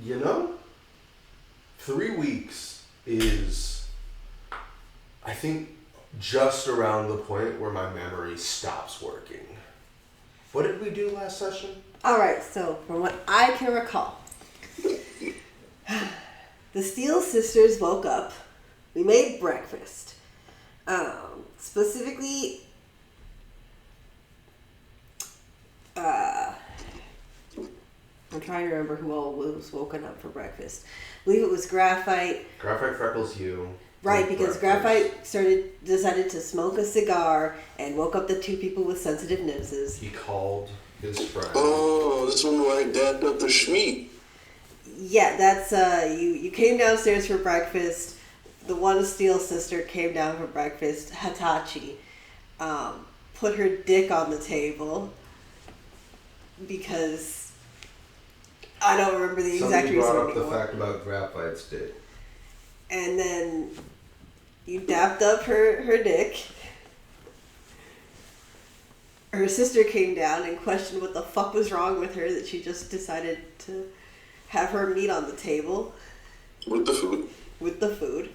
You know, 3 weeks is, I think, just around the point where my memory stops working. What did we do last session? Alright, so from what I can recall, the Steele sisters woke up. We made breakfast. Specifically, I'm trying to remember who all was woken up for breakfast. I believe it was Graphite. Graphite Freckles, you. Right, because Graphite decided to smoke a cigar and woke up the two people with sensitive noses. He called his friend. Oh, this one where I dabbed up the Schmeat. Yeah, that's, you came downstairs for breakfast. The one Steele sister came down for breakfast, Hitachi, put her dick on the table because I don't remember the exact reason Somebody brought up anymore. the fact about Graphite's dick. And then you dapped up her dick. Her sister came down and questioned what the fuck was wrong with her that she just decided to have her meat on the table. With the food. With the food.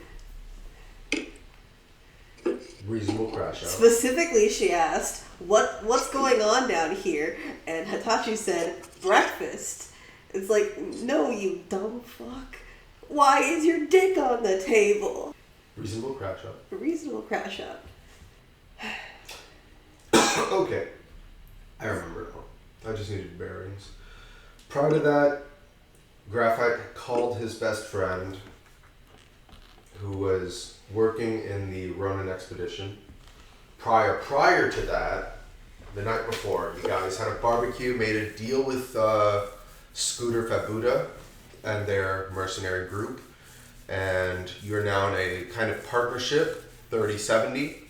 Reasonable crash out. Specifically, she asked, what's going on down here? And Hitachi said, breakfast. It's like, no, you dumb fuck. Why is your dick on the table? Reasonable crash out. Reasonable crash out. Okay. I remember now. I just needed bearings. Prior to that, Graphite called his best friend, who was working in the Ronin expedition. Prior to that, the night before, you guys had a barbecue, made a deal with Scooter Fabuda and their mercenary group, and you're now in a kind of partnership, 30-70.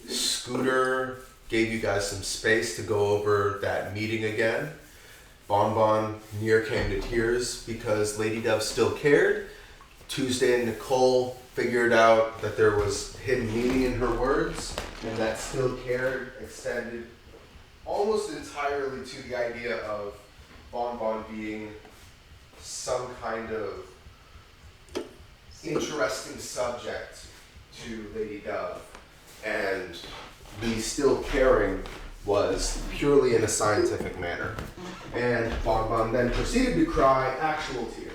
Scooter gave you guys some space to go over that meeting again. Bon near came to tears because Lady Dove still cared. Tuesday and Nicole figured out that there was hidden meaning in her words, and that still cared extended almost entirely to the idea of Bon being some kind of interesting subject to Lady Dove, and the still caring was purely in a scientific manner. And Bon then proceeded to cry actual tears,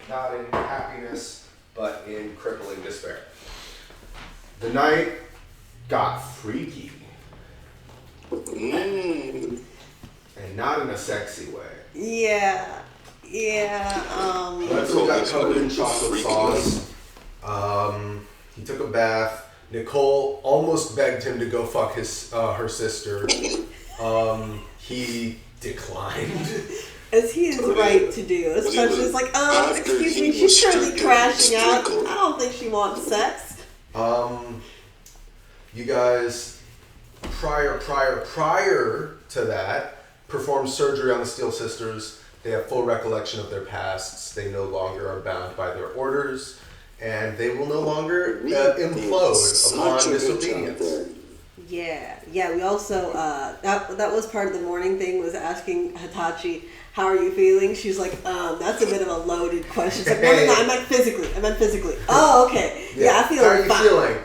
not in happiness, but in crippling despair. The night got freaky. And not in a sexy way. Yeah. Let's got covered in chocolate sauce. He took a bath. Nicole almost begged him to go fuck her sister. He declined. As he is right to do. Especially it's like, excuse me, she's currently crashing out. I don't think she wants sex. You guys, prior to that, performed surgery on the Steele sisters. They have full recollection of their pasts. They no longer are bound by their orders, and they will no longer implode upon disobedience. Yeah. We also that was part of the morning thing, was asking Hitachi, how are you feeling? She's like, that's a bit of a loaded question. She's like, no, I meant physically. Oh, okay. Yeah, I feel fine. How are you feeling?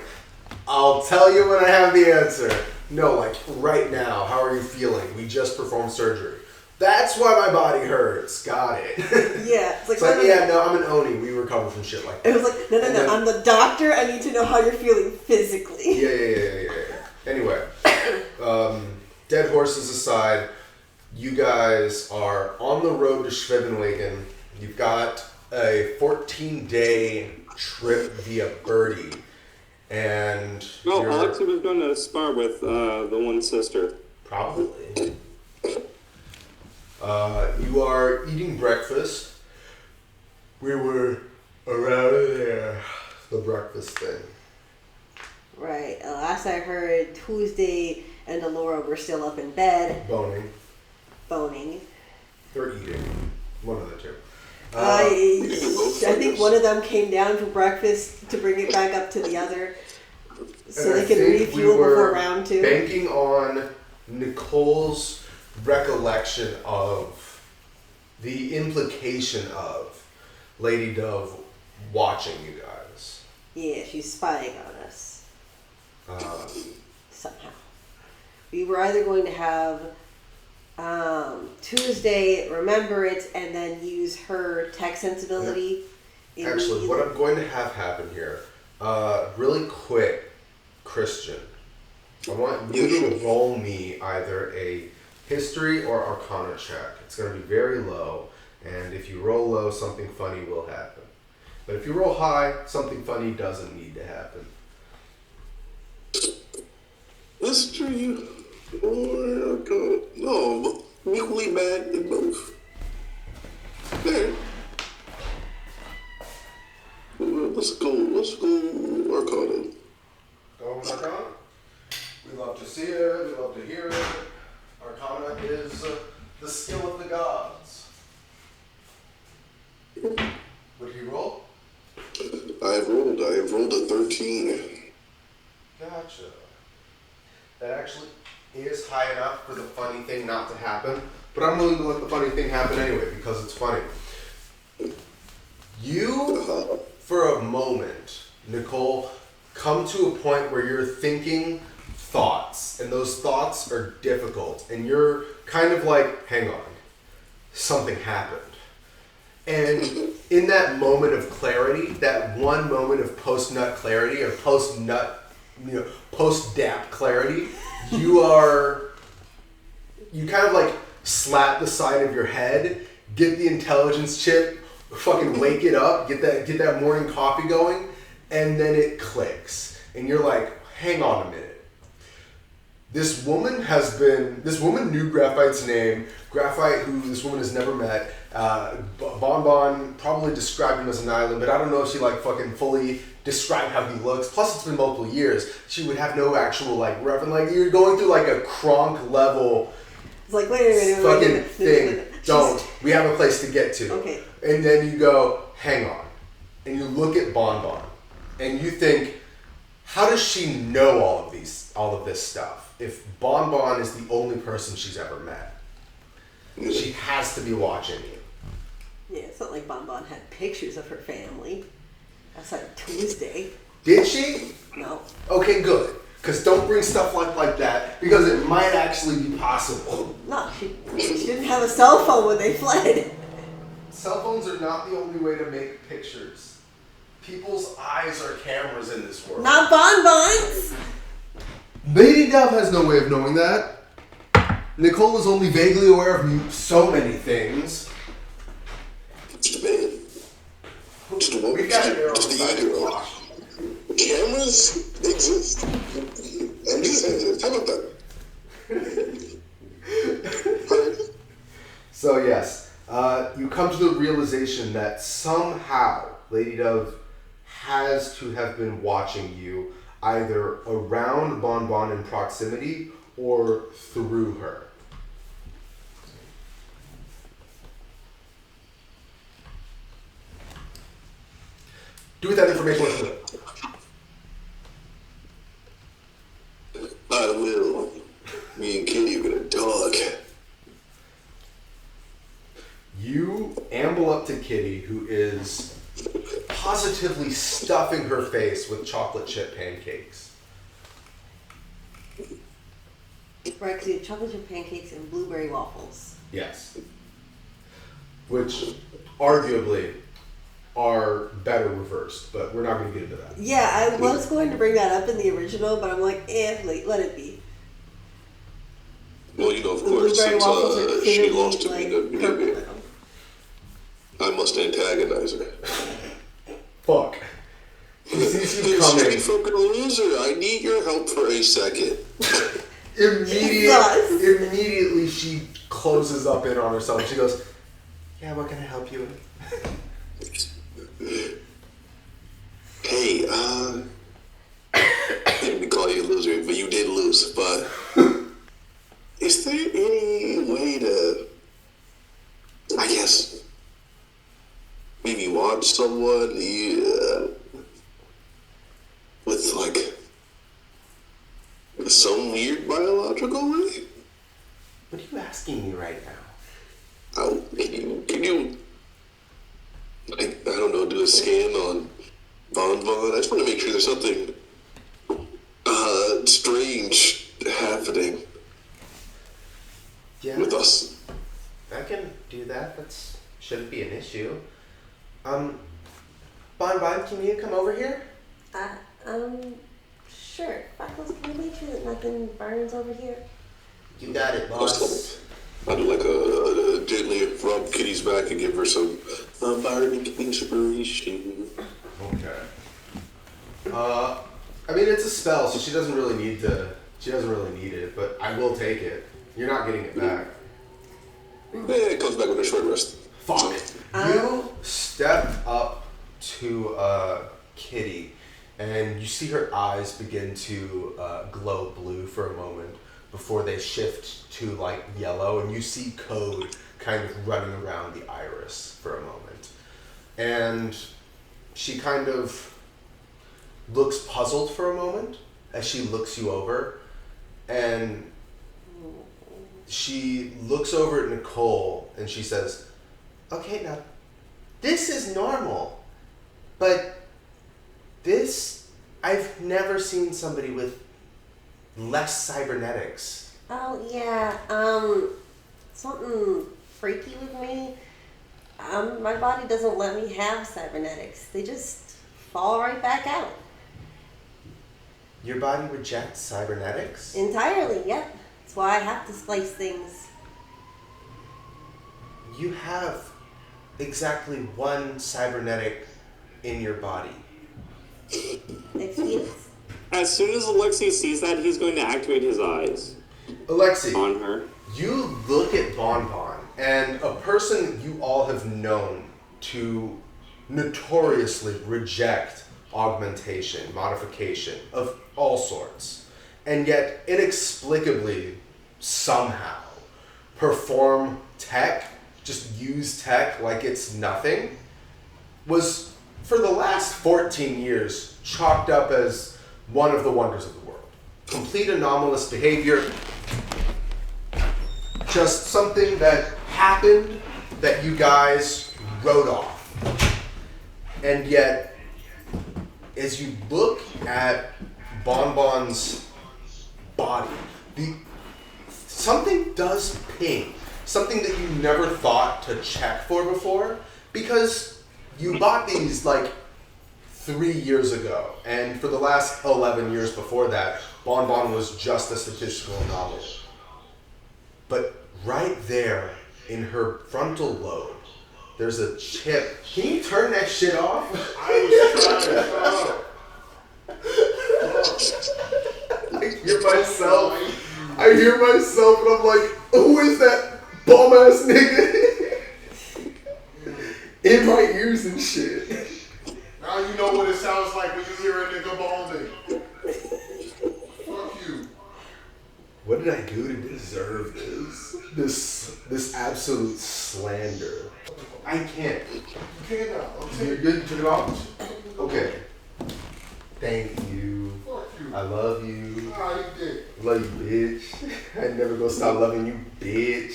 I'll tell you when I have the answer. No, like right now, how are you feeling? We just performed surgery. That's why my body hurts. Got it. Yeah. It's like, no, I'm an Oni. We recover from shit like that. It was like, no, I'm the doctor. I need to know how you're feeling physically. Yeah. Anyway, dead horses aside, you guys are on the road to Schwebenwagen. You've got a 14-day trip via Birdie. And Alex was going to spar with the one sister. Probably. You are eating breakfast. We were around there. The breakfast thing. Right. Last I heard, Tuesday and Alora were still up in bed. Boning. They're eating. One of the two. I think one of them came down for breakfast to bring it back up to the other, so they could refuel before round 2. Banking on Nicole's recollection of the implication of Lady Dove watching you guys. Yeah, she's spying on us. Uh, Somehow. We were either going to have Tuesday remember it and then use her tech sensibility. Actually, what I'm going to have happen here, really quick, Christian, I want you to roll me either a history or arcana check. It's going to be very low, and if you roll low, something funny will happen. But if you roll high, something funny doesn't need to happen. History or arcana? No, equally bad in both. There. Let's go arcana. Go with arcana? We love to see it, we love to hear it. Arcana is the skill of the gods. What did he roll? I have rolled a 13. Gotcha. That actually is high enough for the funny thing not to happen, but I'm willing to let the funny thing happen anyway because it's funny. You, for a moment, Nicole, come to a point where you're thinking thoughts, and those thoughts are difficult, and you're kind of like, hang on, something happened. And in that moment of clarity, that one moment of post-nut clarity or post-nut, post-dap clarity, you kind of like slap the side of your head, get the intelligence chip, fucking wake it up, get that morning coffee going, and then it clicks. And you're like, hang on a minute. This woman knew Graphite's name. Graphite, who this woman has never met. Bon probably described him as an island, but I don't know if she like fucking fully described how he looks. Plus, it's been multiple years. She would have no actual like reference. Like you're going through like a Kronk level. It's like wait a minute, fucking thing. Don't. We have a place to get to. Okay. And then you go, hang on, and you look at Bon, and you think, how does she know all of this stuff? If Bon is the only person she's ever met, she has to be watching you. Yeah, it's not like Bon had pictures of her family outside of Tuesday. Did she? No. Okay, good. Because don't bring stuff like that, because it might actually be possible. No, she didn't have a cell phone when they fled. Cell phones are not the only way to make pictures. People's eyes are cameras in this world. Not Bonbons! Lady Dove has no way of knowing that. Nicole is only vaguely aware of so many things. Just a man. Just a woman. We got it Just the either. Cameras exist. I'm just saying, how about that? So yes, you come to the realization that somehow Lady Dove has to have been watching you either around Bon in proximity or through her. Do with that information what you will. I will. Me and Kitty are gonna dog. You amble up to Kitty, who is positively stuffing her face with chocolate chip pancakes. Right, because you have chocolate chip pancakes and blueberry waffles. Yes. Which arguably are better reversed, but we're not going to get into that. Yeah, I was going to bring that up in the original, but I'm like, let it be. Well, of The course, blueberry since waffles are she clearly lost to me, like purple now. I must antagonize her. Fuck. He sees you You coming. silly fucking loser, I need your help for a second. Immediately she closes up in on herself. She goes, yeah, what can I help you with? Hey, I didn't mean to call you a loser, but you did lose. But is there any way to, I guess, maybe watch someone with like some weird biological way? What are you asking me right now? Oh, can you, like, I don't know, do a scan on Bon Bon? I just want to make sure there's something strange happening Yeah, with us. I can do that. Shouldn't be an issue. Bon Bon, can you come over here? Sure. Freckles, can you make sure that nothing burns over here? You got it, boss. I'd like a gently rub Kitty's back and give her some environment inspiration. Okay. I mean, it's a spell, so she doesn't really need it, but I will take it. You're not getting it back. It comes back with a short rest. Fuck. You step up to Kitty, and you see her eyes begin to glow blue for a moment before they shift to like yellow, and you see code kind of running around the iris for a moment. And she kind of looks puzzled for a moment as she looks you over, and she looks over at Nicole and she says, okay, now this is normal, but I've never seen somebody with less cybernetics. Oh, yeah, something freaky with me. My body doesn't let me have cybernetics. They just fall right back out. Your body rejects cybernetics? Entirely, yep. That's why I have to splice things. You have exactly one cybernetic in your body. Excuse? As soon as Alexei sees that, he's going to activate his eyes Alexei, on her. you look at Bon Bon, and a person you all have known to notoriously reject augmentation, modification of all sorts, and yet inexplicably, somehow, perform tech, just use tech like it's nothing, was, for the last 14 years, chalked up as one of the wonders of the world. Complete anomalous behavior, just something that happened that you guys wrote off. And yet, as you look at Bon Bon's body, something does ping. Something that you never thought to check for before, because you bought these like 3 years ago, and for the last 11 years before that, Bon Bon was just a statistical anomaly. But right there in her frontal lobe, there's a chip. Can you turn that shit off? I was trying to stop. I hear myself and I'm like, who is that bum ass nigga? In my ears and shit. Now you know what it sounds like when you hear a nigga balding. Fuck you. What did I do to deserve this absolute slander? I can't. You can't now. You're Okay. good? You took it off? Okay. Thank you. Fuck you. I love you. Nah, you did. Love you, bitch. I never gonna stop loving you, bitch.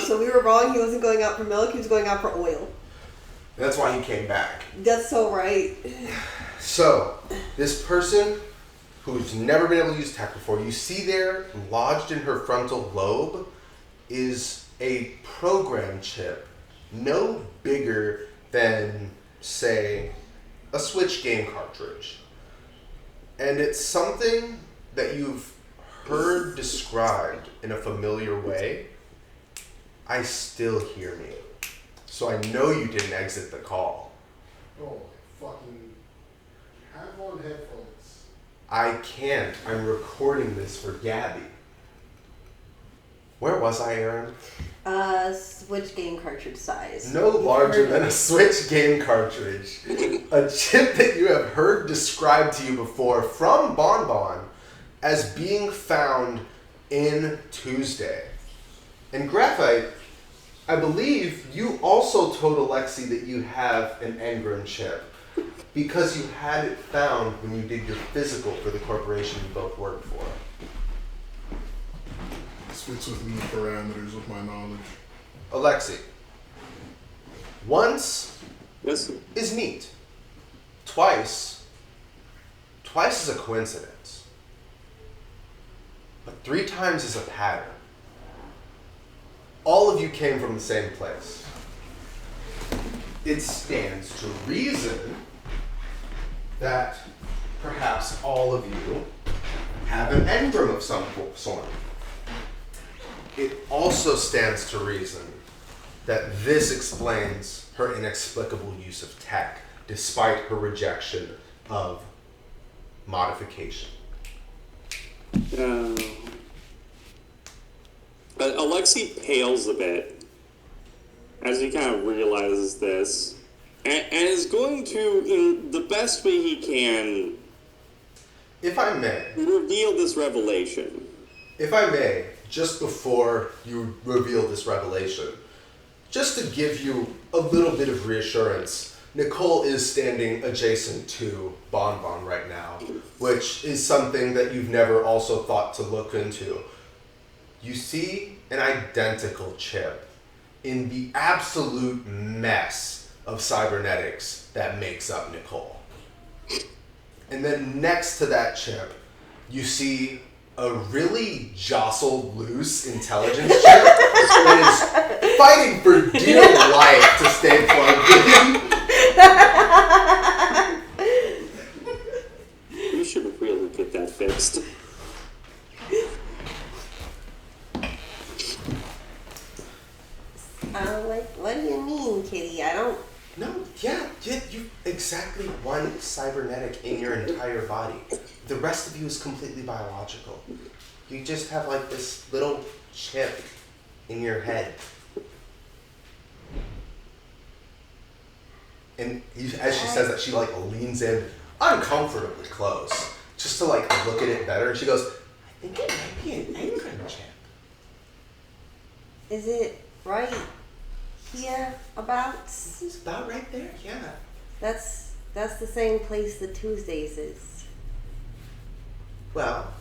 So we were wrong. He wasn't going out for milk. He was going out for oil. That's why he came back. That's so right. So, this person who's never been able to use tech before, you see there, lodged in her frontal lobe, is a program chip no bigger than, say, a Switch game cartridge. And it's something that you've heard described in a familiar way. I still hear me. So I know you didn't exit the call. Oh, fucking. Have on headphones. I can't. I'm recording this for Gabby. Where was I, Aaron? Switch game cartridge size. No larger than a Switch game cartridge. A chip that you have heard described to you before from Bon Bon as being found in Tuesday. And Graphite, I believe you also told Alexi that you have an Engram chip because you had it found when you did your physical for the corporation you both worked for. It's fits within the parameters of my knowledge. Alexi, once Yes. is neat. Twice is a coincidence. But 3 times is a pattern. All of you came from the same place. It stands to reason that perhaps all of you have an engram of some sort. It also stands to reason that this explains her inexplicable use of tech, despite her rejection of modification. But Alexi pales a bit as he kind of realizes this, and is going to, in the best way he can, If I may, reveal this revelation. just before you reveal this revelation, just to give you a little bit of reassurance, Nicole is standing adjacent to Bon Bon right now, which is something that you've never also thought to look into. You see an identical chip in the absolute mess of cybernetics that makes up Nicole. And then next to that chip, you see a really jostled loose intelligence chip that is fighting for dear life to stay plugged in. We should really get that fixed. What do you mean, Kitty? I don't. No, yeah, you exactly one cybernetic in your entire body. The rest of you is completely biological. You just have like this little chip in your head. And as she says that, she like leans in uncomfortably close, just to like look at it better. And she goes, I think it might be an engram chip. Is it right here about? It's about right there, yeah. That's the same place the Tuesdays is. Well,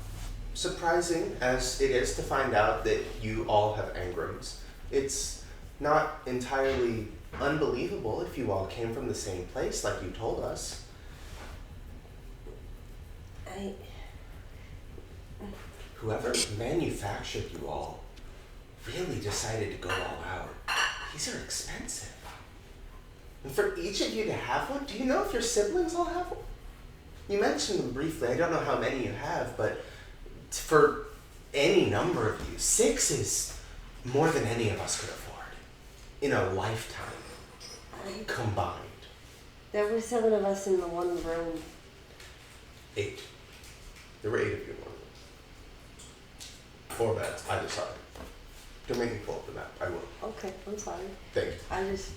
surprising as it is to find out that you all have engrams, it's not entirely unbelievable if you all came from the same place like you told us. Whoever manufactured you all really decided to go all out. These are expensive. And for each of you to have one, do you know if your siblings all have one? You mentioned them briefly. I don't know how many you have, but for any number of you, 6 is more than any of us could afford in a lifetime combined. There were 7 of us in the one room. 8. There were 8 of you in one room. 4 beds, either side. Don't make me pull up the map. I will. Okay, I'm sorry. Thank you. I just.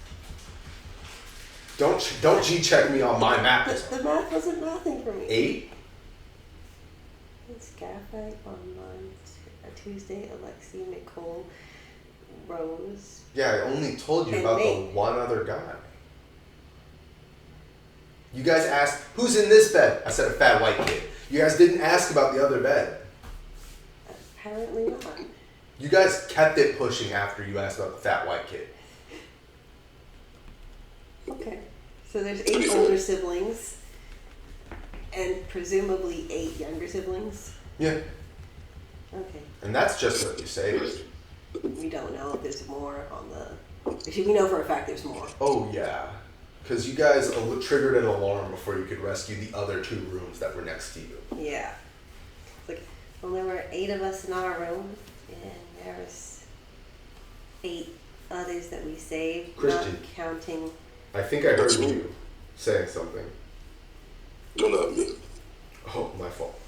Don't G-check me on my map. The math wasn't nothing for me. 8? It's Gaffite on a Tuesday, Alexi, Nicole, Rose. Yeah, I only told you And about me. the one other guy. You guys asked, who's in this bed? I said a fat white kid. You guys didn't ask about the other bed. Apparently not. You guys kept it pushing after you asked about the fat white kid. Okay. So there's 8 older siblings, and presumably 8 younger siblings. Yeah. Okay. And that's just what you say. We don't know if there's more on the. Actually, we know for a fact there's more. Oh, yeah. Because you guys triggered an alarm before you could rescue the other 2 rooms that were next to you. Yeah. It's like, well, there were 8 of us in our room, and there was 8 others that we saved, Christian. not counting. I think I heard you saying something. Don't know me. Oh, my fault.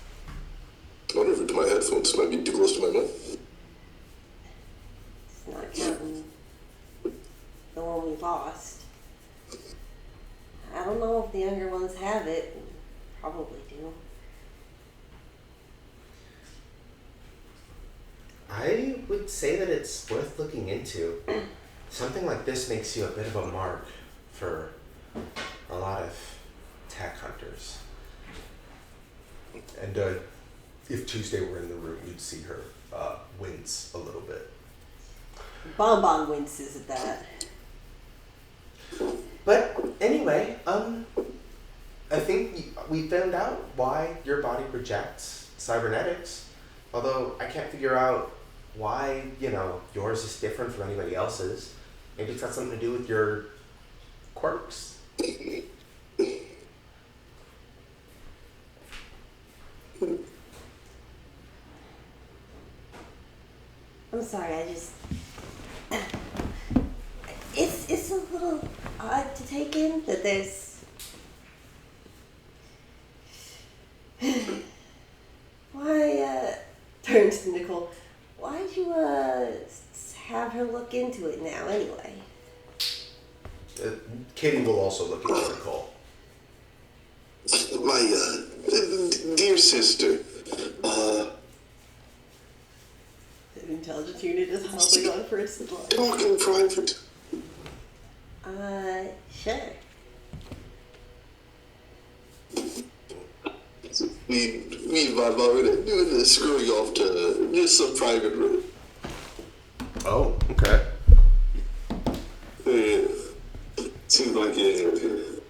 I wonder if my headphones might be too close to my mouth. It's not counting the one we lost. I don't know if the younger ones have it. Probably do. I would say that it's worth looking into. Something like this makes you a bit of a mark for a lot of tech hunters. And if Tuesday were in the room, you'd see her wave wince a little bit. Bonbon winces at that. But anyway, I think we found out why your body rejects cybernetics. Although I can't figure out why, yours is different from anybody else's. Maybe it's got something to do with your quirks. I'm sorry, it's a little odd to take in that there's why turns to Nicole. Why'd you have her look into it now anyway? Katie will also look into Nicole. My dear sister, The intelligence unit is helping on first line. talk in private. Sure. Me and my mom are doing the screwing off to just some private room. Oh, okay. Yeah. Seems like it.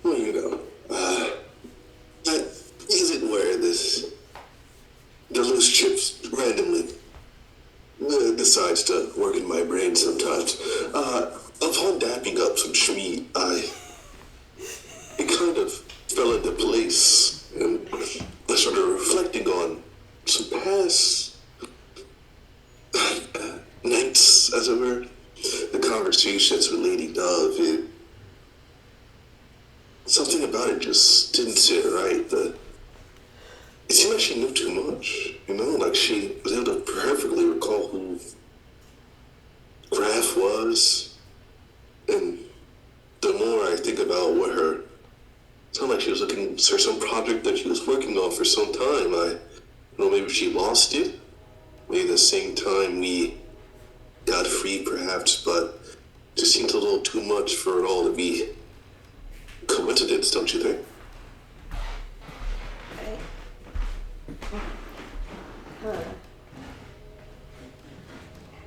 Well, I isn't where the loose chips randomly decides to work in my brain sometimes. Upon dapping up some schmeat, it kind of fell into place, and I started reflecting on some past nights, as it were. The conversations with Lady Dove, something about it just didn't sit right. It seemed like she knew too much, like she was able to perfectly recall who Graf was, and the more I think about what it sounded like she was looking for some project that she was working on for some time. Maybe she lost it. Maybe at the same time we got free, perhaps, but it just seems a little too much for it all to be coincidence, don't you think? Right. Huh.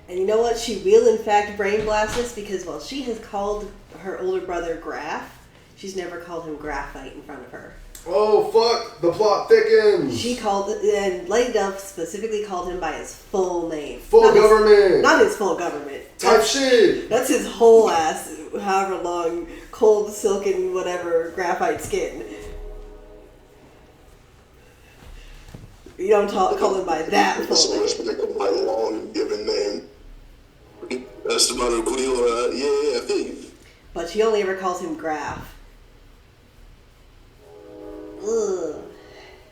And you know what? She will, in fact, brain blast us because while she has called her older brother Graf, she's never called him Graphite in front of her. Oh, fuck! The plot thickens! She called, and Lady Dove specifically called him by his full name. Full government! Not his full government. Type shit! That's his whole ass, however long, cold, silken, whatever, graphite skin. You don't call him by that full name. Respect my long given name. That's the matter, yeah, I feel you. But she only ever calls him Graf. Ugh.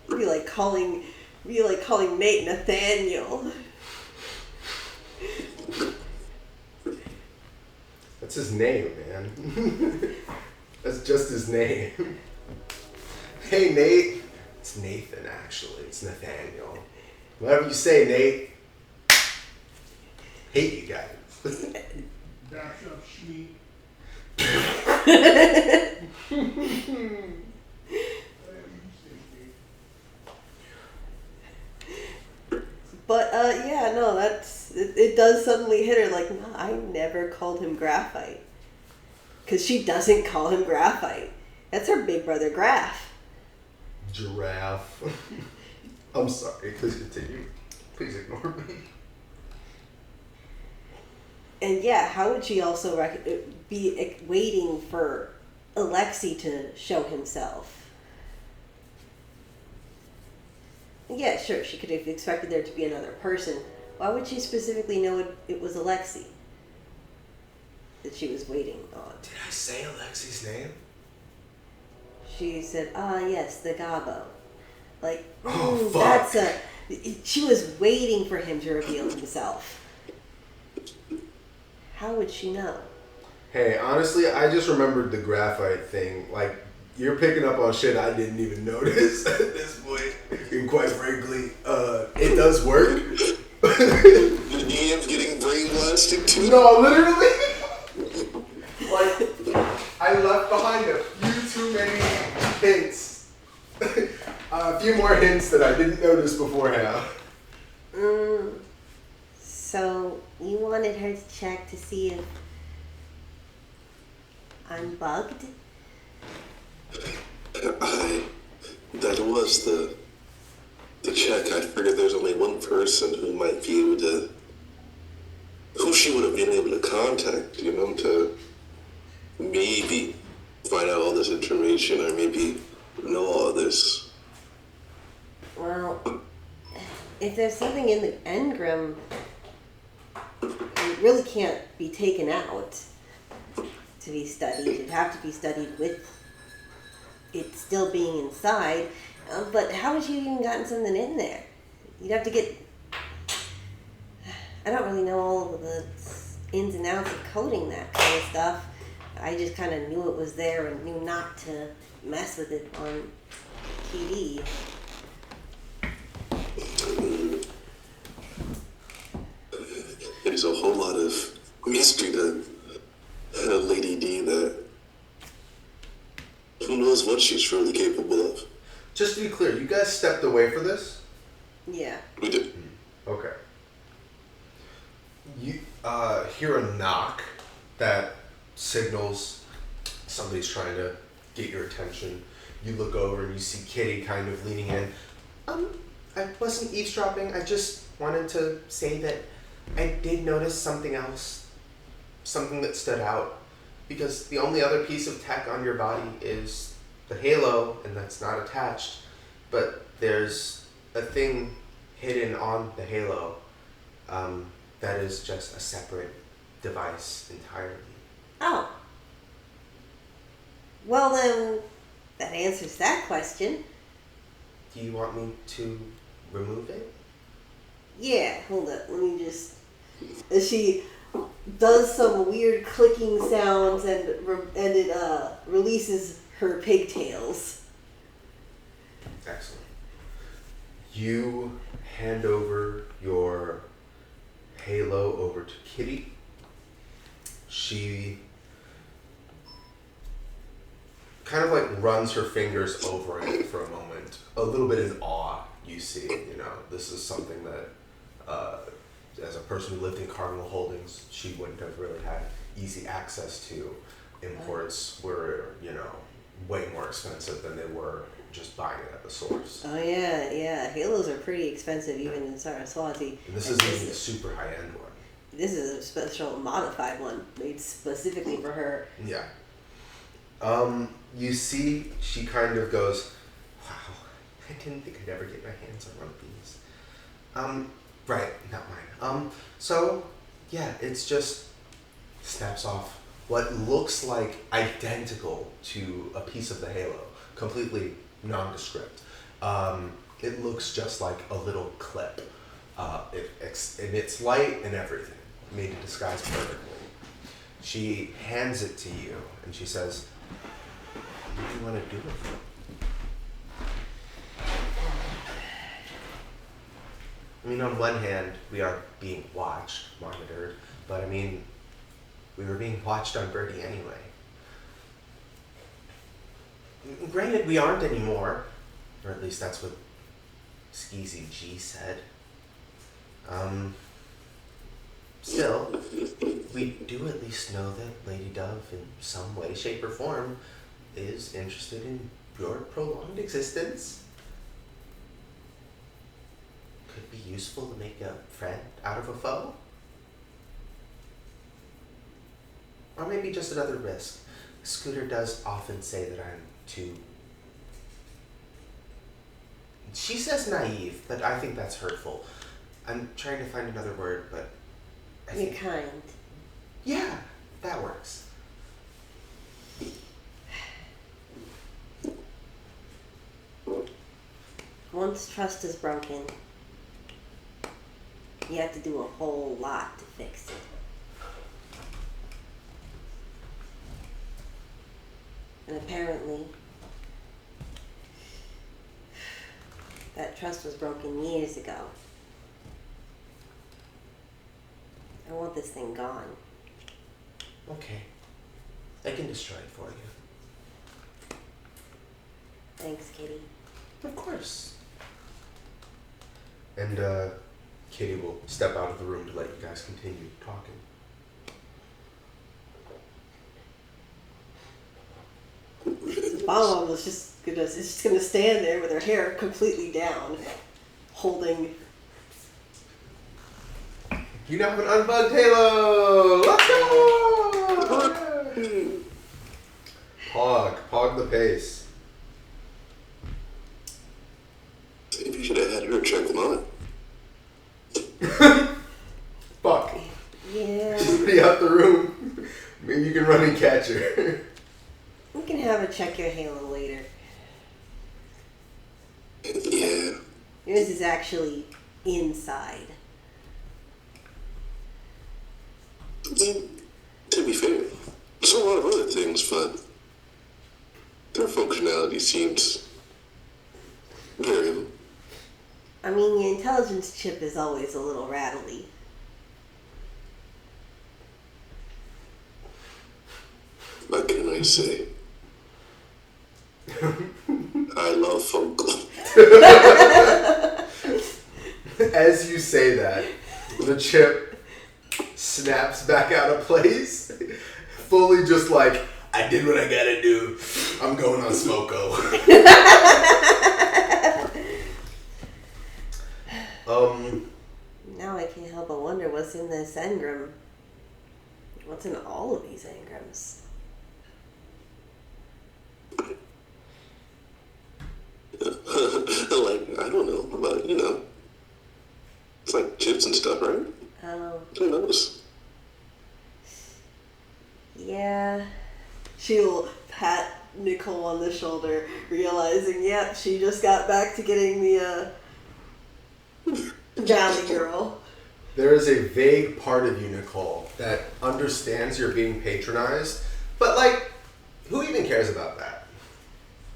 It'd be like calling Nate Nathaniel. That's his name, man. That's just his name. Hey, Nate. It's Nathan, actually. It's Nathaniel. Whatever you say, Nate. Hate you guys. That's up, Schmeat. But yeah, no, it does suddenly hit her like, no, I never called him Graphite. Because she doesn't call him Graphite. That's her big brother Graf. Giraffe. I'm sorry. Please continue. Please ignore me. And yeah, how would she also be waiting for Alexei to show himself? Yeah, sure, she could have expected there to be another person. Why would she specifically know it was Alexei that she was waiting on? Did I say Alexei's name? She said, yes, the Gabo. Like, Oh, fuck. she was waiting for him to reveal himself. How would she know? Hey, honestly, I just remembered the graphite thing. Like, you're picking up on shit I didn't even notice at this point. And quite frankly, it does work. The DM's getting brain blasted too. No, literally. Like, I left behind a few too many hints. A few more hints that I didn't notice beforehand. So you wanted her to check to see if I'm bugged? That was the check. I figured there's only one person who might be able to, who she would have been able to contact, to maybe find out all this information or maybe know all this. Well, if there's something in the engram, it really can't be taken out to be studied. It'd have to be studied with it still being inside. But how would you even gotten something in there? You'd have to get... I don't really know all of the ins and outs of coding that kind of stuff. I just kind of knew it was there and knew not to mess with it on TV. There's a whole lot of mystery to Lady D that who knows what she's truly capable of. Just to be clear, you guys stepped away for this? Yeah. We did. Okay. You hear a knock that signals somebody's trying to get your attention. You look over and you see Kitty kind of leaning in. I wasn't eavesdropping. I just wanted to say that I did notice something else. Something that stood out. Because the only other piece of tech on your body is the halo, and that's not attached. But there's a thing hidden on the halo that is just a separate device entirely. Oh. Well then, that answers that question. Do you want me to remove it? Yeah, hold up. Let me just... She does some weird clicking sounds and it releases her pigtails. Excellent. You hand over your halo over to Kitty. She kind of like runs her fingers over it for a moment. A little bit in awe, you see. This is something that as a person who lived in Cardinal Holdings, she wouldn't have really had easy access to. Imports were, way more expensive than they were just buying it at the source. Oh yeah. Halos are pretty expensive even in Saraswati. And this isn't even a super high-end one. This is a special modified one made specifically for her. Yeah. You see, she kind of goes, wow, I didn't think I'd ever get my hands on one of these. Right, not mine. So, yeah, it's just snaps off what looks like identical to a piece of the halo, completely nondescript. It looks just like a little clip. And it's light and everything, made to disguise perfectly. She hands it to you, and she says, what do you want to do with it? I mean, on one hand, we are being watched, monitored, but I mean, we were being watched on Birdie anyway. Granted, we aren't anymore, or at least that's what Skeezy G said. Still, we do at least know that Lady Dove, in some way, shape, or form, is interested in your prolonged existence. Could be useful to make a friend out of a foe. Or maybe just another risk. Scooter does often say that I'm too... She says naive, but I think that's hurtful. I'm trying to find another word, but... You're kind. Yeah, that works. Once trust is broken, you have to do a whole lot to fix it. And apparently, that trust was broken years ago. I want this thing gone. Okay. I can destroy it for you. Thanks, Kitty. Of course. And Kitty will step out of the room to let you guys continue talking. Mama was just gonna stand there with her hair completely down, holding. You now have an unbugged Halo! Let's go! Pog the pace. Maybe you should have had her check them out. Fuck. Yeah. She's already out the room. Maybe you can run and catch her. We can have her check your Halo later. Yeah. Yours is actually inside. To be fair, there's a lot of other things, but their functionality seems variable. I mean, your intelligence chip is always a little rattly. What can I say? I love folk. As you say that, the chip snaps back out of place, fully just like, I did what I gotta do. I'm going on Smoko. Now I can't help but wonder what's in this engram. What's in all of these engrams? Like, I don't know, but it's like chips and stuff, right? Oh, Who knows? yeah. She'll pat Nicole on the shoulder, realizing, yep, she just got back to getting the Valley Girl. There is a vague part of you, Nicole, that understands you're being patronized, but like, who even cares about that?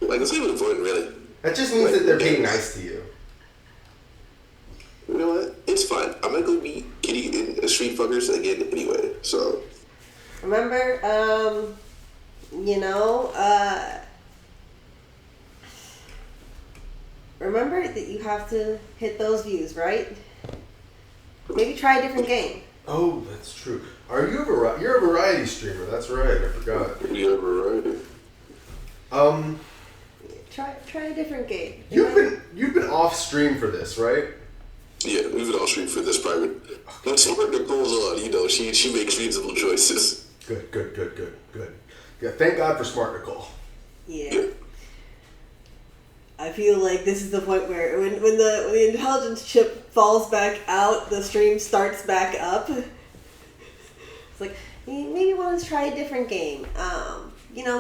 Like, it's even important, really. That just means that they're being nice to you. You know what? It's fine. I'm gonna go meet Kitty and Street Fuckers again anyway, so. Remember, remember that you have to hit those views, right? Maybe try a different game. Oh, that's true. You're a variety streamer, that's right, I forgot. We have variety. Try a different game. You've been off stream for this, right? Yeah, we've been all street for this private. When Smart Nicole's on, she makes reasonable choices. Good. Yeah, thank God for Smart Nicole. Yeah. I feel like this is the point where when the intelligence chip falls back out, the stream starts back up. It's like, maybe you want to try a different game.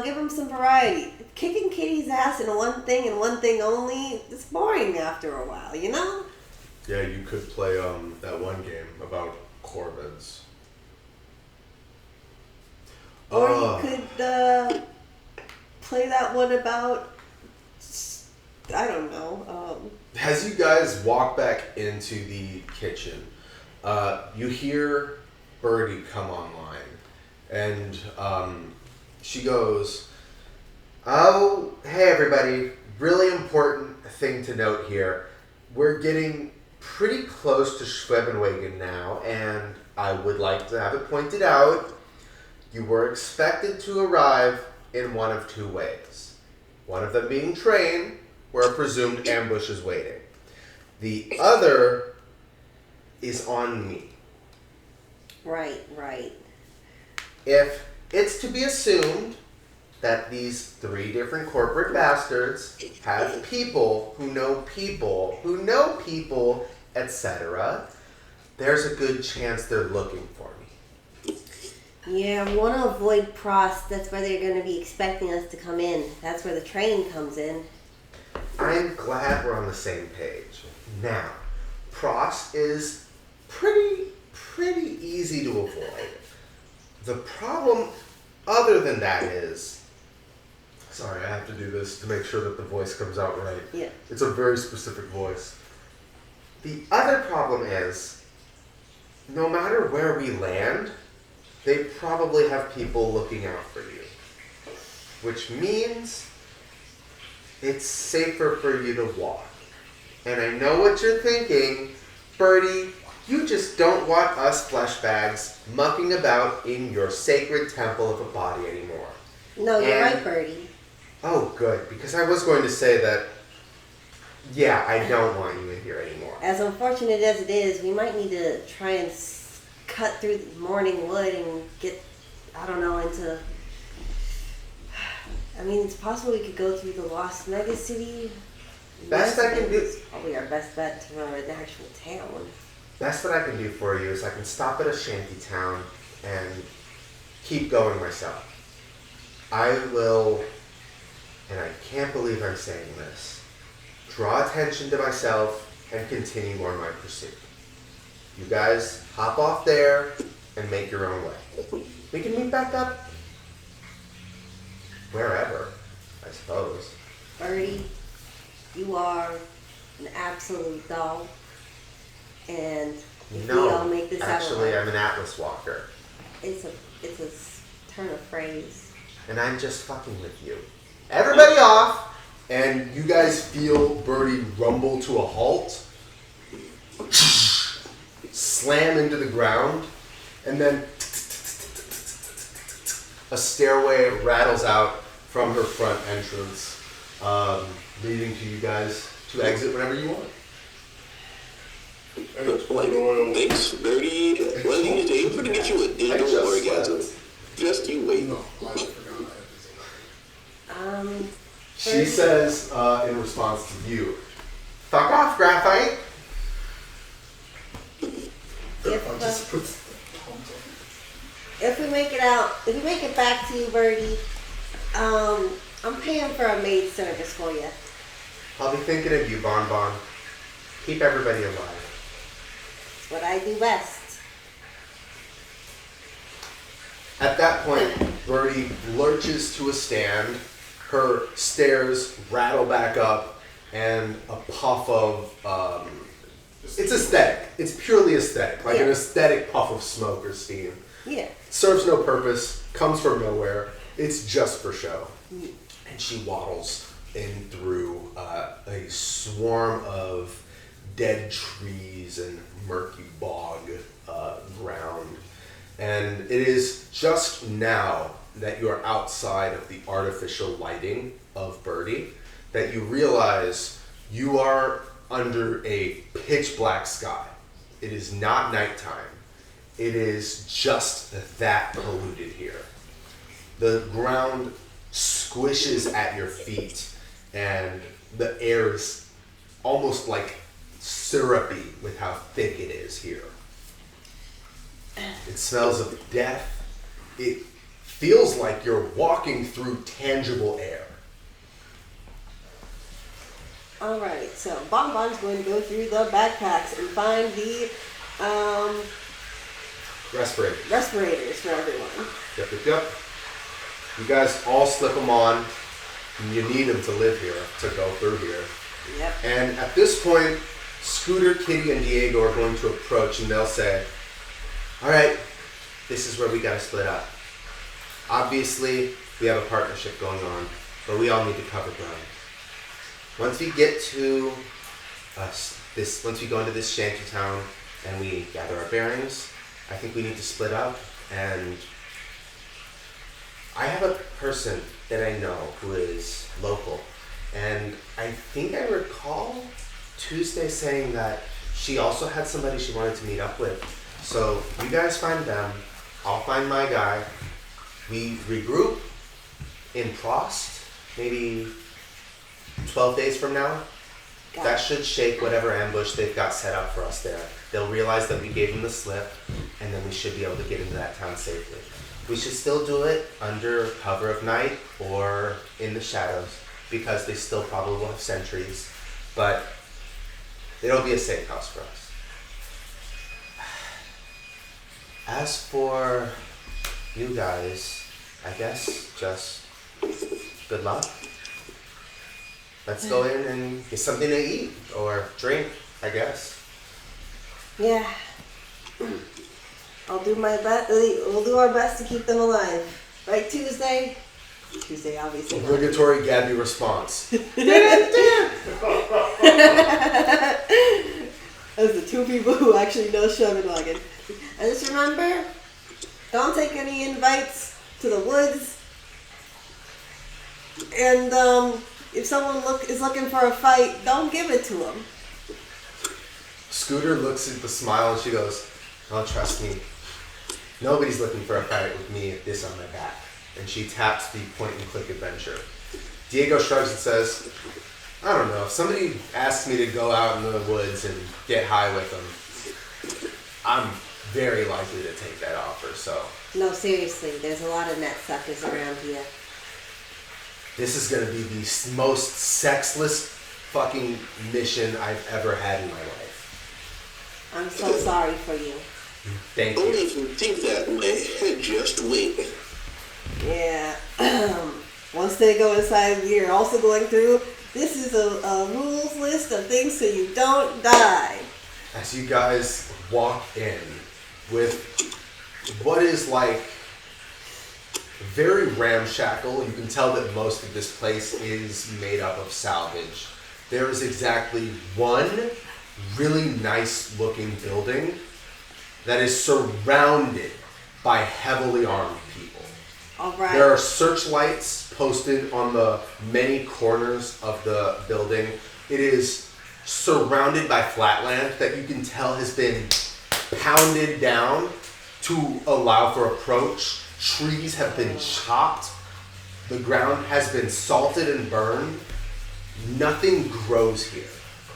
Give them some variety. Kicking Kitty's ass in one thing and one thing only, it's boring after a while, you know? Yeah, you could play that one game about Corvids. Or you could play that one about, I don't know. As you guys walk back into the kitchen, you hear Birdie come online, and she goes, "Oh, hey everybody, really important thing to note here. We're getting pretty close to Schwebenwagen now, and I would like to have it pointed out, you were expected to arrive in one of two ways. One of them being train, where a presumed ambush is waiting. The other is on me. Right. If it's to be assumed that these three different corporate bastards have people, etc., there's a good chance they're looking for me. Yeah, I want to avoid Prost. That's where they're going to be expecting us to come in. That's where the train comes in. I'm glad we're on the same page. Now, Prost is pretty easy to avoid. The problem other than that is, sorry, I have to do this to make sure that the voice comes out right. Yeah. It's a very specific voice. The other problem is, no matter where we land, they probably have people looking out for you. Which means it's safer for you to walk. And I know what you're thinking. Birdie, you just don't want us flesh bags mucking about in your sacred temple of a body anymore. No, you're And- right, Birdie. Oh, good, because I was going to say that, yeah, I don't want you in here anymore. As unfortunate as it is, we might need to try and cut through the morning wood and get, I don't know, into... I mean, it's possible we could go through the Lost Mega City. Best I can do- It's probably our best bet to an actual town. Best that I can do for you is I can stop at a shanty town and keep going myself. I will, and I can't believe I'm saying this, draw attention to myself and continue on my pursuit. You guys hop off there and make your own way. We can meet back up wherever, I suppose. Birdie, you are an absolute doll. And if we all make this actually, out I'm an Atlas Walker, it's a turn of phrase. and I'm just fucking with you. Everybody off, and you guys feel Birdie rumble to a halt, slam into the ground, and then a stairway rattles out from her front entrance, leading to you guys to exit whenever you want. Like, thanks, Birdie. One of these days, we're gonna get you a digital orgasm. Just you wait. No, I forgot I had this. She says, in response to you, "Fuck off, Graphite." I just put the thumbs up. If we make it back to you, Birdie, I'm paying for a maid service for you. I'll be thinking of you, Bon Bon. Keep everybody alive. It's what I do best. At that point, Birdie lurches to a stand. Her stairs rattle back up, and a puff of it's aesthetic. It's purely aesthetic, like an Yeah. aesthetic puff of smoke or steam. Yeah. Serves no purpose, comes from nowhere. It's just for show. And she waddles in through a swarm of dead trees and murky bog ground. And it is just now that you are outside of the artificial lighting of Birdie that you realize you are under a pitch black sky. It is not nighttime. It is just that polluted here. The ground squishes at your feet, and the air is almost like syrupy with how thick it is here. It smells of death. It feels like you're walking through tangible air. Alright, so Bon Bon's going to go through the backpacks and find the Respirate. respirators for everyone. Yep. You guys all slip them on. And you need them to live here, to go through here. Yep. And at this point, Scooter, Kitty, and Diego are going to approach, and they'll say, "All right, this is where we gotta split up. Obviously, we have a partnership going on, but we all need to cover ground. Once we get to once we go into this shanty town and we gather our bearings, I think we need to split up. And I have a person that I know who is local, and I think I recall Tuesday saying that she also had somebody she wanted to meet up with. So you guys find them, I'll find my guy. We regroup in Prost, maybe 12 days from now. Got That it. should shake whatever ambush they've got set up for us there. They'll realize that we gave them the slip, and then we should be able to get into that town safely. We should still do it under cover of night or in the shadows, because they still probably will have sentries, but it'll be a safe house for us. As for you guys, I guess just good luck. Let's go in and get something to eat or drink, I guess. Yeah. I'll do my best. We'll do our best to keep them alive. Right, Tuesday? Tuesday, obviously. not. Obligatory Gabby response. as the two people who actually know Sherman-Wagon. And just remember, don't take any invites to the woods. And if someone is looking for a fight, don't give it to them. Scooter looks at the smile and she goes, "Oh, trust me. Nobody's looking for a fight with me at this on my back." And she taps the point and click adventure. Diego shrugs and says, "I don't know. If somebody asks me to go out in the woods and get high with them, I'm very likely to take that offer, so." No, seriously, there's a lot of net suckers around here. This is going to be the most sexless fucking mission I've ever had in my life. I'm so sorry for you. Thank Only you. if you think that way, just wait. Yeah. Once they go inside, we are also going through. This is a rules list of things so you don't die. As you guys walk in with what is like very ramshackle, you can tell that most of this place is made up of salvage. There is exactly one really nice looking building that is surrounded by heavily armed people. All right. There are searchlights posted on the many corners of the building. It is surrounded by flatland that you can tell has been pounded down to allow for approach. Trees have been chopped. The ground has been salted and burned. Nothing grows here,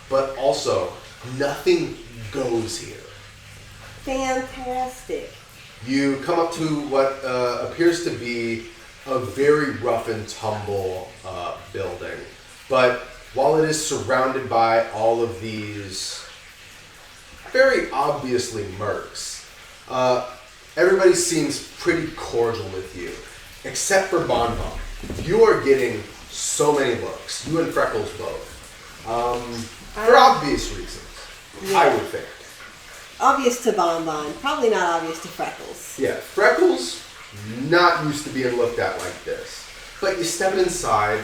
but also nothing goes here. Fantastic. You come up to what appears to be a very rough and tumble building. But while it is surrounded by all of these very obviously mercs, everybody seems pretty cordial with you, except for Bon Bon. You are getting so many looks, you and Freckles both, for obvious reasons, I would think. Obvious to Bon Bon, probably not obvious to Freckles. Yeah, Freckles, not used to being looked at like this. But you step inside,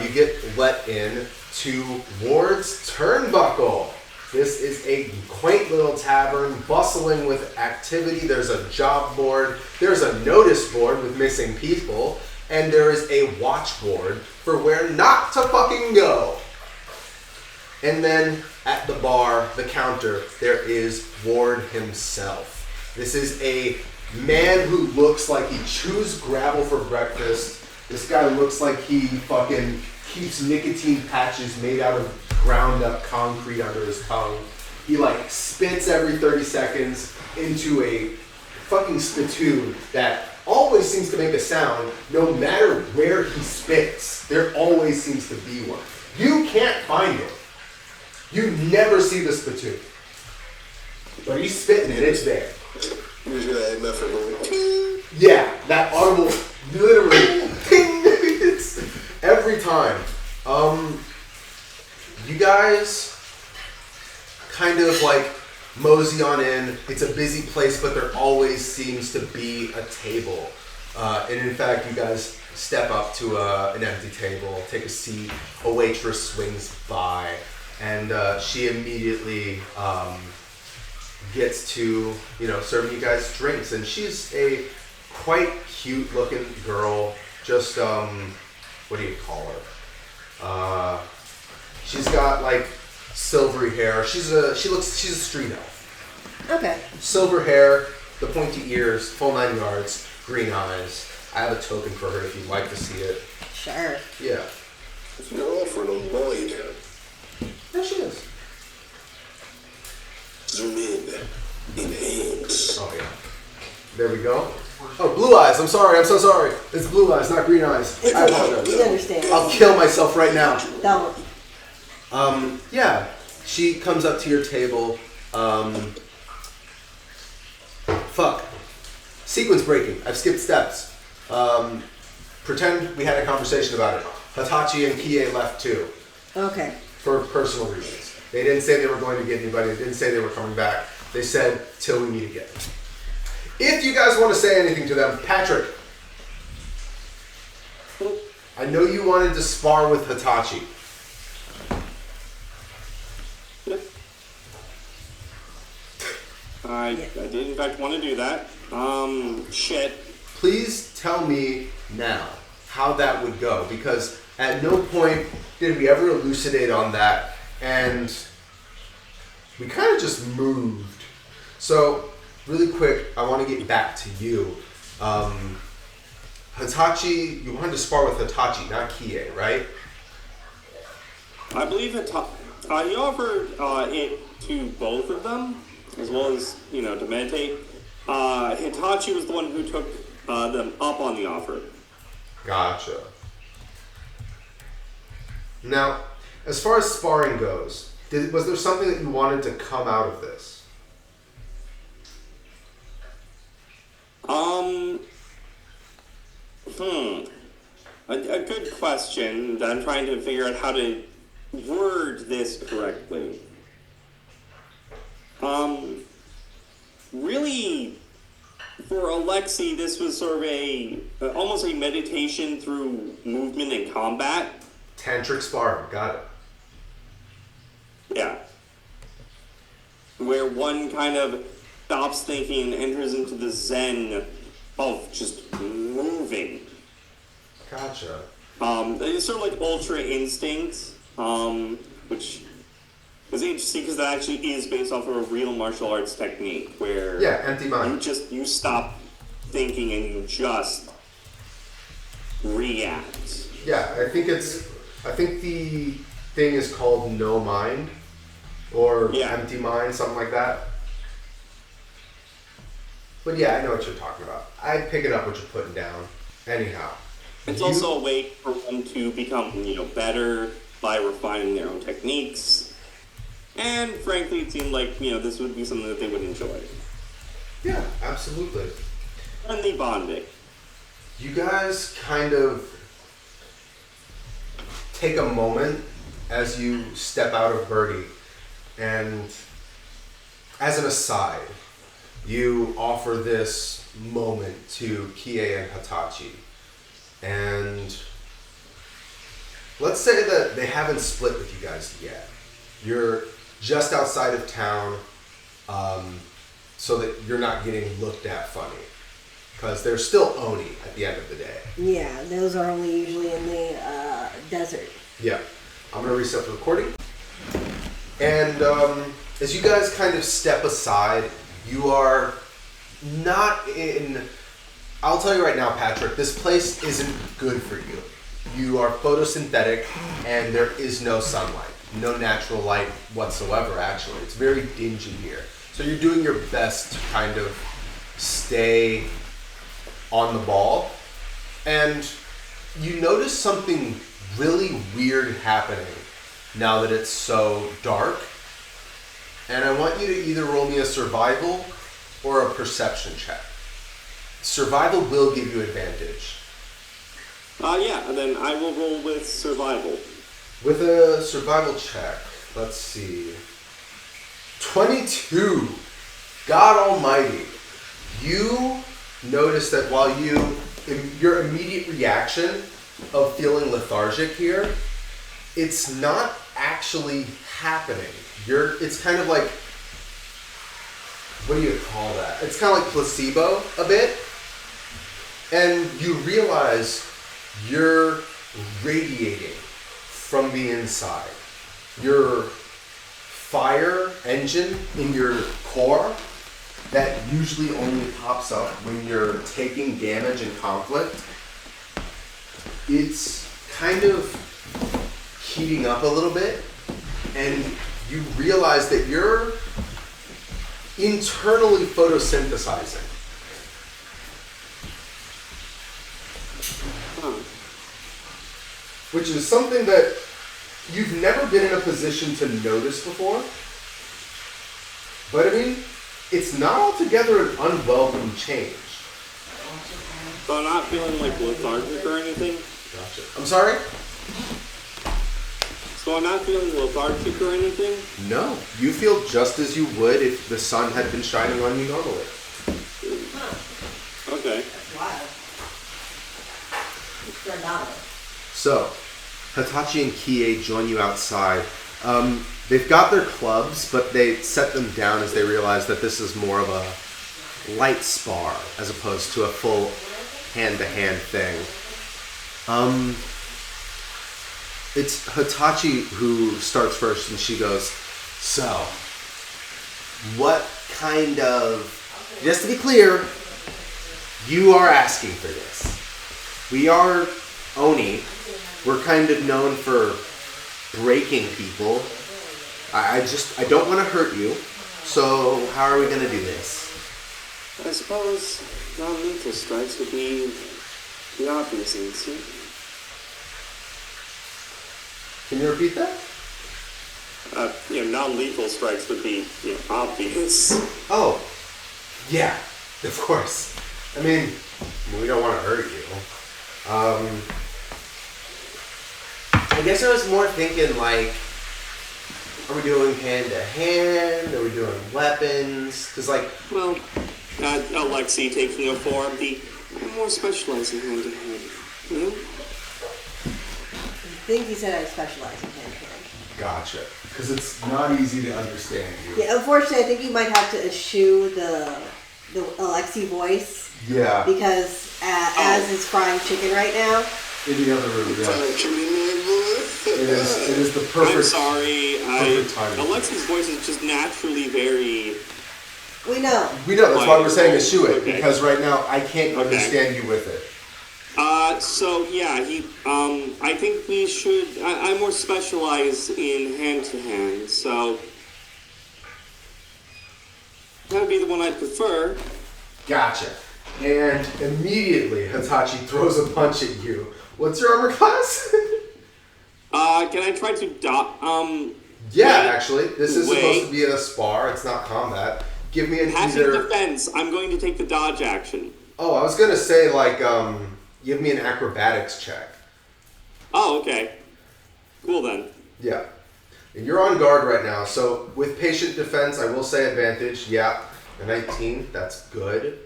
you get let in to Ward's Turnbuckle. This is a quaint little tavern, bustling with activity. There's a job board, there's a notice board with missing people, and there is a watch board for where not to fucking go. And then at the bar, the counter, there is Ward himself. This is a man who looks like he chews gravel for breakfast. This guy looks like he fucking keeps nicotine patches made out of ground up concrete under his tongue. He like spits every 30 seconds into a fucking spittoon that always seems to make a sound no matter where he spits. There always seems to be one. You can't find it. You never see the spittoon. But he's spitting it, it's there. Yeah, that audible, literally, ping, it's every time. You guys kind of like mosey on in. It's a busy place, but there always seems to be a table. And in fact, you guys step up to an empty table, take a seat, a waitress swings by, and she immediately gets to, serving you guys drinks. And she's a quite cute looking girl, just, what do you call her? She's got like silvery hair. She's a street elf. Okay. Silver hair, the pointy ears, full 9 yards, green eyes. I have a token for her if you'd like to see it. Sure. Yeah. If you're offering a void, There she is. zoom in, enhance. Oh yeah. There we go. Oh, blue eyes. I'm sorry. I'm so sorry. It's blue eyes, not green eyes. It's I okay. apologize. We understand. I'll kill myself right now. Don't. Yeah. She comes up to your table. Fuck. Sequence breaking. I've skipped steps. Pretend we had a conversation about it. Hitachi and Kie left too, Okay. for personal reasons. They didn't say they were going to get anybody. They didn't say they were coming back. They said, till we meet again. If you guys want to say anything to them, Patrick, I know you wanted to spar with Hitachi. I did in fact want to do that. Shit. Please tell me now how that would go, because at no point did we ever elucidate on that, and we kind of just moved. So, really quick, I want to get back to you. Hitachi, you wanted to spar with Hitachi, not Kie, right? I believe he offered it to both of them, as well as, to meditate. Hitachi was the one who took them up on the offer. Gotcha. Now, as far as sparring goes, was there something that you wanted to come out of this? A good question that I'm trying to figure out how to word this correctly. Really, for Alexi, this was sort of almost a meditation through movement and combat. Tantric sparring, got it. Yeah. Where one kind of stops thinking and enters into the zen of just moving. Gotcha. It's sort of like Ultra Instinct, which is interesting because that actually is based off of a real martial arts technique where empty mind. you stop thinking and you just react. Yeah, I think the thing is called no mind or empty mind, something like that. But yeah, I know what you're talking about. I pick it up what you're putting down. Anyhow. It's also a way for them to become, better by refining their own techniques. And frankly, it seemed like, this would be something that they would enjoy. Yeah, absolutely. Friendly bonding. You guys kind of take a moment as you step out of Birdie, and as an aside, you offer this moment to Kie and Hitachi. And let's say that they haven't split with you guys yet. You're just outside of town, so that you're not getting looked at funny. Because they're still Oni at the end of the day. Yeah, those are only usually in the desert. Yeah. I'm going to reset the recording. And as you guys kind of step aside, you are not in... I'll tell you right now, Patrick, this place isn't good for you. You are photosynthetic, and there is no sunlight. No natural light whatsoever, actually. It's very dingy here. So you're doing your best to kind of stay on the ball. And you notice something really weird happening now that it's so dark. And I want you to either roll me a survival or a perception check. Survival will give you advantage. And then I will roll with survival. With a survival check, let's see. 22. God almighty. You notice that while your immediate reaction of feeling lethargic here, it's not actually happening. It's kind of like, what do you call that? It's kind of like placebo a bit. And you realize you're radiating from the inside. Your fire engine in your core that usually only pops up when you're taking damage in conflict, it's kind of heating up a little bit, and you realize that you're internally photosynthesizing. Which is something that you've never been in a position to notice before. But I mean, it's not altogether an unwelcome change. So I'm not feeling like lethargic or anything? Gotcha. I'm sorry? So I'm not feeling lethargic or anything? No. You feel just as you would if the sun had been shining on you normally. Okay. That's wild. It's phenomenal. So, Hitachi and Kie join you outside. They've got their clubs, but they set them down as they realize that this is more of a light spar as opposed to a full hand-to-hand thing. It's Hitachi who starts first, and she goes, so, what kind of... Just to be clear, you are asking for this. We are Oni. We're kind of known for breaking people. I don't want to hurt you, so how are we going to do this? I suppose non-lethal strikes would be the obvious answer. Can you repeat that? Non-lethal strikes would be, obvious. Oh, yeah, of course. I mean, we don't want to hurt you. I guess I was more thinking, like, are we doing hand-to-hand? Are we doing weapons? Because, like... Well, Alexei taking a form, I'm more specialized in hand-to-hand. You? I think he said I specialize in hand-to-hand. Gotcha. Because it's not easy to understand you. Yeah, unfortunately, I think you might have to eschew the Alexi voice. Yeah. Because Az is frying chicken right now. In the other room, yeah. It is the perfect... I'm sorry. Perfect timing. Alexi's voice is just naturally very... We know. We know, that's why we're saying eschew it. Okay. Because right now, I can't understand you with it. I think we should... I'm more specialized in hand-to-hand, so... That would be the one I'd prefer. Gotcha. And immediately, Hitachi throws a punch at you. What's your armor class? Can I try to Yeah, wait, actually. This is supposed to be a spar. It's not combat. Give me an passive either... defense. I'm going to take the dodge action. Oh, I was going to say, like, give me an acrobatics check. Oh, okay. Cool, then. Yeah. And you're on guard right now, so with patient defense, I will say advantage. Yeah. A 19. That's good.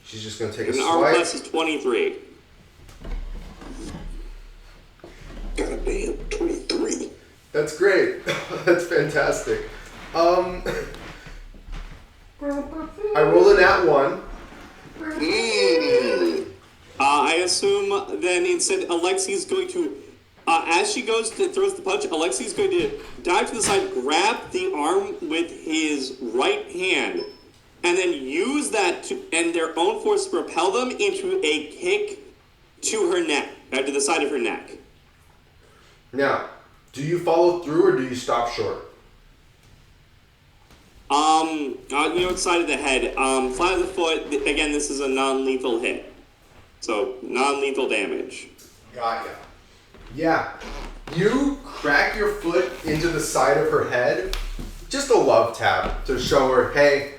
She's just going to take a And swipe. armor class is 23. Got a damn 23. That's great. That's fantastic. I roll a nat 1. I assume then instead Alexi's going to, as she goes to throws the punch, Alexi's going to dive to the side, grab the arm with his right hand, and then use that and their own force to propel them into a kick to her neck, to the side of her neck. Now, do you follow through or do you stop short? Side of the head. Flat of the foot, again, this is a non-lethal hit. So, non-lethal damage. Got ya. Yeah. You crack your foot into the side of her head. Just a love tap to show her, hey,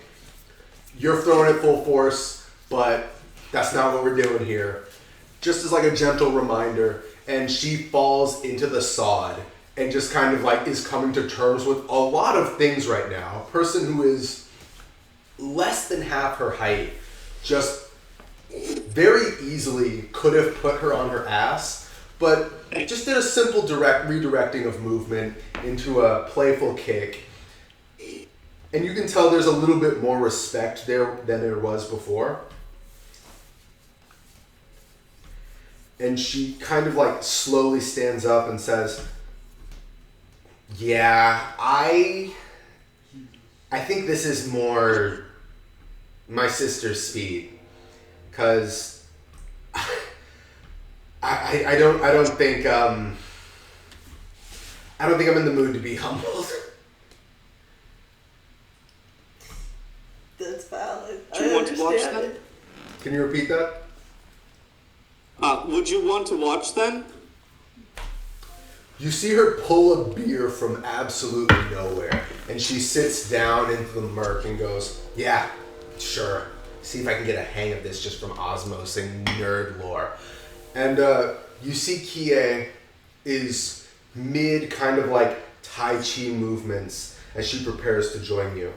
you're throwing it full force, but that's not what we're doing here. Just as like a gentle reminder. And she falls into the sod and just kind of like is coming to terms with a lot of things right now. A person who is less than half her height just very easily could have put her on her ass, but just did a simple redirecting of movement into a playful kick. And you can tell there's a little bit more respect there than there was before. And she kind of like slowly stands up and says, yeah, I think this is more my sister's speed. 'Cause I don't think I'm in the mood to be humbled. That's valid. Do you want to watch that? Can you repeat that? Would you want to watch then? You see her pull a beer from absolutely nowhere, and she sits down into the murk and goes, yeah, sure. See if I can get a hang of this just from osmosing nerd lore. And you see Kie is mid kind of like Tai Chi movements as she prepares to join you.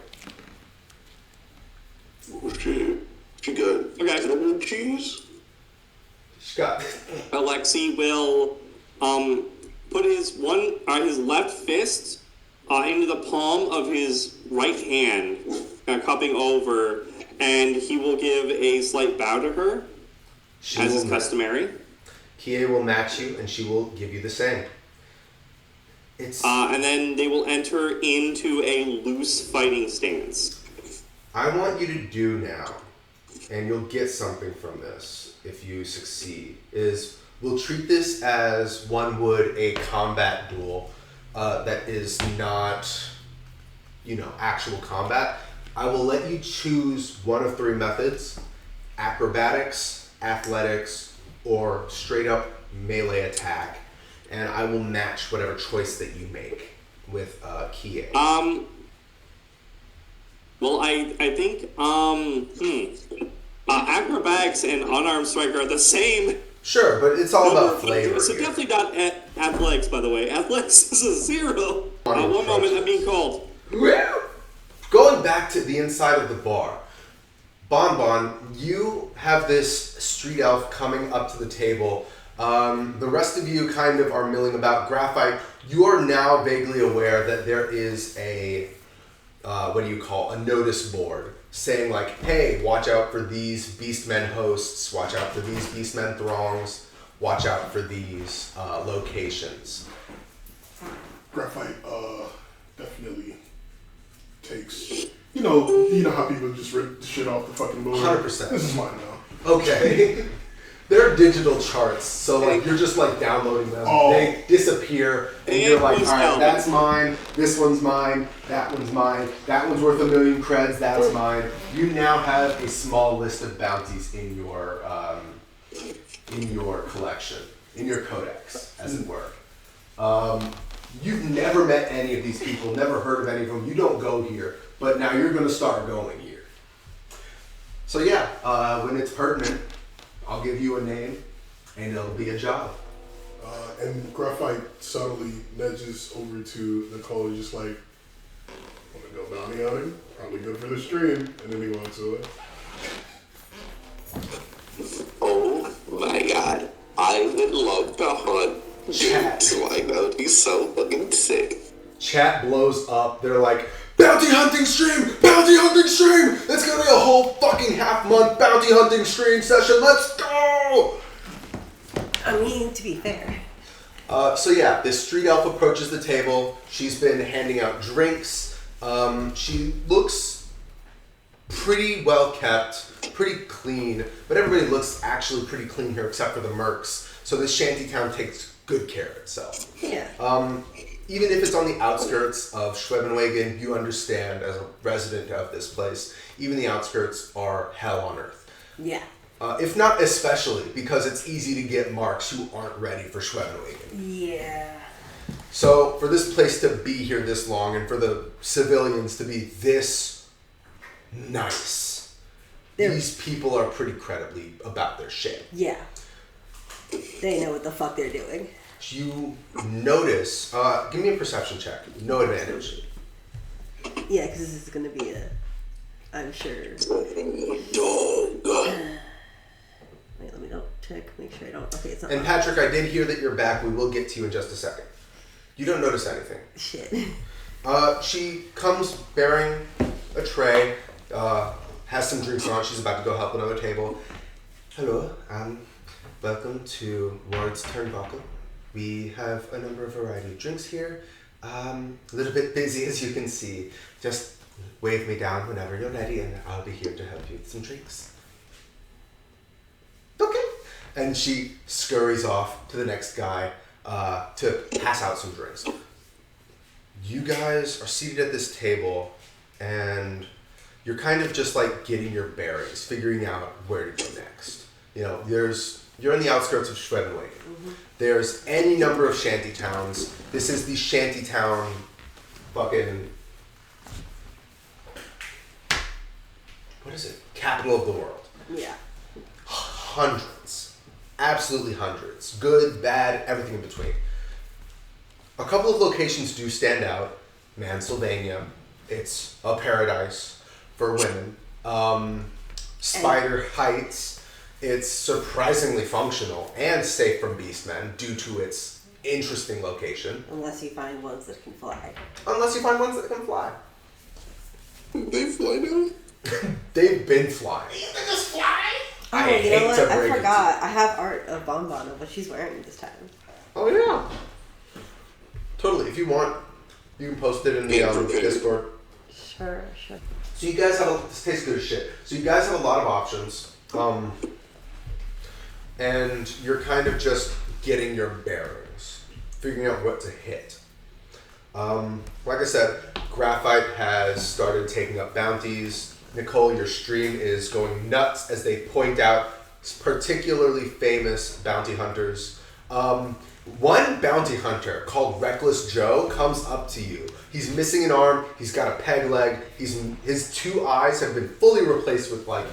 Oh, shit. She got animal cheese? She got... Alexi will put his left fist into the palm of his right hand, cupping over, and he will give a slight bow to her, as is customary. Kie will match you, and she will give you the same. And then they will enter into a loose fighting stance. I want you to do now, and you'll get something from this if you succeed, is we'll treat this as one would a combat duel that is not, actual combat. I will let you choose one of three methods: acrobatics, athletics, or straight up melee attack, and I will match whatever choice that you make with Kie. Well, I think acrobatics and unarmed striker are the same. Sure, but it's all about flavor. So here. definitely not athletics, by the way. Athletics is a 0. One moment, I'm being called. Going back to the inside of the bar, Bonbon, you have this street elf coming up to the table. The rest of you kind of are milling about. Graphite, you are now vaguely aware that there is a a notice board saying like, hey, watch out for these Beastmen hosts, watch out for these Beastmen throngs, watch out for these locations. Graphite definitely takes. You know how people just rip the shit off the fucking board. 100%. This is mine now. Okay. They're digital charts, so like you're just like downloading them. Oh. They disappear, and you're like, all right, that's mine. This one's mine. That one's mine. That one's worth 1,000,000 creds. That's mine. You now have a small list of bounties in your collection, in your codex, as it were. You've never met any of these people, never heard of any of them. You don't go here, but now you're going to start going here. So yeah, when it's pertinent, I'll give you a name, and it'll be a job. And Graphite subtly nudges over to Nicole, just like, want to go bounty hunting? Probably good for the stream. And then he walks away. Oh my god. I would love to hunt Chat. like that would be so fucking sick. Chat blows up. They're like, bounty hunting stream! Bounty hunting stream! It's gonna be a whole fucking half-month bounty hunting stream session. Let's go! I mean, to be fair. So yeah, this street elf approaches the table. She's been handing out drinks. She looks pretty well kept, pretty clean, but everybody looks actually pretty clean here except for the mercs. So this shantytown takes good care of itself. Yeah. Even if it's on the outskirts of Schwebenwagen, you understand as a resident of this place, even the outskirts are hell on earth. Yeah. If not especially, because it's easy to get marks who aren't ready for Schwebenwagen. Yeah. So for this place to be here this long and for the civilians to be this nice, these people are pretty credibly about their shit. Yeah. They know what the fuck they're doing. You notice, give me a perception check. No advantage. Yeah, because this is going to be I'm sure. Dog. Wait, let me check, make sure I don't. Okay, it's not. And Patrick, I did hear that you're back. We will get to you in just a second. You don't notice anything. Shit. She comes bearing a tray, has some drinks on. She's about to go help another table. Hello, welcome to Ward's Turnbuckle. We have a number of variety of drinks here. A little bit busy, as you can see. Just wave me down whenever you're ready, and I'll be here to help you with some drinks. Okay. And she scurries off to the next guy to pass out some drinks. You guys are seated at this table, and you're kind of just like getting your bearings, figuring out where to go next. You know, you're in the outskirts of Schwebenwagen. Mm-hmm. There's any number of shanty towns. This is the shantytown fucking, what is it? Capital of the world. Yeah. Hundreds. Absolutely hundreds. Good, bad, everything in between. A couple of locations do stand out. Mansylvania. It's a paradise for women. Spider Heights. It's surprisingly functional and safe from beastmen due to its interesting location. Unless you find ones that can fly. Unless you find ones that can fly. They fly now? They've been flying. You can just fly? Oh, I you know hate what? to I break it forgot. I have art of Bonbon of what she's wearing this time. Oh yeah. Totally. If you want, you can post it in the Discord. Sure. So you guys have this tastes good as shit. So you guys have a lot of options, and you're kind of just getting your bearings, figuring out what to hit. Like I said, Graphite has started taking up bounties. Nicole, your stream is going nuts as they point out particularly famous bounty hunters. One bounty hunter called Reckless Joe comes up to you. He's missing an arm. He's got a peg leg. His two eyes have been fully replaced with like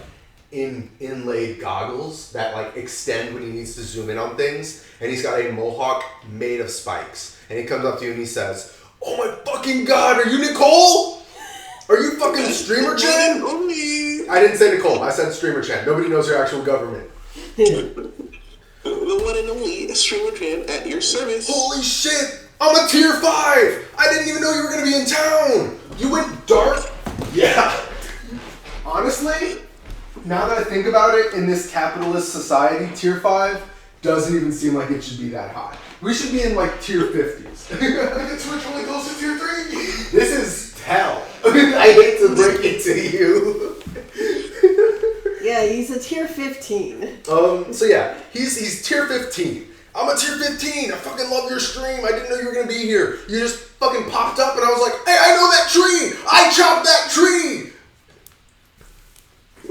inlaid goggles that like extend when he needs to zoom in on things. And he's got a mohawk made of spikes. And he comes up to you and he says, "Oh my fucking god, are you Nicole? Are you fucking Streamer Chan?" I didn't say Nicole. I said Streamer Chan. Nobody knows your actual government. The one and only Streamer Chan at your service. Holy shit! I'm a tier 5! I didn't even know you were gonna be in town! You went dark? Yeah. Honestly, now that I think about it, in this capitalist society, tier 5 doesn't even seem like it should be that high. We should be in like tier 50s. Twitch only goes to tier 3! This is hell. I hate to break it to you. Yeah, he's a tier 15. So yeah, he's tier 15. I'm a tier 15. I fucking love your stream. I didn't know you were gonna be here. You just fucking popped up and I was like, hey, I know that tree! I chopped that tree!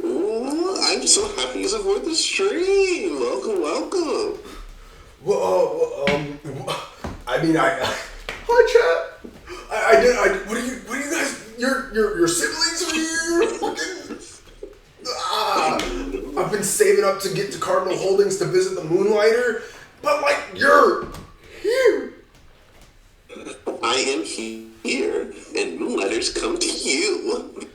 Ooh, I'm so happy you support the stream. Welcome. Hi chat. What are you guys, your siblings are here? Fucking, I've been saving up to get to Cardinal Holdings to visit the Moonlighter, but like, you're here. I am here, and Moonlighters come to you.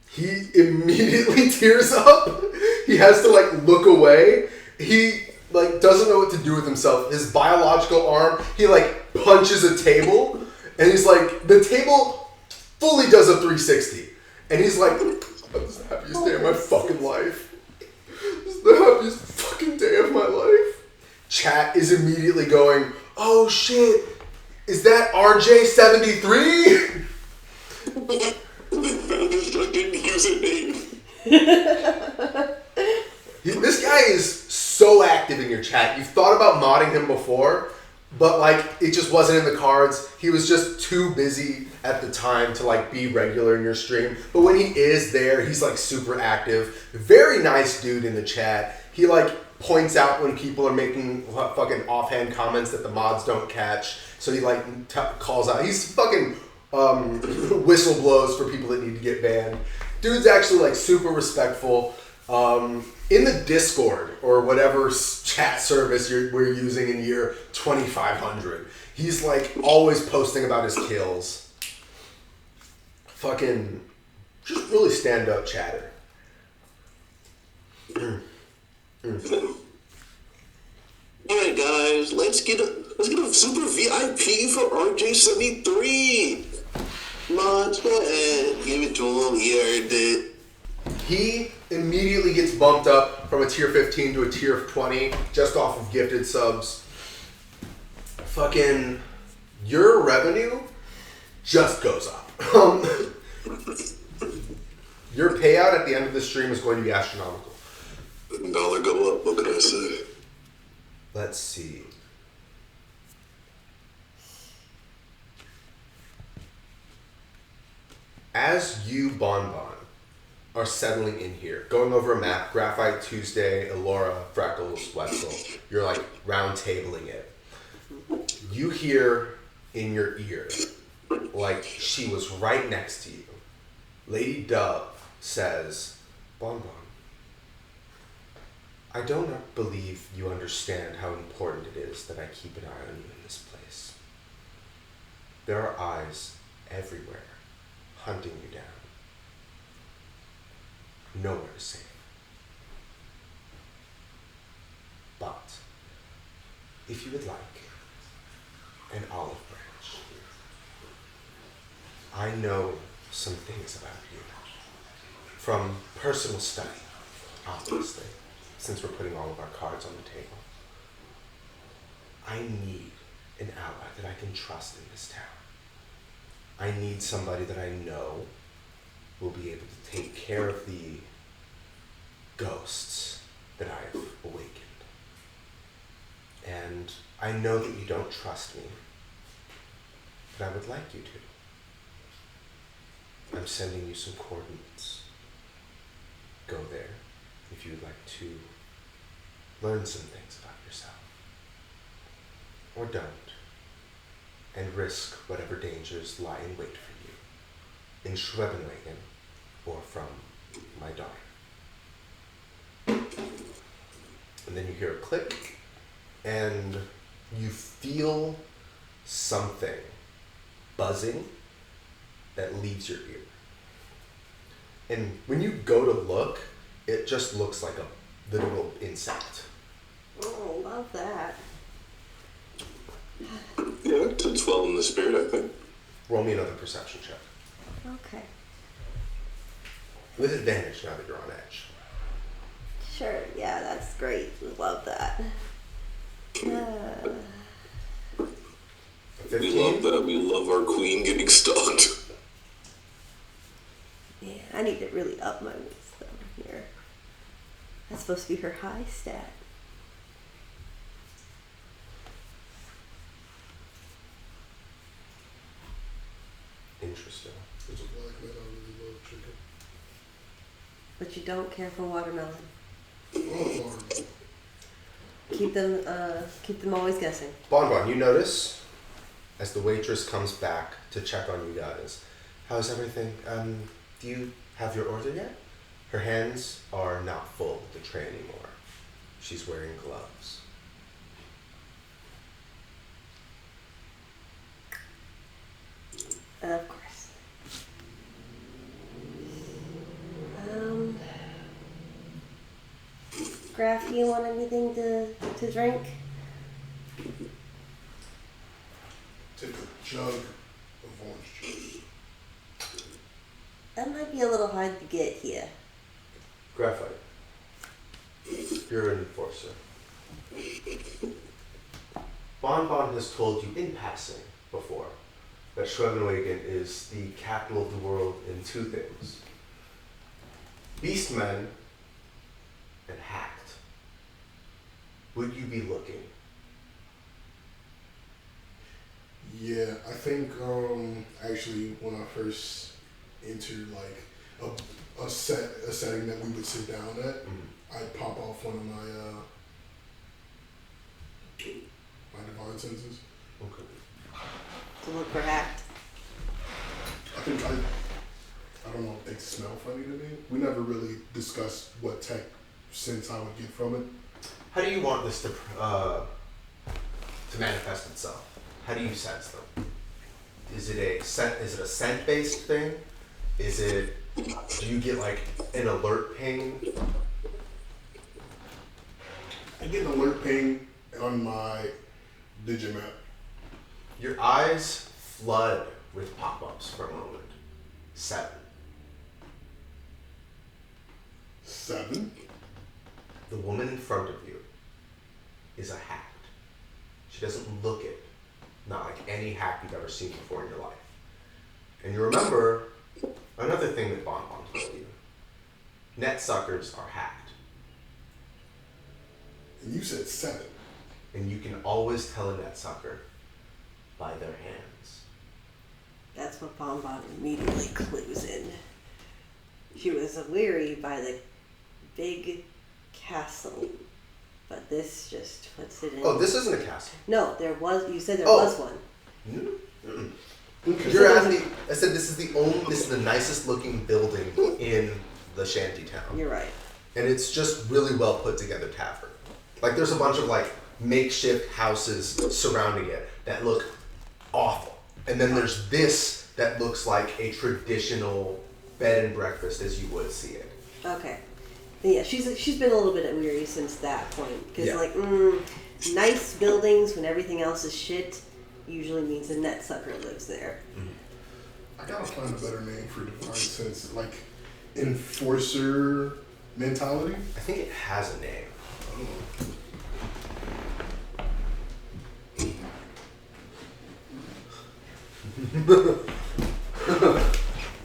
He immediately tears up. He has to like look away. He like doesn't know what to do with himself. His biological arm, he like punches a table, and he's like, the table fully does a 360. And he's like, "This is the happiest day of my fucking life. This is the happiest fucking day of my life." Chat is immediately going, "Oh shit, is that RJ73? They found his fucking username. This guy is so active in your chat. You've thought about modding him before, but like it just wasn't in the cards. He was just too busy at the time to like be regular in your stream. But when he is there, he's like super active. Very nice dude in the chat. He like points out when people are making fucking offhand comments that the mods don't catch. So he like calls out. He's fucking whistle blows for people that need to get banned. Dude's actually like super respectful. In the Discord or whatever chat service we're using in year 2500, he's like always posting about his kills. Fucking just really stand up chatter. Alright guys, let's get a super VIP for RJ73. Mods, go ahead, give it to him, he earned it. He immediately gets bumped up from a tier 15 to a tier 20 just off of gifted subs. Fucking, your revenue just goes up. Your payout at the end of the stream is going to be astronomical. Dollar go up, what can I say? Let's see. As you, Bonbon, are settling in here, going over a map, Graphite, Tuesday, Elora, Freckles, Wetzel, you're like round tabling it. You hear in your ear, like she was right next to you, Lady Dove says, Bonbon, I don't believe you understand how important it is that I keep an eye on you in this place. There are eyes everywhere, hunting you down. Nowhere safe. But if you would like an olive branch, I know some things about you. From personal study, obviously, since we're putting all of our cards on the table. I need an ally that I can trust in this town. I need somebody that I know will be able to take care of the ghosts that I've awakened. And I know that you don't trust me, but I would like you to. I'm sending you some coordinates. Go there if you would like to learn some things about yourself. Or don't, and risk whatever dangers lie in wait for you in Schwebenwagen or from my daughter. And then you hear a click, and you feel something buzzing that leaves your ear. And when you go to look, it just looks like a literal insect. Oh, love that. Yeah, that touch well in the spirit, I think. Roll me another perception check. Okay. With advantage now that you're on edge. Sure. Yeah, that's great. Love that. 15? We love that. We love our queen getting stalked. Yeah, I need to really up my wisdom here. That's supposed to be her high stat. Interesting. There's a black man I really love chicken. But you don't care for watermelon. Oh, Lord. Keep them always guessing. Bonbon, you notice as the waitress comes back to check on you guys. How's everything? Do you have your order yet? Her hands are not full with the tray anymore. She's wearing gloves. Of course. Graf, do you want anything to drink? Take a jug of orange juice. That might be a little hard to get here. Graphite. You're an enforcer. Bonbon has told you in passing before that Schwebenwagen is the capital of the world in two things. Beastmen and hacked. Would you be looking? Yeah, I think actually when I first entered like a setting that we would sit down at, I'd pop off one of my divine senses. Okay. To look for hacked. I think I don't know if they smell funny to me. We never really discussed what tech sense I would get from it. How do you want this to manifest itself? How do you sense them? Is it a scent based thing? Do you get like an alert ping? I get an alert ping on my Digimap. Your eyes flood with pop-ups for a moment. 7. 7. The woman in front of you is a hacked. She doesn't look it. Not like any hack you've ever seen before in your life. And you remember another thing that Bonbon told you. Net suckers are hacked. And you said 7. And you can always tell a net sucker by their hands. That's what Bonbon immediately clues in. She was weary by the big castle, but this just puts it in. Oh, this isn't a castle. No, there was. You said there was one. You're asking. I said this is the nicest looking building in the shanty town. You're right. And it's just really well put together tavern. Like there's a bunch of like makeshift houses surrounding it that look awful. And then there's this that looks like a traditional bed and breakfast as you would see it. Okay. Yeah, she's been a little bit weary since that point because Yeah. nice buildings when everything else is shit usually means a net sucker lives there. I gotta find a better name for divine sense, like enforcer mentality. I think it has a name.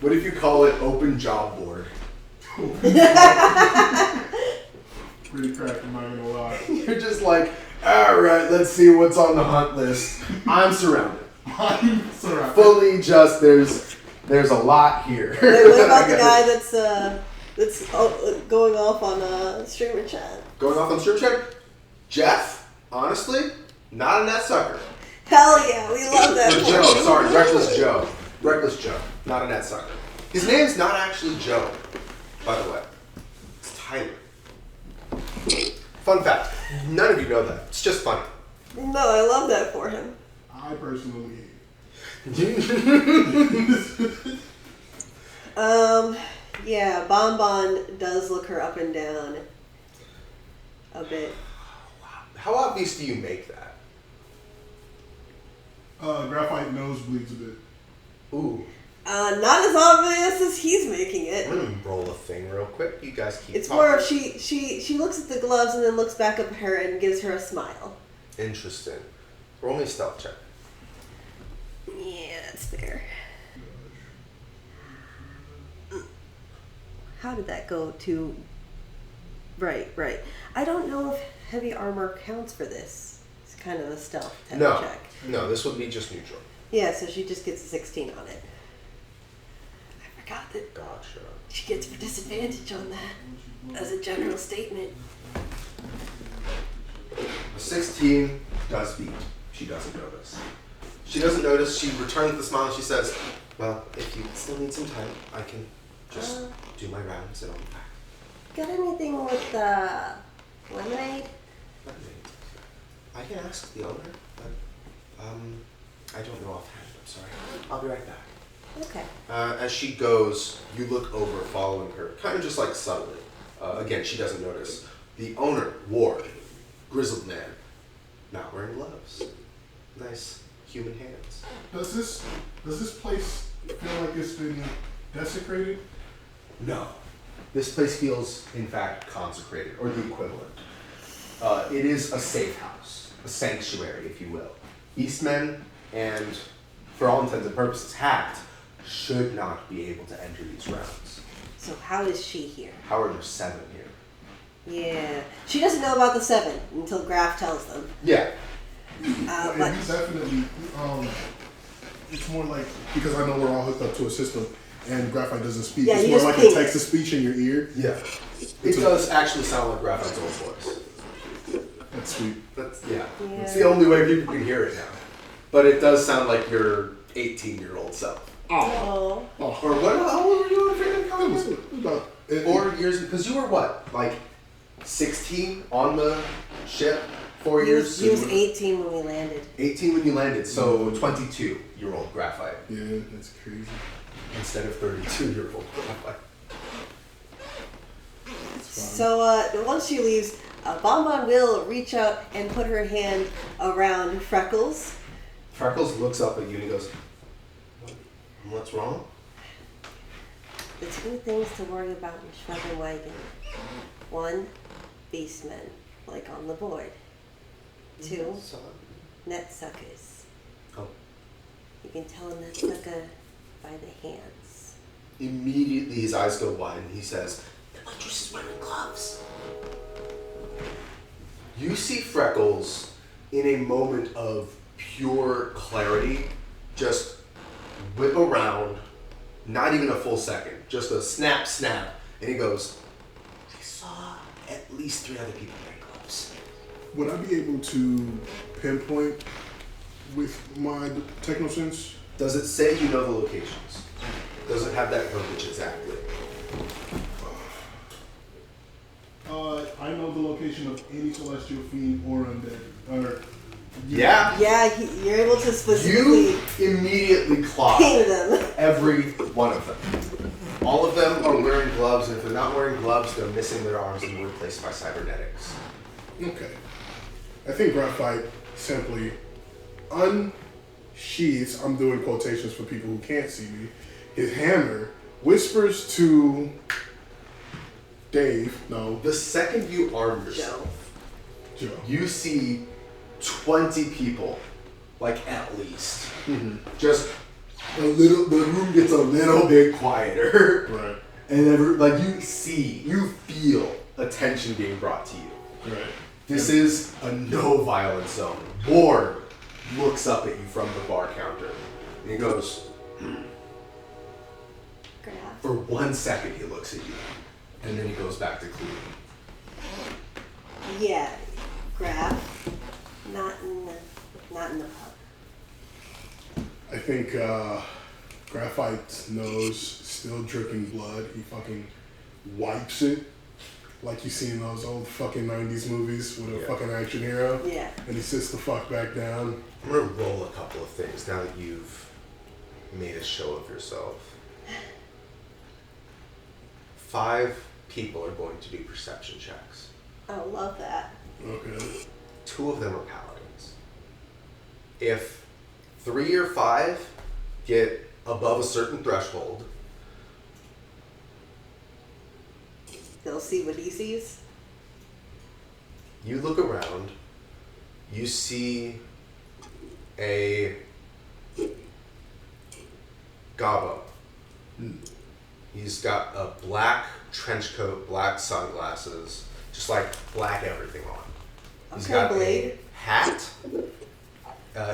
What if you call it open job board? Pretty crack, I'm not gonna lie. You're just like, all right, let's see what's on the hunt list. I'm surrounded. Fully just there's a lot here. Wait, what about the guy that's going off on streamer chat? Going off on stream check? Jeff, honestly, not a net sucker. Hell yeah, we love that. Or Joe, sorry, Reckless Joe. Reckless Joe, not a net sucker. His name's not actually Joe, by the way. It's Tyler. Fun fact. None of you know that. It's just funny. No, I love that for him. I personally hate Yeah, Bonbon does look her up and down a bit. How obvious do you make that? Graphite nosebleeds a bit. Ooh. Not as obvious as he's making it. I'm gonna roll a thing real quick. You guys keep It's talking. more of she looks at the gloves and then looks back up at her and gives her a smile. Interesting. Roll me a stealth check. Yeah, that's fair. How did that go to... Right. I don't know if heavy armor counts for this. It's kind of a stealth type No. check. No, this would be just neutral. Yeah, so she just gets a 16 on it. I forgot that Gotcha. she gets a disadvantage on that as a general statement. A 16 does beat. She doesn't notice. She returns the smile and she says, well, if you still need some time, I can just do my rounds and I'll be back. Got anything with lemonade? I can ask the owner, but I don't know offhand. I'm sorry. I'll be right back. Okay. As she goes, you look over, following her, kind of just like subtly. Again, she doesn't notice. The owner, Ward, grizzled man, not wearing gloves. Nice human hands. Does this place feel like it's been desecrated? No. This place feels, in fact, consecrated, or the equivalent. It is a safe house, a sanctuary, if you will. Beastmen and, for all intents and purposes, hacked, should not be able to enter these realms. So how is she here? How are there 7 here? Yeah. She doesn't know about the 7 until Graf tells them. Yeah. But He's definitely, it's more like, because I know we're all hooked up to a system and Graphite doesn't speak, Yeah, it's you more just like ping a text-to-speech in your ear. Yeah. It does actually sound like Graphite's own voice. That's sweet. Yeah. It's the only way people can hear it now. But it does sound like your 18-year-old self. oh, Or what? How old were you on Freedom It Con? was about 4 years, because you were what? Like 16 on the ship? 4 he years? was, so he was you were 18 when we landed. 18 when you landed, so 22-year-old Graphite Yeah, that's crazy. instead of 32-year-old Graphite. So once she leaves, Bonbon will reach out and put her hand around Freckles. Freckles looks up at you and he goes, what's wrong? The 2 things to worry about in Shrubber Wagon. 1, beastmen, like on the board. 2, So, net suckers. oh. You can tell a net sucker by the hands. Immediately his eyes go wide and he says, the waitress is wearing gloves. You see Freckles in a moment of pure clarity just whip around, not even a full second, just a snap, and he goes, I saw at least 3 other people wearing gloves. Would I be able to pinpoint with my technosense? Does it say you know the locations? Does it have that verbiage exactly? I know the location of any celestial fiend or undead. Yeah. Yeah, you're able to specifically You immediately clock ping them. every one of them. All of them are wearing gloves, and if they're not wearing gloves, they're missing their arms and replaced by cybernetics. Okay. I think Graphite simply unsheaths, I'm doing quotations for people who can't see me, his hammer, whispers to Dave, no, The second you arm yourself, Joe. you see 20 people, like at least. Just the room gets a little bit quieter. Right. And you feel attention being brought to you. Right. This is a no violence zone. Ward looks up at you from the bar counter. And he goes, Graph. for 1 second he looks at you. And then he goes back to cleaning. Yeah, Graph. Not in the pub. I think Graphite's nose still dripping blood. He fucking wipes it like you see in those old fucking 90s movies with a fucking action hero. Yeah. And he sits the fuck back down. I'm gonna roll a couple of things now that you've made a show of yourself. 5 people are going to do perception checks. Oh, love that. Okay. 2 of them are paladins. If 3 or 5 get above a certain threshold, They'll see what he sees. you look around, you see a Gabo. He's got a black trench coat, black sunglasses, just like black everything on. He's Okay, got Blade. a hat.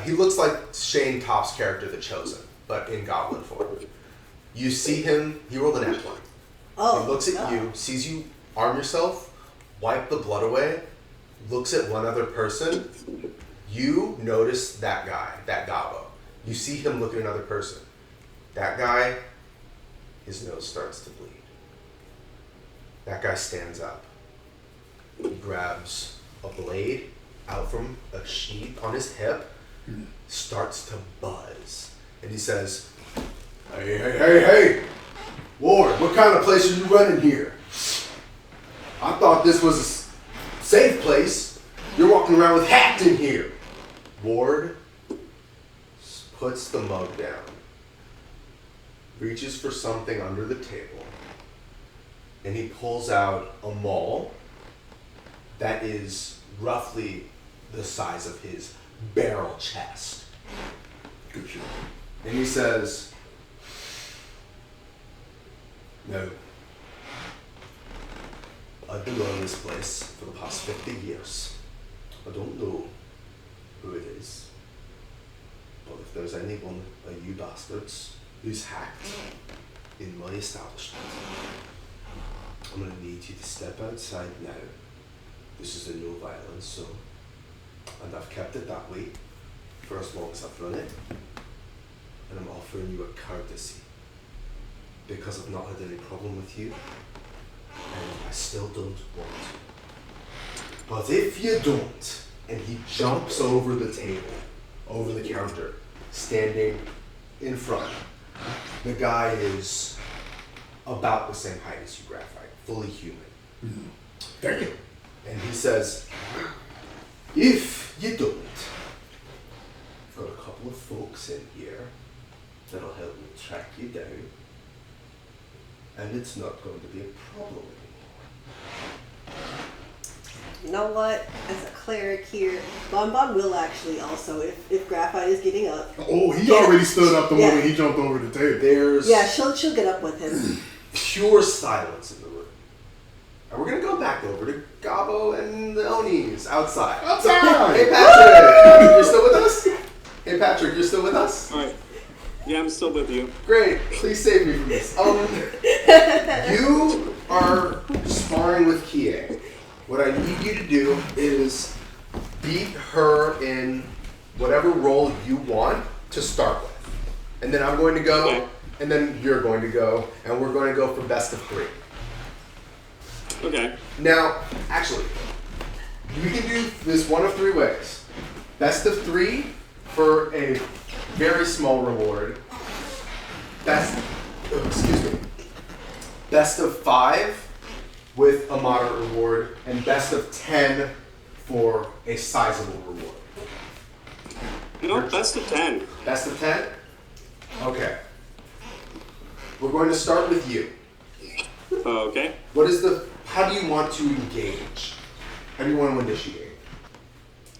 He looks like Shane Topp's character, The Chosen, but in goblin form. You see him, he rolled an F1. Oh, He looks at no. you, sees you arm yourself, wipe the blood away, looks at one other person. You notice that guy, that Gabo. You see him look at another person. That guy, his nose starts to bleed. That guy stands up. He grabs a blade out from a sheath on his hip, starts to buzz. And he says, hey, Ward, what kind of place are you running here? I thought this was a safe place. You're walking around with hats in here. Ward puts the mug down, reaches for something under the table, and he pulls out a maul that is roughly the size of his barrel chest. Good shit. And he says, no. I've been running this place for the past 50 years. I don't know who it is. But if there's any one of you bastards who's hacked in my establishment, I'm going to need you to step outside now. This is a no violence zone. And I've kept it that way for as long as I've run it. And I'm offering you a courtesy because I've not had any problem with you, and I still don't want to. But if you don't, and he jumps over the table, over the counter, standing in front, the guy is about the same height as you, Graphite, fully human. Thank you. And he says, if you don't, I've got a couple of folks in here that'll help me track you down, and it's not going to be a problem anymore. You know what? As a cleric here, Bonbon will actually also, if Graphite is getting up. Oh, he already stood up the Yeah. moment he jumped over the table. There's Yeah, she'll get up with him. pure silence in the room. And we're going to go back over to Gabo and the Onis outside. Outside! Hey, Patrick! You're still with us? Hey, Patrick, you're still with us? Alright. Yeah, I'm still with you. Great. Please save me from this. You are sparring with Kie. What I need you to do is beat her in whatever role you want to start with. And then I'm going to go, Okay. and then you're going to go, and we're going to go for best of 3. Okay. Now, actually, we can do this one of 3 ways. Best of 3 for a very small reward. Best of 5 with a moderate reward, and best of 10 for a sizable reward. Best of 10. Best of 10? Okay. We're going to start with you. Okay. How do you want to engage? How do you want to initiate?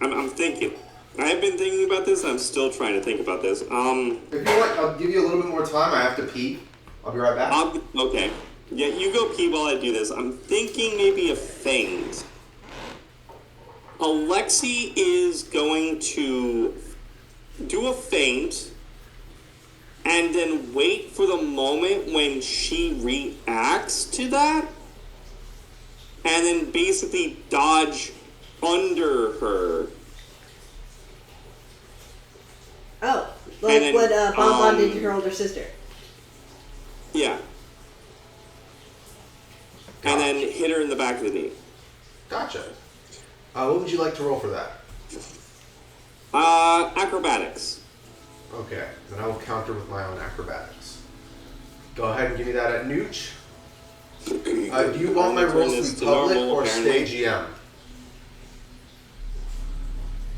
I'm thinking. I have been thinking about this. I'm still trying to think about this. If you want, I'll give you a little bit more time. I have to pee. I'll be right back. Okay. Yeah, you go pee while I do this. I'm thinking maybe a feint. Alexi is going to do a feint and then wait for the moment when she reacts to that and then basically dodge under her. Oh, like then, what Bonbon did to her older sister. Yeah. Gotcha. And then hit her in the back of the knee. Gotcha. What would you like to roll for that? Acrobatics. Okay, then I will counter with my own acrobatics. Go ahead and give me that at Nooch. Do you want my rolls to be public or stay GM?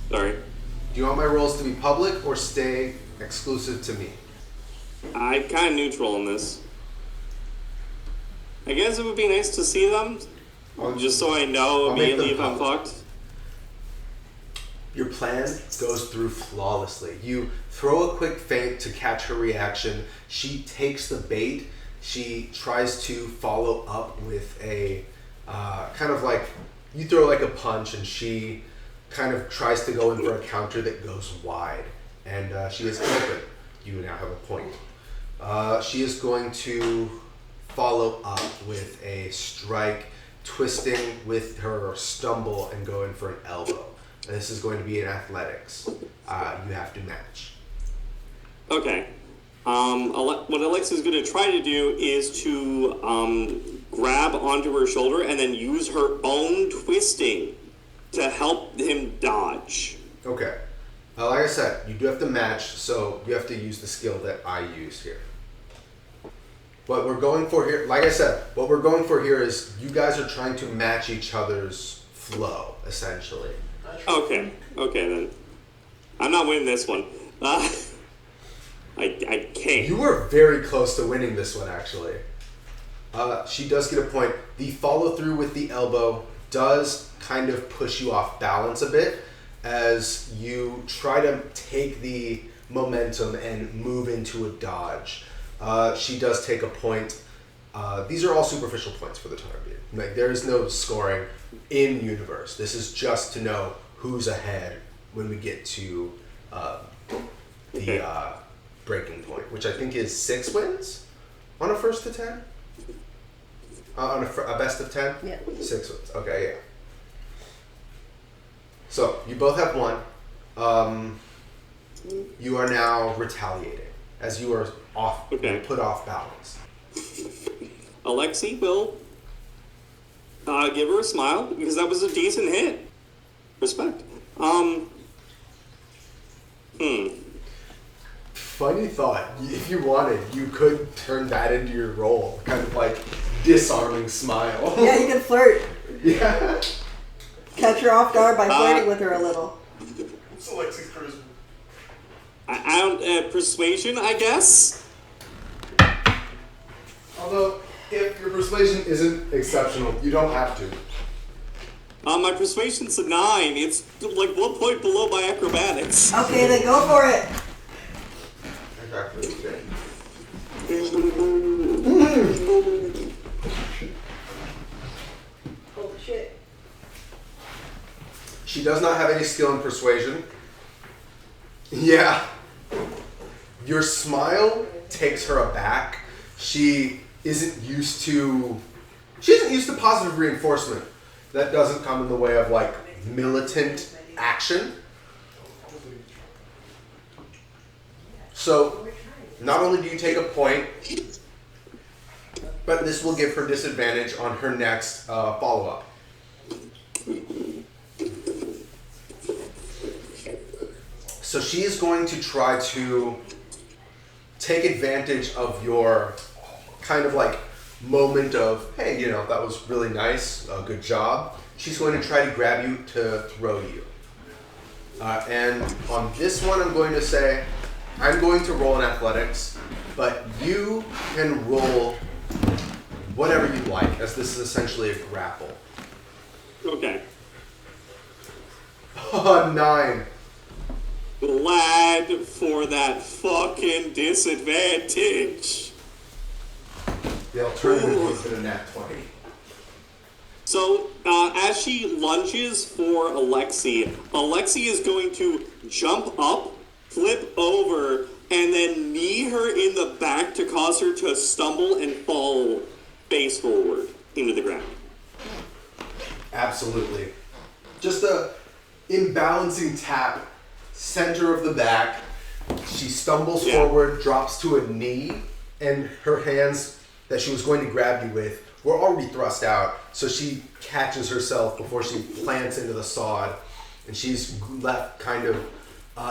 Sorry. Do you want my rolls to be public or stay exclusive to me? I'm kind of neutral on this. I guess it would be nice to see them, just so I know I'll make them immediately if I'm public. fucked. Your plan goes through flawlessly. You throw a quick feint to catch her reaction. She takes the bait. She tries to follow up with a kind of like, you throw like a punch and she kind of tries to go in for a counter that goes wide. And she is open. You now have a point. She is going to follow up with a strike, twisting with her stumble and go in for an elbow. And this is going to be in athletics. You have to match. Okay. What Alexa's going to try to do is to grab onto her shoulder and then use her own twisting to help him dodge. Okay. Like I said, you do have to match, so you have to use the skill that I use here. What we're going for here, like I said, what we're going for here is you guys are trying to match each other's flow, essentially. Okay then. I'm not winning this one. I can't. You were very close to winning this one, actually. She does get a point. The follow through with the elbow does kind of push you off balance a bit as you try to take the momentum and move into a dodge. She does take a point. These are all superficial points for the time being. Like, there is no scoring in universe. This is just to know who's ahead when we get to the breaking point, which I think is 6 wins on a first to 10. On a best of 10? Yeah. 6 wins. Okay, yeah. So, you both have one. You are now retaliating as you are off, Okay. put off balance. Alexi will give her a smile because that was a decent hit. Respect. Funny thought. If you wanted, you could turn that into your role. Kind of like disarming smile. Yeah, you can flirt. Yeah. Catch her off guard by flirting with her a little. It's Alexi's charisma. I don't persuasion, I guess. Although, if your persuasion isn't exceptional, you don't have to. My persuasion's a 9. It's like 1 point below my acrobatics. Okay, then go for it. Holy shit. She does not have any skill in persuasion. Yeah. Your smile takes her aback. She isn't used to positive reinforcement. That doesn't come in the way of like militant action. So not only do you take a point, but this will give her disadvantage on her next follow-up. So she is going to try to take advantage of your kind of like moment of, hey, that was really nice, good job. she's going to try to grab you to throw you. And on this one, I'm going to say, I'm going to roll in athletics, but you can roll whatever you like, as this is essentially a grapple. Okay. 9. Glad for that fucking disadvantage. The alternative is in a nat 20. So, as she lunges for Alexi is going to jump up, flip over, and then knee her in the back to cause her to stumble and fall face forward into the ground. Absolutely. Just a imbalancing tap, center of the back. She stumbles forward, drops to a knee, and her hands that she was going to grab you with were already thrust out, so she catches herself before she plants into the sod, and she's left kind of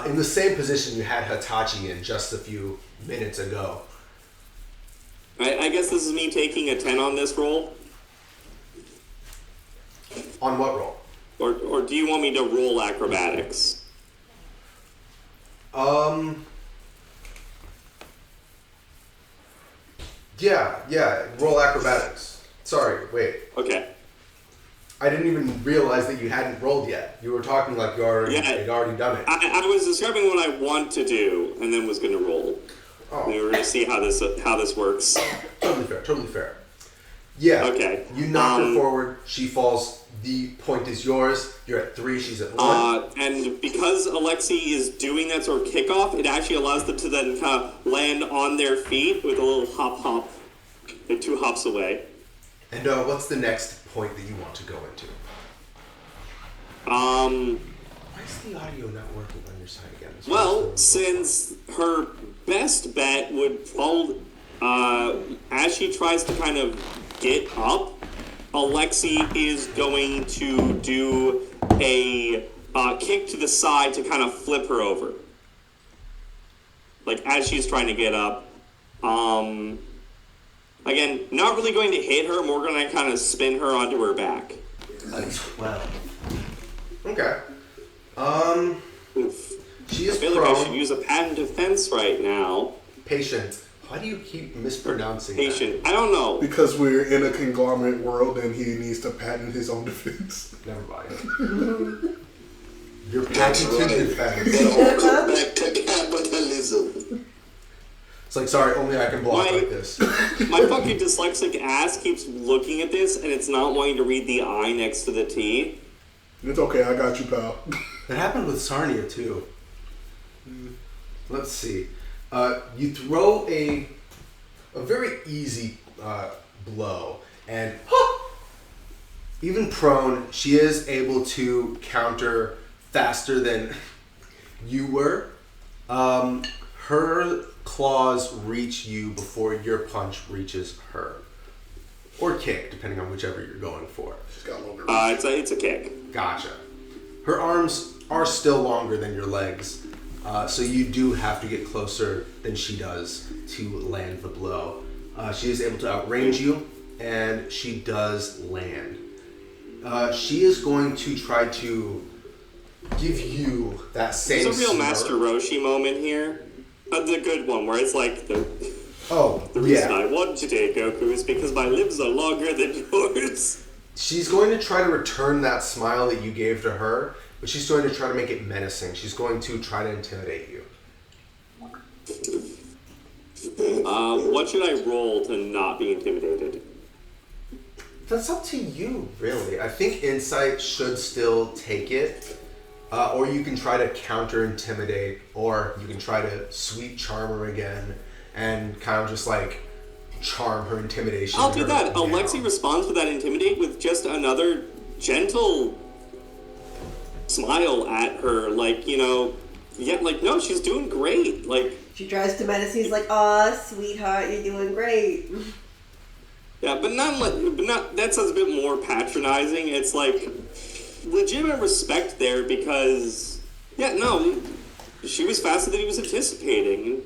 in the same position you had Hitachi in just a few minutes ago. I guess this is me taking a 10 on this roll. On what roll? Or do you want me to roll acrobatics? Yeah, roll acrobatics. Sorry, wait. Okay. I didn't even realize that you hadn't rolled yet. You were talking like you already had already done it. I was describing what I want to do, and then was going to roll. Oh. We were going to see how this works. Totally fair. Yeah. Okay. You knock her forward. She falls. The point is yours. You're at 3. She's at 1. And because Alexi is doing that sort of kickoff, it actually allows them to then kind of land on their feet with a little hop, like 2 hops away. And what's the next point that you want to go into? Why is the audio not working on your side again? Well, since her best bet would fall, as she tries to kind of get up, Alexi is going to do a kick to the side to kind of flip her over. Like, as she's trying to get up. Again, not really going to hit her, more going to kind of spin her onto her back. Well. Okay. Oof. She is I feel prone. like I should use a patent defense right now. Patient. Why do you keep mispronouncing Patient. I don't know. Because we're in a conglomerate world and he needs to patent his own defense. that? Never mind. Your patented defense. It all comes back to capitalism. It's like, sorry, only I can block My- like this. My fucking dyslexic ass keeps looking at this and it's not wanting to read the I next to the T. It's okay, I got you, pal. That happened with Sarnia too. Let's see. You throw a very easy blow, and even prone, she is able to counter faster than you were. Her claws reach you before your punch reaches her, or kick, depending on whichever you're going for. She's got longer. It's a kick. Gotcha. Her arms are still longer than your legs, so you do have to get closer than she does to land the blow. She is able to outrange you, and she does land. She is going to try to give you that same There's a real smirk. Master Roshi moment here. The good one, where it's like, the Oh, reason yeah. I won today, Goku, is because my limbs are longer than yours. She's going to try to return that smile that you gave to her, but she's going to try to make it menacing. She's going to try to intimidate you. What should I roll to not be intimidated? That's up to you, really. I think insight should still take it, or you can try to counter-intimidate, or you can try to sweet charm her again, and kind of just like charm her intimidation. I'll do that. down. Alexi responds to that intimidate with just another gentle smile at her, like, no, she's doing great. Like, She tries to menace. He's like, "Aw, sweetheart, you're doing great." yeah, but not. That sounds a bit more patronizing. It's like legitimate respect there because, she was faster than he was anticipating.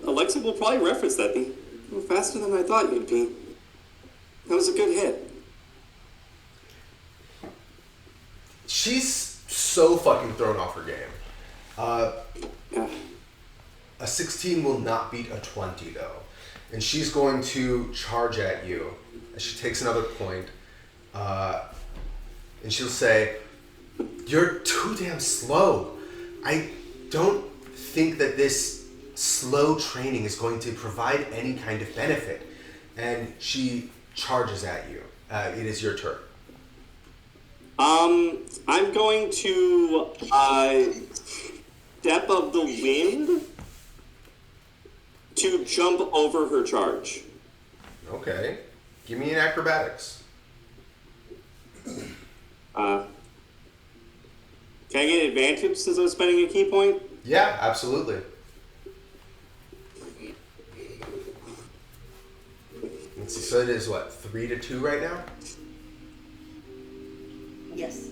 Alexi will probably reference that. You're faster than I thought you'd be. That was a good hit. she's so fucking thrown off her game. A 16 will not beat a 20 though. And she's going to charge at you as she takes another point. And she'll say, "You're too damn slow. I don't think that this slow training is going to provide any kind of benefit." And she charges at you. It is your turn. I'm going to Step of the Wind to jump over her charge. Okay. Give me an acrobatics. Can I get advantage since I'm spending a key point? Yeah, absolutely. Let's see, so it is what, 3-2 right now? Yes.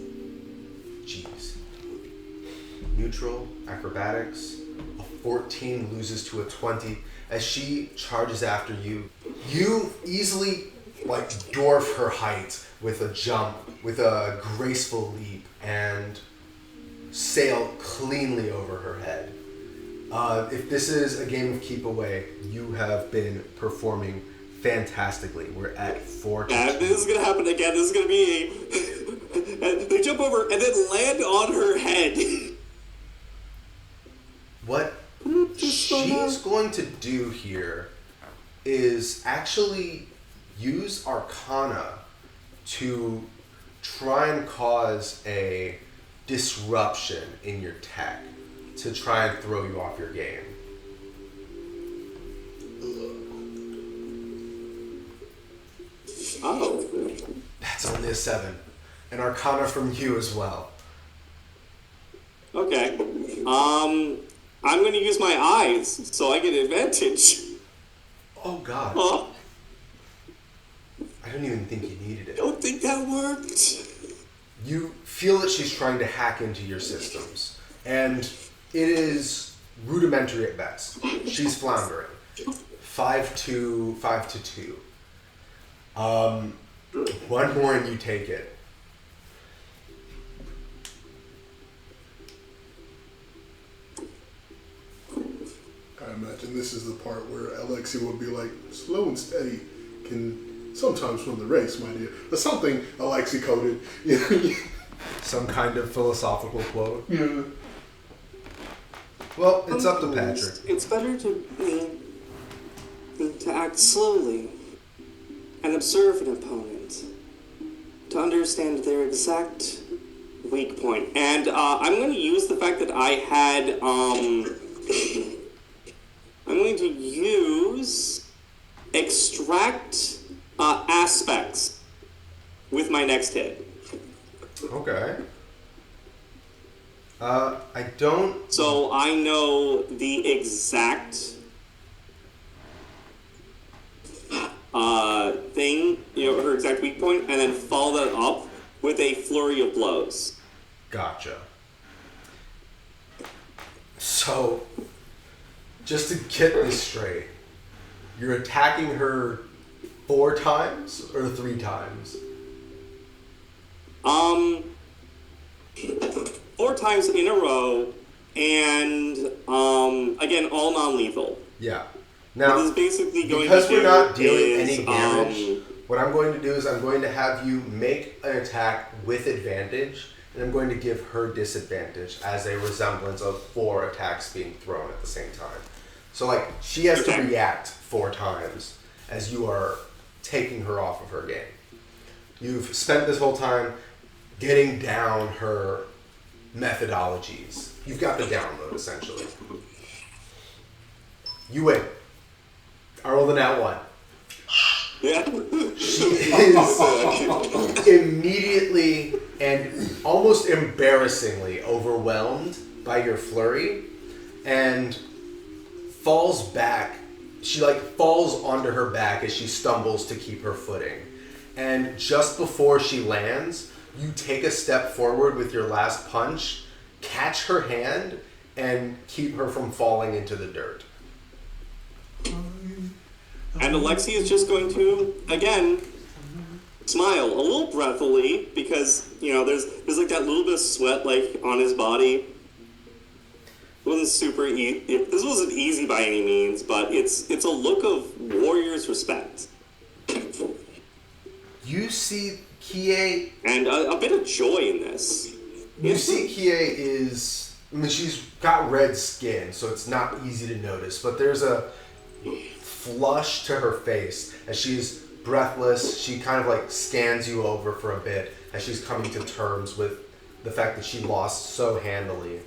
Jeez. Neutral, acrobatics. A 14 loses to a 20. As she charges after you, you easily dwarf her height with a jump, with a graceful leap, and sail cleanly over her head. If this is a game of keep away, you have been performing fantastically. We're at 4-2. Yeah, this is gonna happen again. This is gonna be they jump over and then land on her head. What she's going to do here is actually use Arcana to try and cause a disruption in your tech to try and throw you off your game. Oh. That's only a 7. And Arcana from you as well. Okay. I'm gonna use my eyes so I get advantage. Oh god. Oh, I don't even think you needed it. don't think that worked. You feel that she's trying to hack into your systems, and it is rudimentary at best. She's floundering. 5-2. One more and you take it. I imagine this is the part where Alexia would be like, "Slow and steady can sometimes win the race, my dear." Or something Alexia coded. Some kind of philosophical quote. Yeah. Well, it's up to Patrick. It's better to act slowly and observe an opponent to understand their exact weak point. And I'm going to use the fact that I had I'm going to use extract aspects with my next hit. Okay. I don't... So I know the exact thing, her exact weak point, and then follow that up with a flurry of blows. Gotcha. So, just to get this straight, you're attacking her 4 times or 3 times? 4 times in a row, and again, all non-lethal. Yeah. What Now, is basically going because to we're do not dealing is, any damage, what I'm going to do is I'm going to have you make an attack with advantage, and I'm going to give her disadvantage as a resemblance of 4 attacks being thrown at the same time. So, she has to react 4 times as you are taking her off of her game. You've spent this whole time getting down her methodologies. You've got the download, essentially. You win. I rolled an out 1. Yeah. She is immediately and almost embarrassingly overwhelmed by your flurry and falls back. She falls onto her back as she stumbles to keep her footing. And just before she lands, you take a step forward with your last punch, catch her hand, and keep her from falling into the dirt. And Alexi is just going to, again, smile a little breathily because, there's like that little bit of sweat like on his body. It wasn't super easy. This wasn't easy by any means, but it's a look of warrior's respect. You see Kie. And a bit of joy in this. You see Kie she's got red skin, so it's not easy to notice, but there's a flush to her face as she's breathless. She kind of like scans you over for a bit as she's coming to terms with the fact that she lost so handily.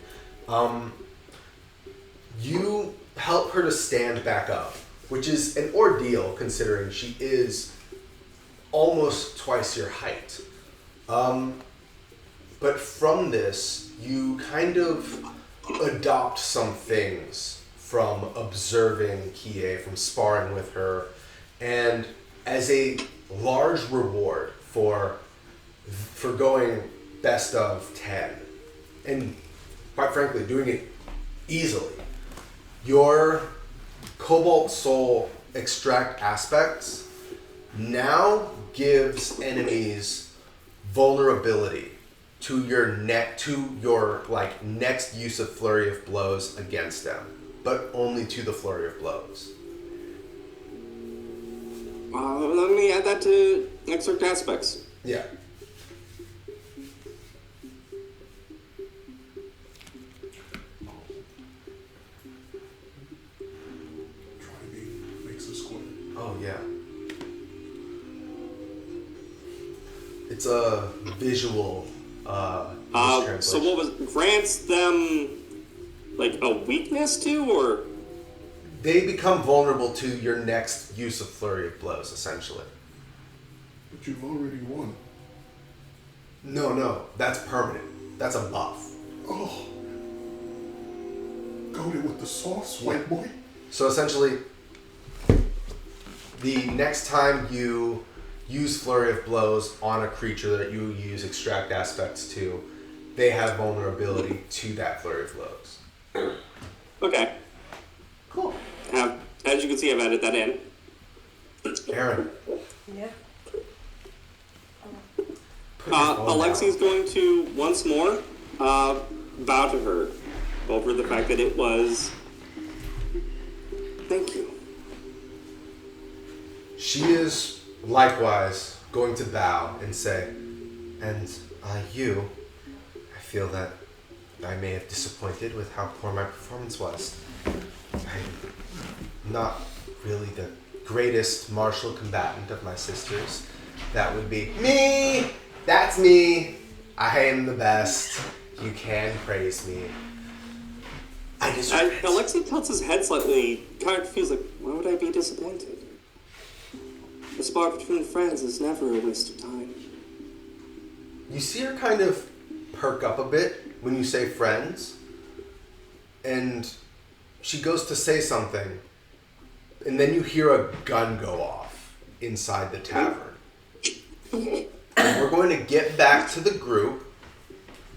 You help her to stand back up, which is an ordeal considering she is almost twice your height. But from this, you kind of adopt some things from observing Kie, from sparring with her, and as a large reward for going best of 10, and quite frankly, doing it easily, your Cobalt Soul extract aspects now gives enemies vulnerability to your next use of Flurry of Blows against them, but only to the Flurry of Blows. Let me add that to extract aspects. Yeah. Makes a square. Oh, yeah. It's a visual So what was grants them like a weakness to, or They become vulnerable to your next use of Flurry of Blows, essentially. But you've already won. No, that's permanent. That's a buff. Oh. Goated with the sauce, white boy. So essentially, the next time you use Flurry of Blows on a creature that you use Extract Aspects to, they have vulnerability to that Flurry of Blows. okay. Cool. As you can see, I've added that in. Aaron. Yeah. Alexi's going to once more bow to her over the fact that it was. Thank you. She is likewise going to bow and say, and you, I feel that I may have disappointed with how poor my performance was. I'm not really the greatest martial combatant of my sisters. That would be me! That's me! I am the best. You can praise me. I deserve it. Alexei tilts his head slightly, kind of feels like, why would I be disappointed? The spark between friends is never a waste of time. You see her kind of perk up a bit when you say friends, and she goes to say something, and then you hear a gun go off inside the tavern. And we're going to get back to the group.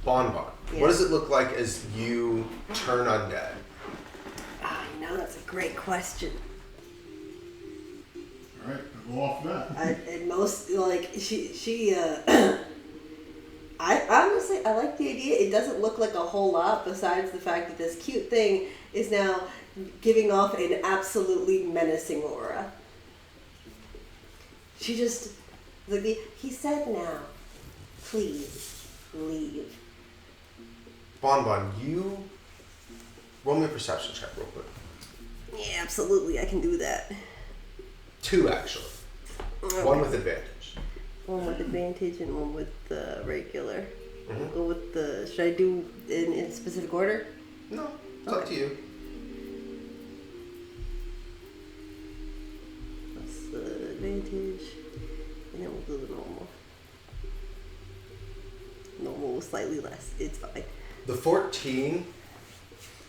Bon, Yeah. what does it look like as you turn undead? That's a great question. All right, go off that. And most I honestly like the idea. It doesn't look like a whole lot besides the fact that this cute thing is now giving off an absolutely menacing aura. She just he said now, please leave. Bon, you roll me a perception check real quick. Yeah, absolutely, I can do that. 2 actually. Okay. 1 with advantage. One with advantage and one with the regular. Mhm. Go with the. Should I do in specific order? No, it's up to you. That's the advantage, and then we'll do the normal. Normal was slightly less. It's fine. The 14,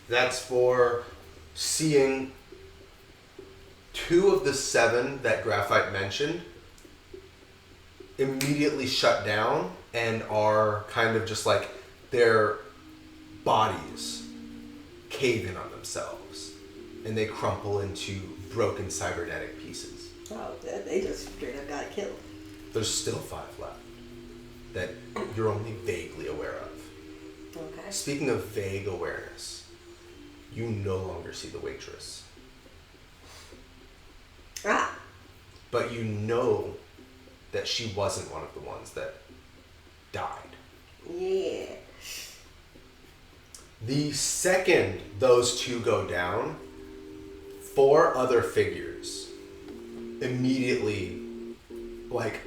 that's for seeing 2 of the 7 that Graphite mentioned immediately shut down and are kind of just like their bodies cave in on themselves and they crumple into broken cybernetic pieces. Oh, they just straight up got killed. There's still 5 left that you're only vaguely aware of. Okay. Speaking of vague awareness, you no longer see the waitress. Ah. But you know that she wasn't one of the ones that died. Yeah. The second those two go down, 4 other figures immediately, like,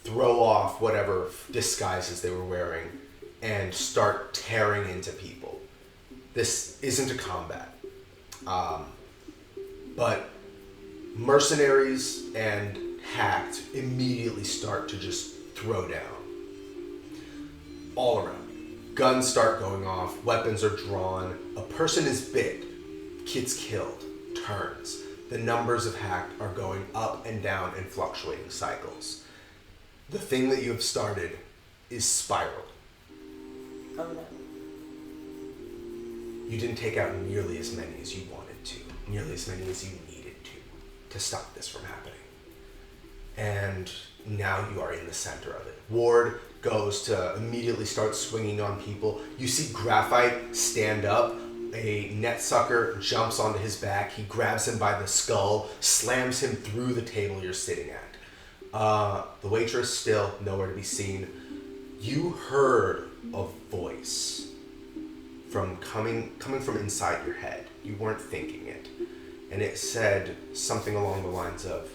throw off whatever disguises they were wearing and start tearing into people. This isn't a combat. But mercenaries and hacked immediately start to just throw down. All around you. Guns start going off, weapons are drawn, a person is bit, kids killed, turns. The numbers of hacked are going up and down in fluctuating cycles. The thing that you have started is spiraled. Oh no. You didn't take out nearly as many as you wanted to, nearly as many as you needed to stop this from happening. And now you are in the center of it. Ward goes to immediately start swinging on people. You see Graphite stand up. A net sucker jumps onto his back. He grabs him by the skull, slams him through the table you're sitting at. The waitress still nowhere to be seen. You heard a voice coming from inside your head. You weren't thinking it. And it said something along the lines of,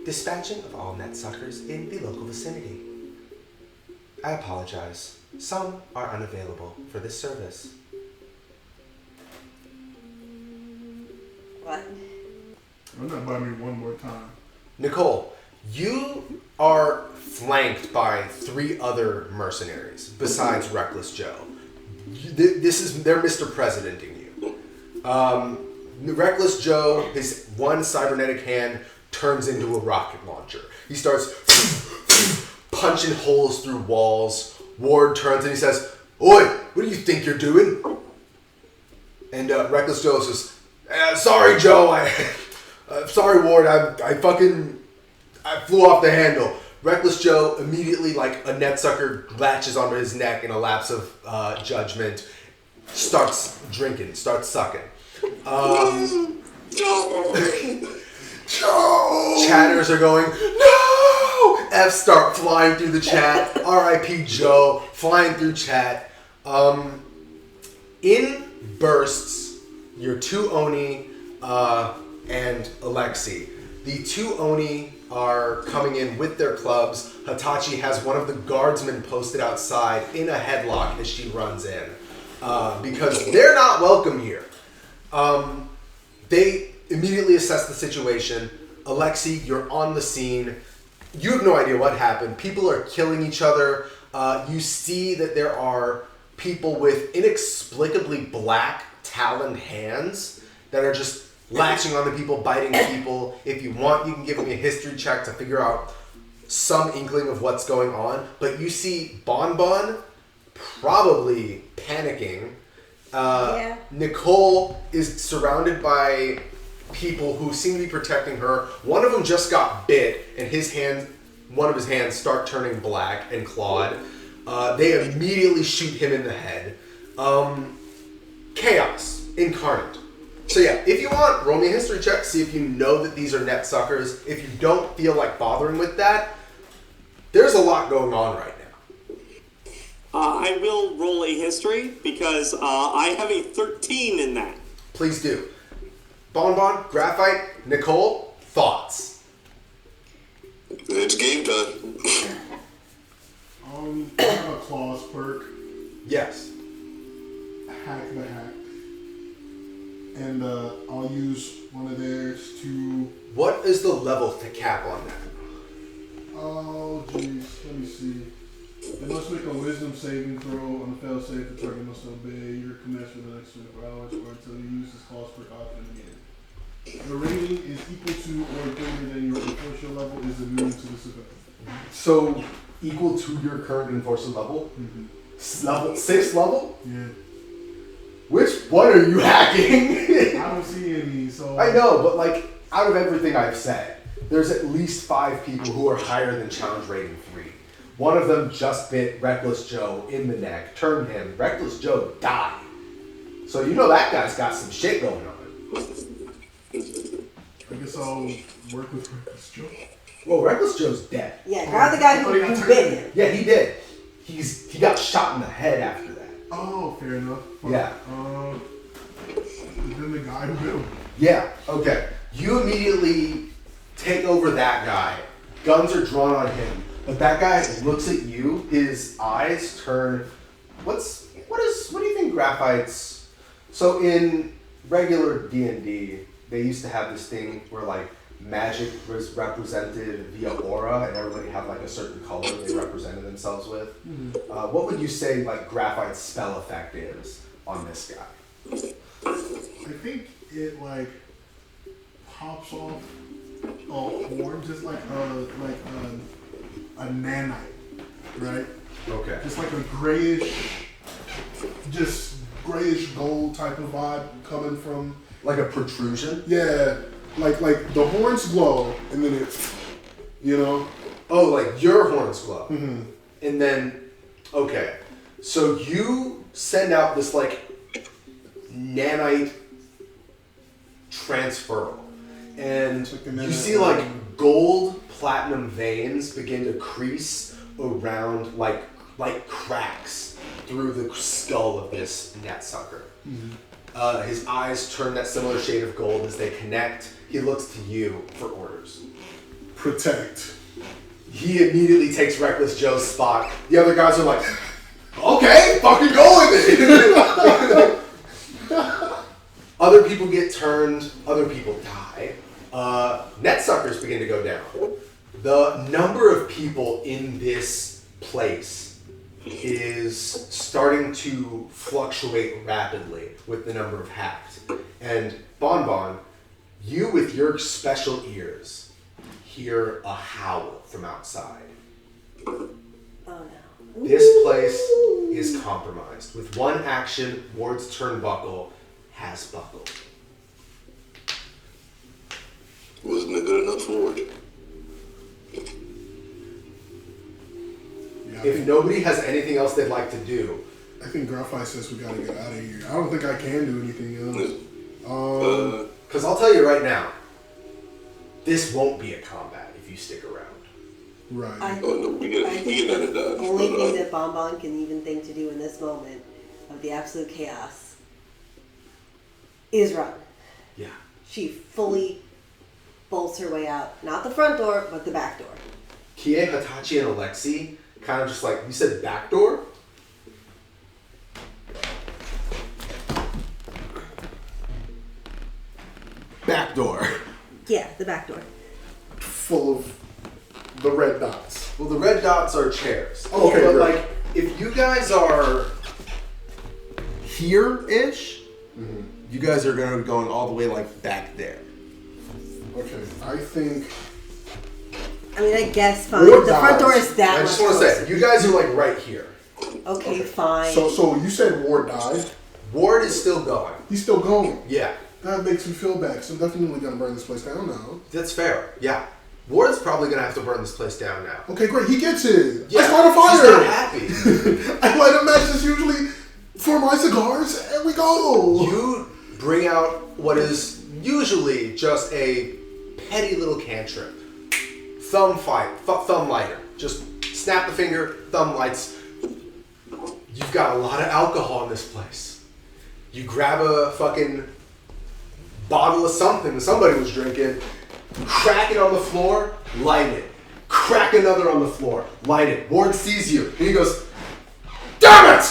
"Dispatching of all net suckers in the local vicinity. I apologize. Some are unavailable for this service." What? Run that by me one more time. Nicole, you are flanked by 3 other mercenaries besides Reckless Joe. They're Mr. Presidenting you. Reckless Joe, his one cybernetic hand turns into a rocket launcher. He starts punching holes through walls. Ward turns and he says, "Oi, what do you think you're doing?" And Reckless Joe says, "Sorry, Joe. Sorry, Ward. I flew off the handle." Reckless Joe immediately, like a net sucker, latches onto his neck in a lapse of judgment, starts drinking, starts sucking. Joe! Chatters are going, "No!" F's start flying through the chat. R.I.P. Joe, flying through chat. In bursts your 2 Oni and Alexi. The 2 Oni are coming in with their clubs. Hitachi has one of the guardsmen posted outside in a headlock as she runs in. Because they're not welcome here. They immediately assess the situation. Alexi, you're on the scene. You have no idea what happened. People are killing each other. You see that there are people with inexplicably black taloned hands that are just latching onto people, biting people. If you want, you can give me a history check to figure out some inkling of what's going on. But you see Bon Bon probably panicking. Yeah. Nicole is surrounded by people who seem to be protecting her. One of them just got bit, and one of his hands start turning black and clawed. They immediately shoot him in the head. Chaos incarnate. So yeah, if you want, roll me a history check, see if you know that these are net suckers. If you don't feel like bothering with that, there's a lot going on right now. I will roll a history because I have a 13 in that. Please do. Bon Bon, Graphite, Nicole, thoughts? It's game time. I have a claws perk. Yes. Hack the hack. And I'll use one of theirs to... What is the level to cap on that? Oh, jeez. Let me see. They must make a wisdom saving throw. On the fail save, the target must obey your commands for the next 24 hours or until you use this claws perk option again. The rating is equal to or greater than your enforcer level is immune to this event. So, equal to your current enforcer level? Mm-hmm. Level 6 level? Yeah. Which one are you hacking? I don't see any, so... I know, but like, out of everything I've said, there's at least 5 people who are higher than challenge rating 3. One of them just bit Reckless Joe in the neck, turned him. Reckless Joe died. So you know that guy's got some shit going on. I guess I'll work with Reckless Joe. Well, Reckless Joe's dead. Yeah, grab the guy who bit him. Yeah, he did. He got shot in the head after that. Oh, fair enough. Yeah. Then the guy who bit him. Yeah, okay. You immediately take over that guy. Guns are drawn on him. But that guy looks at you, his eyes turn. What do you think Graphite's? So in regular D&D, they used to have this thing where like magic was represented via aura, and everybody had like a certain color they represented themselves with. What would you say like Graphite's spell effect is on this guy? I think it like pops off a horn, just like a nanite, right? Okay. Just like a grayish gold type of vibe coming from. Like a protrusion? Yeah, like the horns glow, and then it's, you know. Oh, like your horns glow. Mm-hmm. And then, okay. So you send out this like nanite transferal. And Like you see like gold platinum veins begin to crease around like cracks through the skull of this net sucker. Mm-hmm. His eyes turn that similar shade of gold as they connect. He looks to you for orders. Protect. He immediately takes Reckless Joe's spot. The other guys are like, okay, fucking go with it. Other people get turned, other people die. Net suckers begin to go down. The number of people in this place is starting to fluctuate rapidly with the number of hacked. And Bonbon, you with your special ears hear a howl from outside. Oh no. This place is compromised. With one action, Ward's turnbuckle has buckled. Wasn't it good enough for it? Yeah, If nobody has anything else they'd like to do, I think Graphite says we gotta get out of here. I don't think I can do anything else. because I'll tell you right now, this won't be a combat if you stick around. Right. Oh no, we I get think that the done. only thing that Bonbon can even think to do in this moment of the absolute chaos is run. Yeah. She fully bolts her way out. Not the front door, but the back door. Kie, Hitachi, and Alexi kind of just like, you said back door? Back door. Yeah, the back door. Full of the red dots. Well, the red dots are chairs. Oh, okay, But great. like, if you guys are here-ish, you guys are going to be going all the way like back there. Okay. I think. I mean, I guess fine. Or The front dies. door is that I much just want to closer. say, you guys are like right here. Okay, fine. So you said Ward died. Ward is still going. He's still going. Yeah, That makes me feel bad. So I'm definitely gonna burn this place down now. that's fair. Yeah. Ward's probably going to have to burn this place down now. Okay, great. He gets it. Yeah, I start a he's not fire. happy. I light a match that's usually for my cigars, and we go. You bring out what is usually just a petty little cantrip. Thumb lighter. Just snap the finger, thumb lights. You've got a lot of alcohol in this place. You grab a fucking bottle of something that somebody was drinking, crack it on the floor, light it. Crack another on the floor, light it. Ward sees you, and he goes, "Damn it!"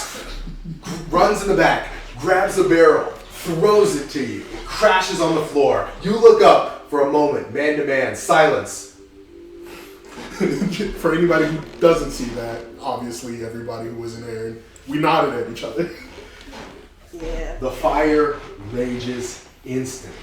Runs in the back, grabs the barrel, throws it to you. It crashes on the floor. You look up for a moment, man to man, silence. For anybody who doesn't see that, obviously everybody who was in there, and we nodded at each other. Yeah. The fire rages instantly.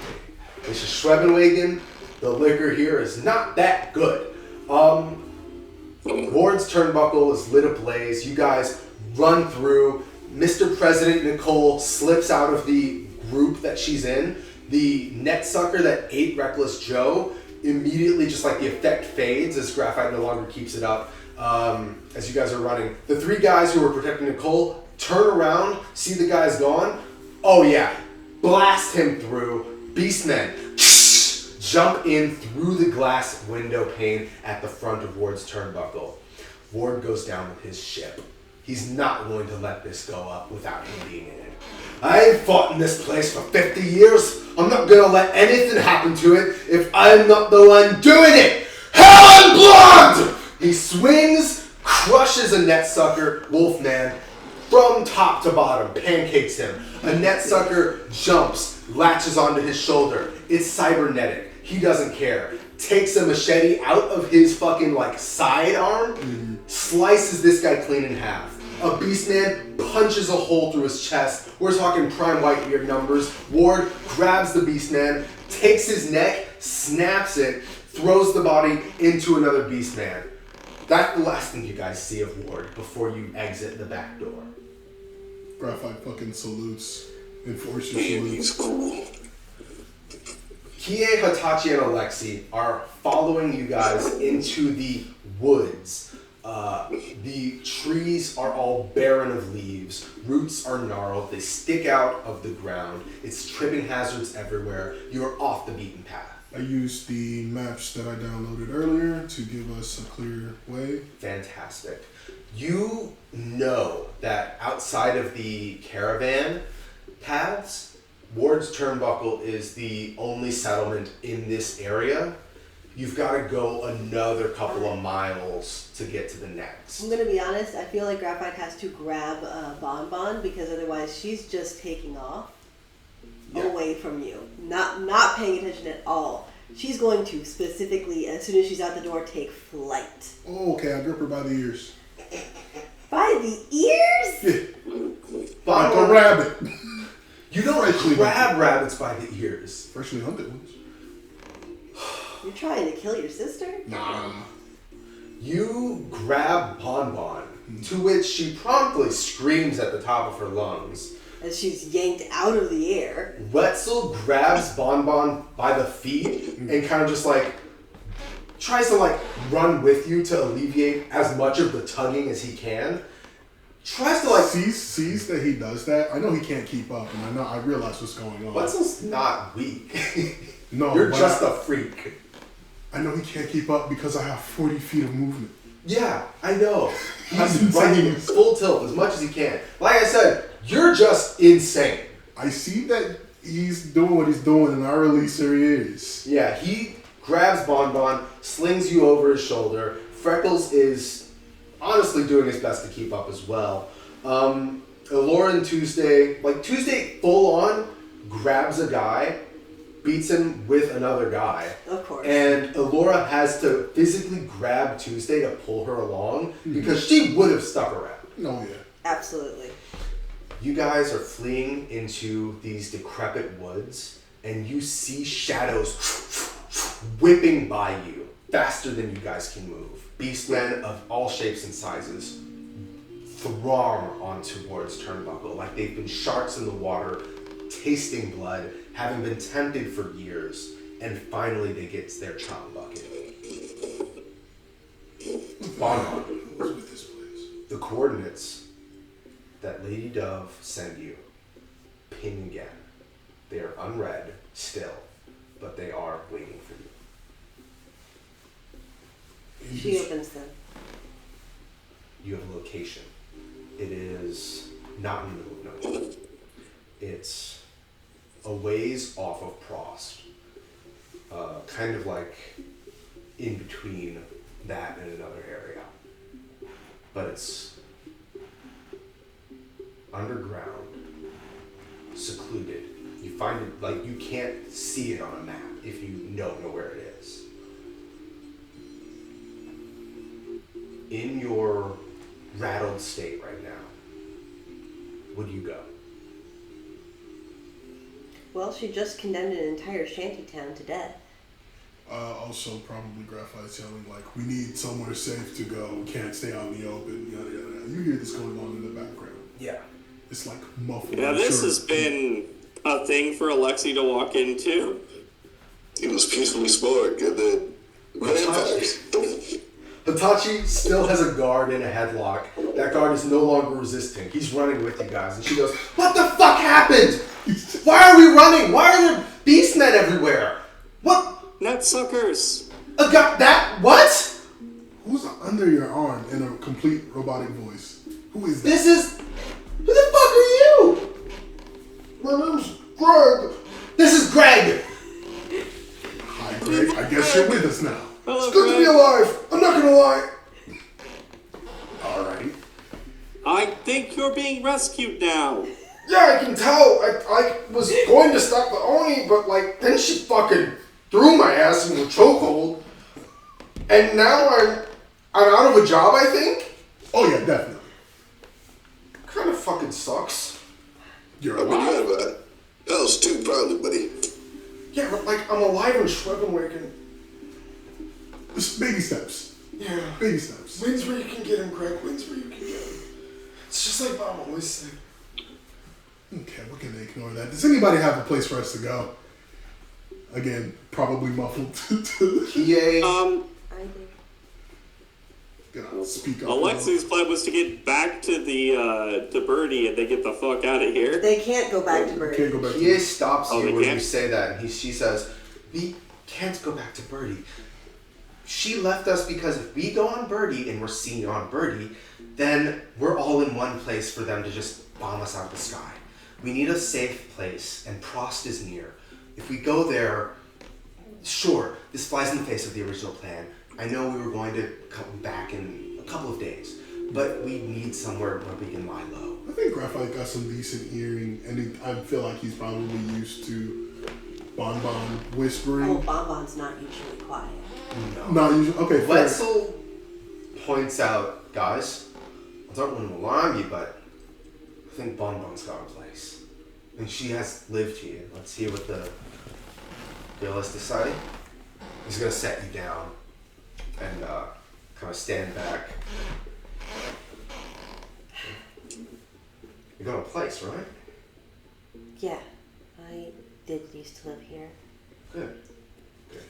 This is Schwebenwagen. The liquor here is not that good. Ward's turnbuckle is lit ablaze. You guys run through. Mr. President Nicole slips out of the group that she's in. The net sucker that ate Reckless Joe immediately just like the effect fades as Graphite no longer keeps it up. As you guys are running, the 3 guys who were protecting Nicole turn around, see the guy's gone. Oh yeah, blast him through. Beastmen jump in through the glass window pane at the front of Ward's turnbuckle. Ward goes down with his ship. He's not going to let this go up without him being in it. I ain't fought in this place for 50 years. I'm not gonna let anything happen to it if I'm not the one doing it. Hell and blood! He swings, crushes a net sucker, Wolfman, from top to bottom, pancakes him. A net sucker jumps, latches onto his shoulder. It's cybernetic. He doesn't care. Takes a machete out of his fucking like sidearm, slices this guy clean in half. A Beastman punches a hole through his chest. We're talking prime Whitebeard numbers. Ward grabs the Beastman, takes his neck, snaps it, throws the body into another Beastman. That's the last thing you guys see of Ward before you exit the back door. Graphite fucking salutes. Enforcer Damn, he's salutes. cool. Kie, Hitachi, and Alexi are following you guys into the woods. The trees are all barren of leaves. Roots are gnarled. They stick out of the ground. It's tripping hazards everywhere. You're off the beaten path. I used the maps that I downloaded earlier to give us a clear way. Fantastic. You know that outside of the caravan paths, Ward's Turnbuckle is the only settlement in this area. You've got to go another couple of miles to get to the next. I'm gonna be honest. I feel like Graphite has to grab Bonbon because otherwise she's just taking off away from you, not paying attention at all. She's going to specifically, as soon as she's out the door, take flight. Oh, okay, I grip her by the ears. By the ears? Yeah. Like a rabbit. You don't grab rabbits by the ears. Freshly hunted ones. You're trying to kill your sister? Nah. You grab Bonbon, to which she promptly screams at the top of her lungs. As she's yanked out of the air. Wetzel grabs Bonbon by the feet and kind of just like tries to like run with you to alleviate as much of the tugging as he can. Tries to like sees that he does that. I know he can't keep up, and I realize what's going on. Wetzel's not weak. No, you're just a freak. I know he can't keep up because I have 40 feet of movement. Yeah, I know. He's running full tilt as much as he can. Like I said, you're just insane. I see that he's doing what he's doing, and I release her ears. Yeah, he grabs Bonbon, slings you over his shoulder. Freckles is honestly doing his best to keep up as well. Elora and Tuesday full on grabs a guy, beats him with another guy. Of course. And Elora has to physically grab Tuesday to pull her along because she would have stuck around. Oh, yeah. Absolutely. You guys are fleeing into these decrepit woods, and you see shadows whipping by you faster than you guys can move. Beastmen of all shapes and sizes throng on towards Turnbuckle like they've been sharks in the water, tasting blood, having been tempted for years, and finally they get to their chop bucket. Bonbon. What's with this place? The coordinates that Lady Dove sent you, ping again. They are unread still, but they are waiting for you. She opens them. You have a location. It is not in the middle of nowhere. It's a ways off of Prost. Kind of like in between that and another area. But it's underground, secluded. You find it, like, you can't see it on a map if you don't know where it is. In your rattled state right now, would you go? Well, she just condemned an entire shantytown to death. Also, probably Graphite's yelling, like, we need somewhere safe to go. We can't stay out in the open, yada, yada, yada. You hear this going on in the background. Yeah. It's like muffled. Yeah, this has been a thing for Alexi to walk into. He was peacefully smart, and then vampires. Hitachi still has a guard in a headlock. That guard is no longer resisting. He's running with you guys. And she goes, "What the fuck happened? Why are we running? Why are there beastmen everywhere? What? Net suckers. That? What? Who's under your arm in a complete robotic voice? Who is that? Who the fuck are you? My name's Greg. This is Greg. Hi, Greg. I guess you're with us now. Hello, It's good to be Greg. alive. I'm not gonna lie. Alright. I think you're being rescued now. Yeah, I can tell. I was going to stop the Oni, but then she fucking threw my ass into a chokehold. And now I'm out of a job, I think? Oh yeah, definitely. Kind of fucking sucks. You're I mean, you alive. have a house too, probably, buddy. Yeah, but I'm alive and Schwebenwaken. Just baby steps. Yeah. Baby steps. Wins where you can get him, Greg. Wins where you can get him. It's just like Mom always said. Okay, we're gonna ignore that. Does anybody have a place for us to go? Again, probably muffled. EA. I do. Gonna speak up. Alexi's plan was to get back to the to Birdie and then get the fuck out of here. They can't go back to Can't Birdie. go back to EA stops Oh, you they when can't? you say that, and she says, "We can't go back to Birdie. She left us because if we go on Birdie and we're seen on Birdie, then we're all in one place for them to just bomb us out of the sky. We need a safe place, and Prost is near. If we go there, sure, this flies in the face of the original plan. I know we were going to come back in a couple of days, but we need somewhere where we can lie low." I think Graphite got some decent hearing, and I feel like he's probably used to Bon whispering. Oh, Bonbon's not usually quiet. No. Not usually. Okay, fair. Wetzel points out, "Guys, I don't want to alarm you, but I think Bonbon's got a place. And she has lived here. Let's hear what the girl has to say." He's going to set you down and kind of stand back. You got a place, right? Yeah, I did used to live here. Good. Good.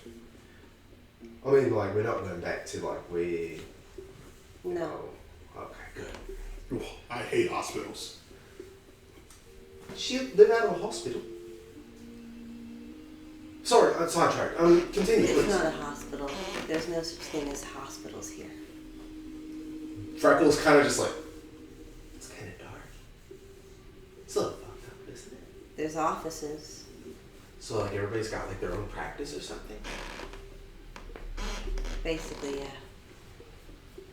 I mean, we're not going back to, we... No. Oh, okay, good. Oh, I hate hospitals. She lived out of a hospital. Sorry, I'm sidetracked. Continue, It's please. not a hospital. There's no such thing as hospitals here. Freckles kind of just it's kind of dark. It's a little fucked up, isn't it? There's offices. So, everybody's got, their own practice or something? Basically, yeah.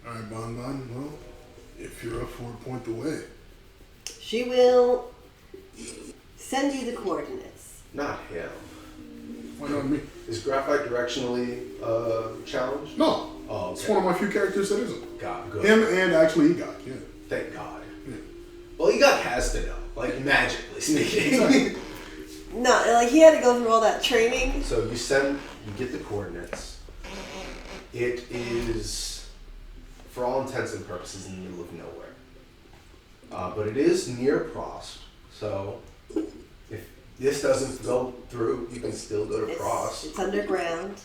Alright, Bon, well, if you're up for it, point the way. She will send you the coordinates. Not him. Why not me? Is Graphite directionally challenged? No. Oh, It's okay. one of my few characters that isn't. God, good. Him and actually Egok, yeah. Thank God. Yeah. Well, Egok has to know, magically speaking. Exactly. No, he had to go through all that training. So you get the coordinates. It is, for all intents and purposes, in the middle of nowhere. But it is near Prost, so if this doesn't go through, you can still go to Prost. It's underground.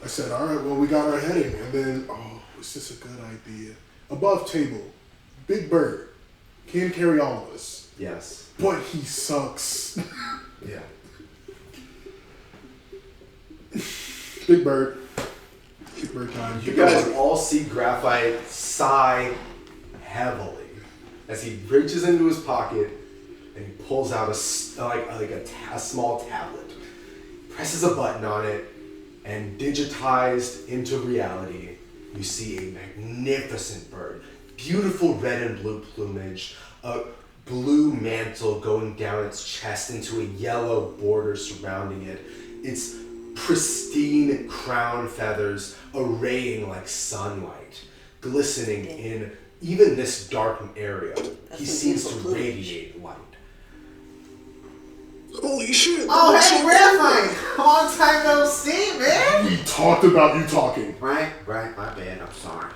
I said, alright, well, we got our heading. And then, is this a good idea? Above table, Big Bird can carry all of us. Yes. But he sucks. Yeah. Big Bird. Big Bird time. You guys all see Graphite sigh heavily as he reaches into his pocket and he pulls out a small tablet, presses a button on it, and digitized into reality, you see a magnificent bird, beautiful red and blue plumage, a blue mantle going down its chest into a yellow border surrounding it. Its pristine crown feathers arraying like sunlight, glistening in even this darkened area. That's He some seems to beautiful plumage. radiate light. Holy shit. Oh, hey, Graphite! Long time no see, man! We talked about you talking. Right, my bad, I'm sorry.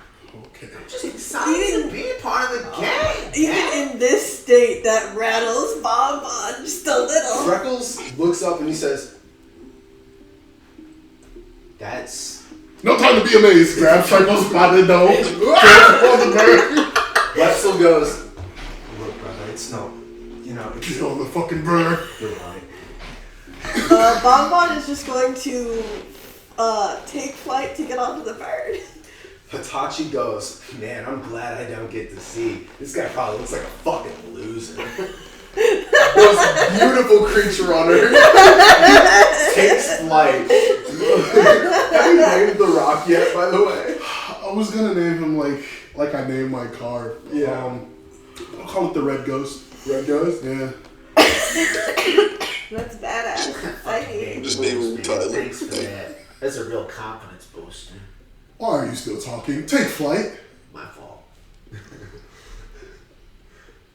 Okay. Just excited to be a part of the gang! Even in this state, that rattles Bonbon just a little. Freckles looks up and he says, That's... No time to be amazed. Grab Psycho spotted though. On the bird. Wetzel goes, look, brother, it's no, Get on the fucking bird. you're right. Bonbon is just going to take flight to get onto the bird. Hitachi goes, man, I'm glad I don't get to see. This guy probably looks like a fucking loser. Most beautiful creature on earth. Takes flight. Have you named the rock yet, by the way? I was gonna name him like I named my car. Yeah. I'll call it the Red Ghost. Red Ghost? Yeah. That's badass. I hate Just name him Tyler. Thanks for that. That's a real confidence booster. Why are you still talking? Take flight. My fault.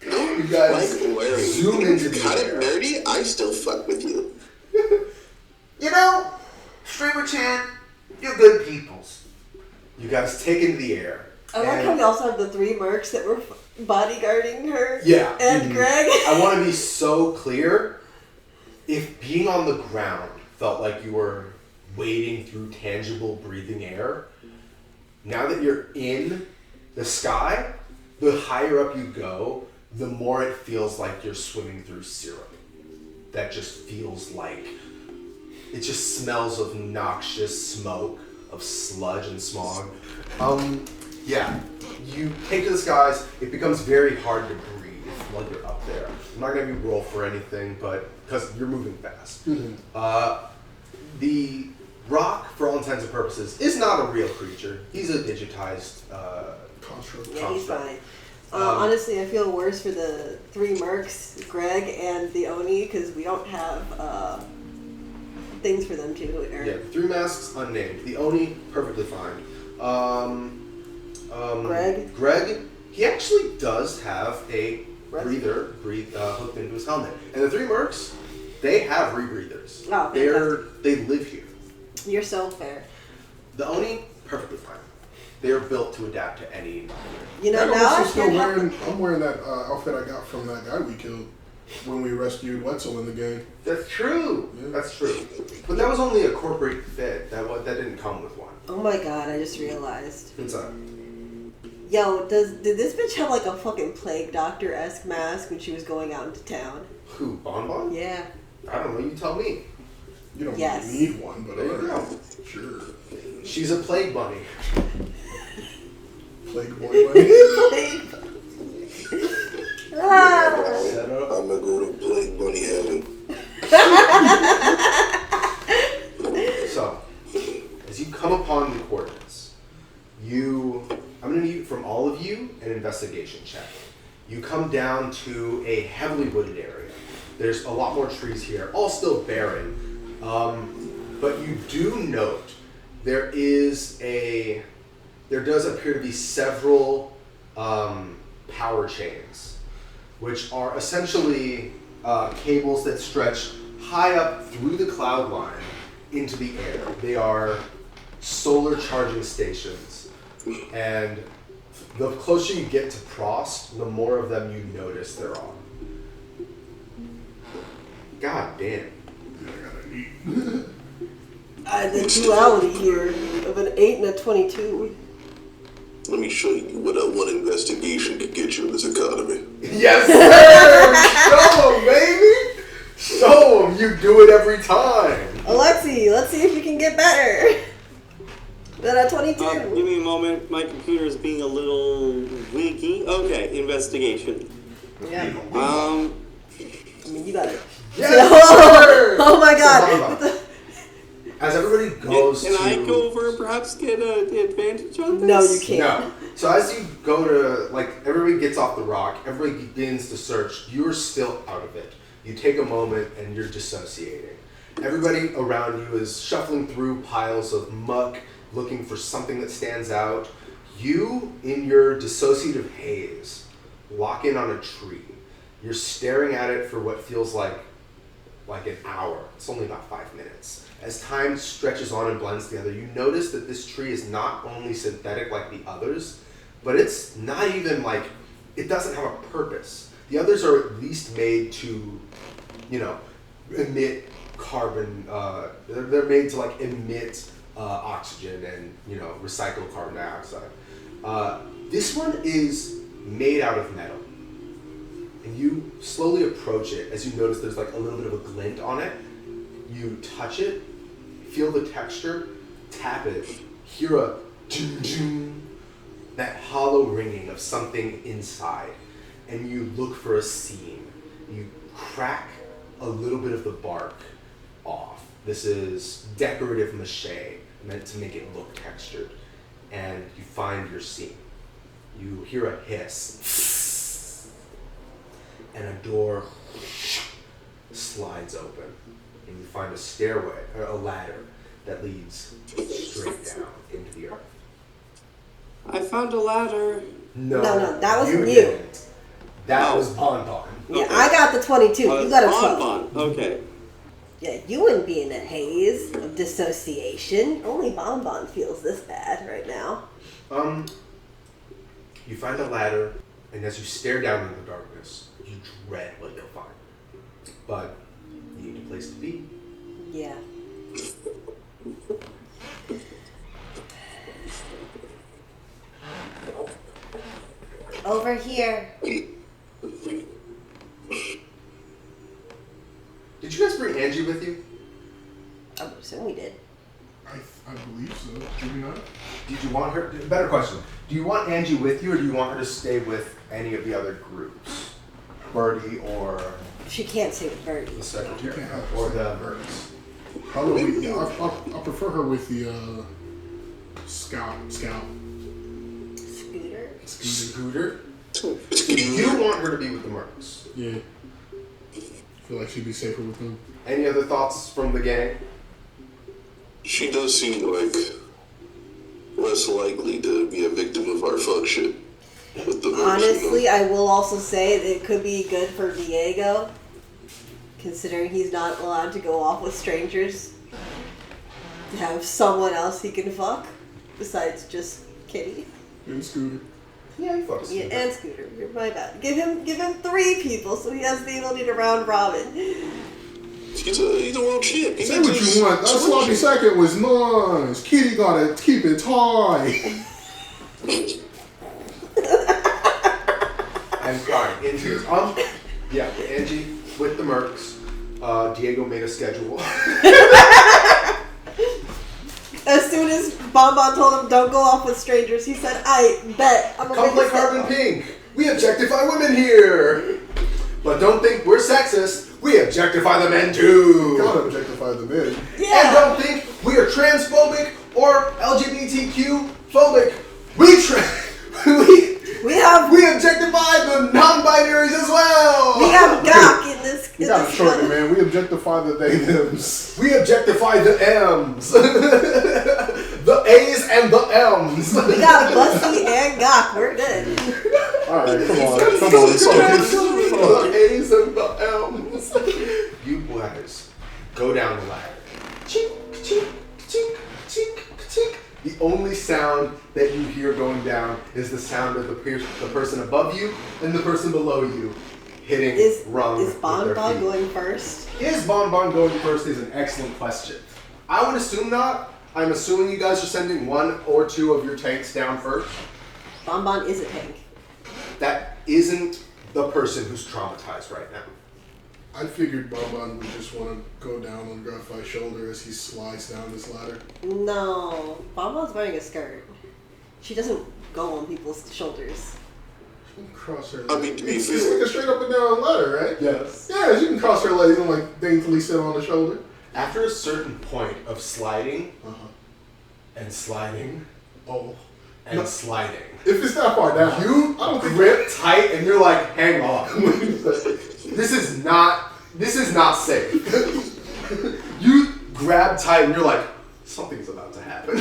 No, You guys like Larry. zoom into the Kind of air. nerdy. I still fuck with you. You know, Streamer Chan, you're good peoples. You guys take into the air. I like how we also have the 3 mercs that were bodyguarding her. Yeah. And Greg. I want to be so clear. If being on the ground felt like you were wading through tangible breathing air, now that you're in the sky, the higher up you go, the more it feels like you're swimming through syrup. That just feels like, it just smells of noxious smoke, of sludge and smog. Yeah, you take to the skies, it becomes very hard to breathe while you're up there. I'm not going to roll for anything, but because you're moving fast. The rock, for all intents and purposes, is not a real creature. He's a digitized Construct. Yeah, he's fine. Honestly, I feel worse for the 3 mercs, Greg and the Oni, because we don't have things for them to. Or... Yeah, 3 masks unnamed. The Oni, perfectly fine. Greg, he actually does have a breather hooked into his helmet. And the 3 mercs, they have rebreathers. Oh, They live here. You're so fair. The Oni, perfectly fine. They are built to adapt to any. You know, I'm now I also still can't wearing. help I'm wearing that outfit I got from that guy we killed when we rescued Wetzel in the game. That's true. Yeah. That's true. But that was only a corporate fit. That didn't come with one. Oh my god, I just realized. What's up? Yo, did this bitch have like a fucking plague doctor-esque mask when she was going out into town? Who? Bonbon? Yeah. I don't know. You tell me. You don't Yes. really need one, but There you alright. go. Sure. She's a plague bunny. Plague boy buddy. Ah. Set up. I'm gonna go to Plague Bunny Heaven. So, as you come upon the coordinates, I'm going to need from all of you an investigation check. You come down to a heavily wooded area. There's a lot more trees here, all still barren. But you do note there does appear to be several power chains, which are essentially cables that stretch high up through the cloud line into the air. They are solar charging stations, and the closer you get to Prost, the more of them you notice there are. God damn. Yeah, I gotta eat. The duality here of an 8 and a 22. Let me show you what one investigation could get you in this economy. Yes, sir! Show 'em, baby! Show 'em! You do it every time! Alexi, let's see if you can get better than a 22. Give me a moment. My computer is being a little wiggy. Okay, investigation. Yeah. Um, I mean, you got it. Yes, sir! Oh my So, god. Bonbon, as everybody goes can to... I go over and perhaps get an advantage on this? No, you can't. No. So as you go to, everybody gets off the rock, everybody begins to search, you're still out of it. You take a moment and you're dissociating. Everybody around you is shuffling through piles of muck, looking for something that stands out. You, in your dissociative haze, lock in on a tree. You're staring at it for what feels like an hour. It's only about 5 minutes. As time stretches on and blends together, you notice that this tree is not only synthetic like the others, but it's not even it doesn't have a purpose. The others are at least made to, emit carbon. They're made to emit oxygen and recycled carbon dioxide. This one is made out of metal, and you slowly approach it. As you notice, there's like a little bit of a glint on it. You touch it, feel the texture, tap it, hear a ding ding, that hollow ringing of something inside, and you look for a seam. You crack a little bit of the bark off. This is decorative mache meant to make it look textured, and you find your seam. You hear a hiss, and a door slides open, and you find a stairway, or a ladder, that leads straight down into the earth. I found a ladder. No, that wasn't you. Didn't. That was Bon Bon. Yeah, I got the 22. You got a 12. Bon. Okay. Yeah, you wouldn't be in a haze of dissociation. Only Bon Bon feels this bad right now. You find a ladder, and as you stare down in the darkness, you dread what you'll find. But you need a place to be. Yeah. Over here. Did you guys bring Angie with you? I would assume we did. I believe so. Did we not? Did you want her? Better question. Do you want Angie with you, or do you want her to stay with any of the other groups? Birdie or She can't stay with Birdie. the secretary? can't have Or her the stay with birds? Probably. Yeah, I prefer her with the scout. Scooter. Scooter? You want her to be with the mercs. Yeah. I feel like she'd be safer with them. Any other thoughts from the gang? She does seem like less likely to be a victim of our fuck shit. With the Honestly, I will also say that it could be good for Diego, considering he's not allowed to go off with strangers, to have someone else he can fuck besides just Kitty. And Scooter. Yeah, you fuck Yeah, Scooter. and Scooter. You're my bad. Give him 3 people so he has the ability to round robin. He's a world champ. Say what you want. That sloppy second was nice. Kitty gotta keep it tight. I'm sorry, in tears. Yeah, Angie with the mercs. Diego made a schedule. As soon as Bon Bon told him don't go off with strangers, he said, I bet I'm gonna Come play make a schedule." Carbon Pink. We objectify women here. But don't think we're sexist. We objectify the men too. Gotta objectify the men. And Yeah. don't think we are transphobic or LGBTQ phobic. We objectify the non-binaries as well. We have Gok in this. You in gotta this shorten it, one. man. We objectify the they thems. We objectify the M's. The A's and the M's. We got Bussy and Gok. We're good. Alright, come on. The A's and the M's. You guys go down the ladder. Chink, chink, chink, chink, chink. The only sound that you hear going down is the sound of the person above you and the person below you hitting rung Is with Bon their Bon feet. going first? Is Bon Bon going first is an excellent question. I would assume not. I'm assuming you guys are sending 1 or 2 of your tanks down first. Bon Bon is a tank. That isn't the person who's traumatized right now. I figured Bon would just want to go down on Graphite's shoulder as he slides down this ladder. No. Bon Bon's wearing a skirt. She doesn't go on people's shoulders. She can cross her legs. I mean, to be it's fair- like a straight up and down ladder, right? Yes. Yeah, she can cross her legs and like daintily sit on the shoulder. After a certain point of sliding Uh-huh. and sliding Oh. and No. sliding, If it's that far down, you I don't think grip tight and you're like, hang on. This is not safe. You grab tight and you're like, something's about to happen.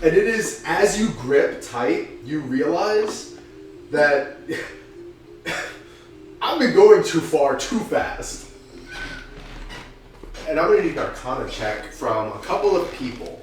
And it is as you grip tight, you realize that I've been going too far, too fast. And I'm gonna need an Arcana check from a couple of people.